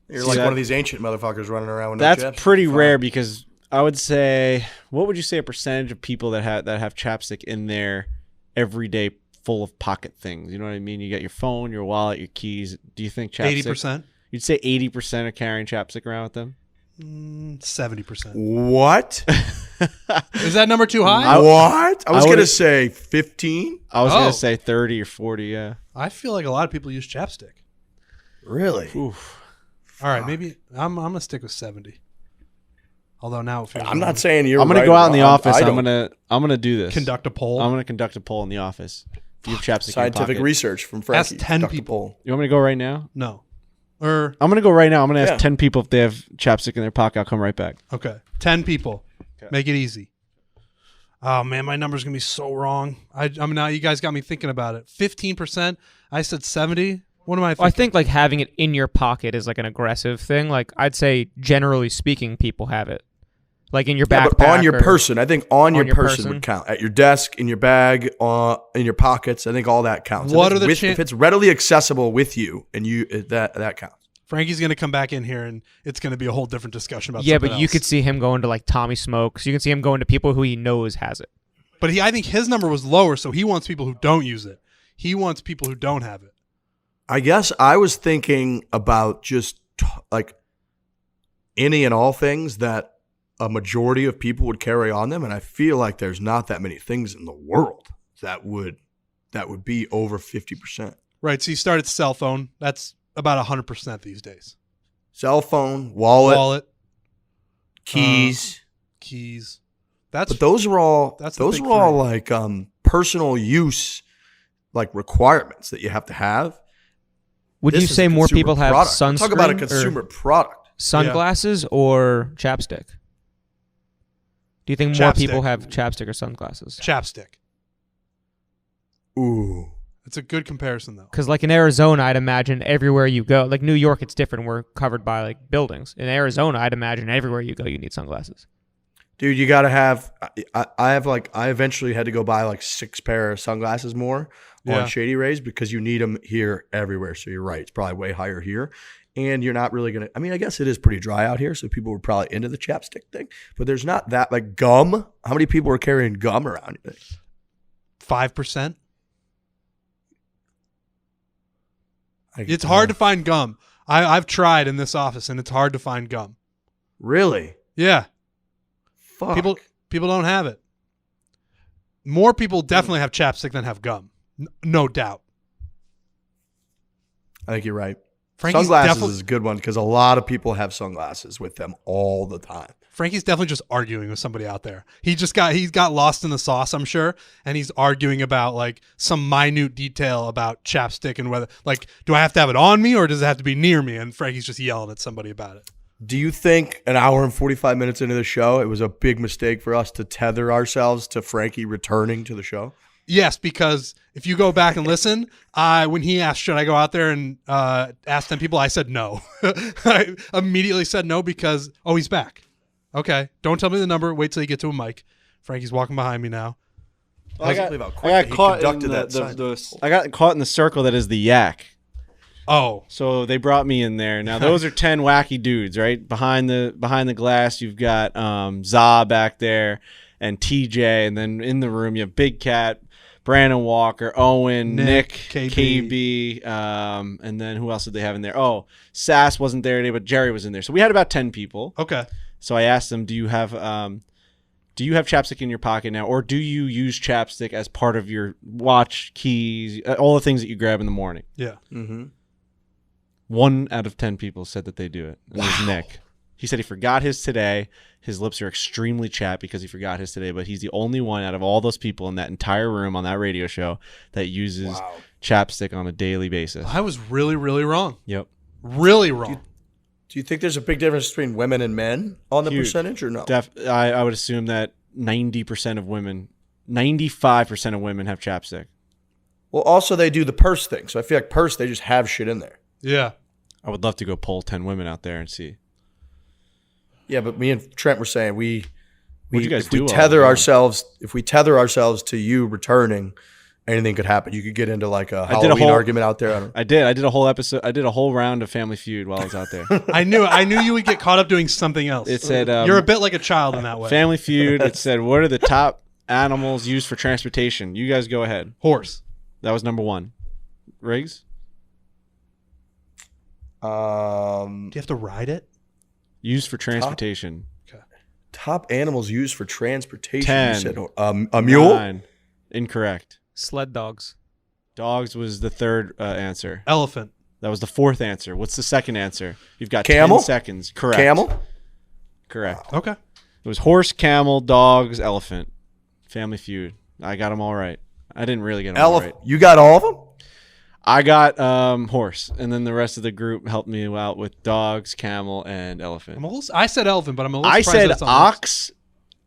You're like one of these ancient motherfuckers running around with That's no chapstick. pretty rare because I would say, what would you say a percentage of people that have chapstick in their everyday full of pocket things? You know what I mean? You got your phone, your wallet, your keys. Do you think chapstick? 80%. You'd say 80% are carrying chapstick around with them? 70%. What? Is that number too high? What? I was going to say 15. I was going to say 30 or 40, yeah. I feel like a lot of people use chapstick. Really? Oof. All right, maybe I'm going to stick with 70. Although now it feels I'm not saying you're I'm going right to go out in the wrong. office. I'm going to do this. conduct a poll. I'm going to conduct a poll in the office. If you have chapstick in your Scientific pocket. research from Frankie. Ask 10 Conduct a people. poll. You want me to go right now? No. I'm going to go right now. I'm going to ask Yeah. 10 people if they have chapstick in their pocket. I'll come right back. Okay. 10 people. Okay. Make it easy. Oh, man, my number's going to be so wrong. I mean, now you guys got me thinking about it. 15%. I said 70. What am I thinking? Well, I think like having it in your pocket is like an aggressive thing. Like I'd say generally speaking, people have it. Like in your backpack. But on your or person. I think on your person person would count. At your desk, in your bag, in your pockets. I think all that counts. If it's readily accessible with you, and that counts. Frankie's going to come back in here, and it's going to be a whole different discussion about Yeah, something but you else. could see him going to like Tommy Smokes. You can see him going to people who he knows has it. But I think his number was lower, so he wants people who don't use it. He wants people who don't have it. I guess I was thinking about just like any and all things that a majority of people would carry on them, and I feel like there's not that many things in the world that would be over 50%. Right, so you start at cell phone. That's about 100% these days. Cell phone, wallet, keys. But those are all three. like personal use like requirements that you have to have. Would you say more people have sunscreen? Talk about a consumer product. Sunglasses or chapstick? Do you think more people have chapstick or sunglasses? Chapstick. Ooh. It's a good comparison, though. Because like in Arizona, I'd imagine everywhere you go, like New York, it's different. We're covered by like buildings. In Arizona, I'd imagine everywhere you go, you need sunglasses. Dude, you got to have, I eventually had to go buy like 6 pair of sunglasses more on Shady Rays because you need them here everywhere. So you're right. It's probably way higher here. And you're not really going to, I mean, I guess it is pretty dry out here. So people were probably into the chapstick thing. But there's not that, like gum. How many people are carrying gum around? 5%. It's hard to find gum. I've tried in this office, and it's hard to find gum. Really? Yeah. Fuck. People don't have it. More people definitely have chapstick than have gum. No doubt. I think you're right. Sunglasses is a good one because a lot of people have sunglasses with them all the time. Frankie's definitely just arguing with somebody out there. He's got lost in the sauce, I'm sure, and he's arguing about like some minute detail about Chapstick and whether like, do I have to have it on me or does it have to be near me? And Frankie's just yelling at somebody about it. Do you think an hour and 45 minutes into the show, it was a big mistake for us to tether ourselves to Frankie returning to the show? Yes, because if you go back and listen, when he asked, should I go out there and ask 10 people, I said no. I immediately said no because, he's back. Okay, don't tell me the number. Wait till you get to a mic. Frankie's walking behind me now. I got caught in I got caught in the circle that is the yak. Oh, so they brought me in there. Now those are 10 wacky dudes, right? Behind the glass, you've got Za back there and TJ, and then in the room you have Big Cat, Brandon Walker, Owen, Nick, KB, and then who else did they have in there? Oh, Sass wasn't there today, but Jerry was in there. So we had about 10 people. Okay. So I asked them, do you have Chapstick in your pocket now, or do you use Chapstick as part of your watch, keys, all the things that you grab in the morning? Yeah. Mm-hmm. 1 out of 10 people said that they do it. And it was Nick. He said he forgot his today. His lips are extremely chapped because he forgot his today, but he's the only one out of all those people in that entire room on that radio show that uses Chapstick on a daily basis. I was really, really wrong. Yep. Really wrong. Do you think there's a big difference between women and men on the percentage or no? I would assume that 90% of women, 95% of women have Chapstick. Well, also they do the purse thing. So I feel like purse, they just have shit in there. Yeah. I would love to go poll 10 women out there and see. Yeah, but me and Trent were saying if we tether ourselves to you returning, anything could happen. You could get into like a Halloween argument out there. I did a whole episode. I did a whole round of Family Feud while I was out there. I knew you would get caught up doing something else. It said you're a bit like a child in that way. Family Feud. It said, what are the top animals used for transportation? You guys go ahead. Horse. That was number 1. Riggs? Do you have to ride it? Used for transportation. Top animals used for transportation. 10. You said, a mule? 9. Incorrect. Sled dogs. Dogs was the third answer. Elephant. That was the fourth answer. What's the second answer? You've got Camel? 10 seconds. Correct. Camel? Correct. Okay. It was horse, camel, dogs, elephant. Family Feud. I got them all right. I didn't really get them all right. You got all of them? I got horse, and then the rest of the group helped me out with dogs, camel, and elephant. I said elephant, but I'm a little I surprised said ox,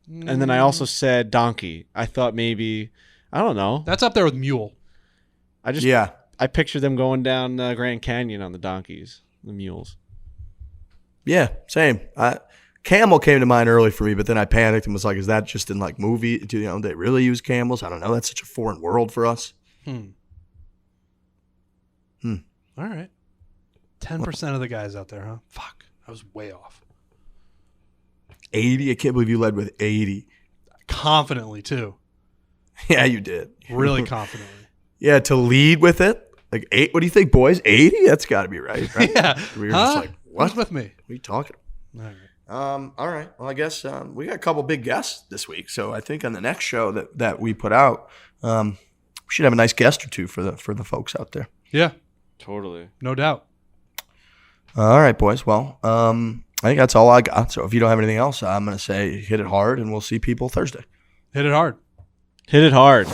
and then I also said donkey. I thought maybe, I don't know. That's up there with mule. I pictured them going down Grand Canyon on the donkeys, the mules. Yeah, same. Camel came to mind early for me, but then I panicked and was like, is that just in like movie? Do they really use camels? I don't know. That's such a foreign world for us. All right. 10% of the guys out there, huh? Fuck. I was way off. 80? I can't believe you led with 80. Confidently, too. Yeah, you did. Really confidently. Yeah, to lead with it. Like, 8. What do you think, boys? 80? That's got to be right? Yeah. We were just like, what? What's with me? What are you talking about? All right. All right. Well, I guess we got a couple big guests this week. So I think on the next show that we put out, we should have a nice guest or two for the folks out there. Yeah. Totally. No doubt. All right, boys. Well, I think that's all I got. So if you don't have anything else, I'm going to say hit it hard, and we'll see people Thursday. Hit it hard. Hit it hard.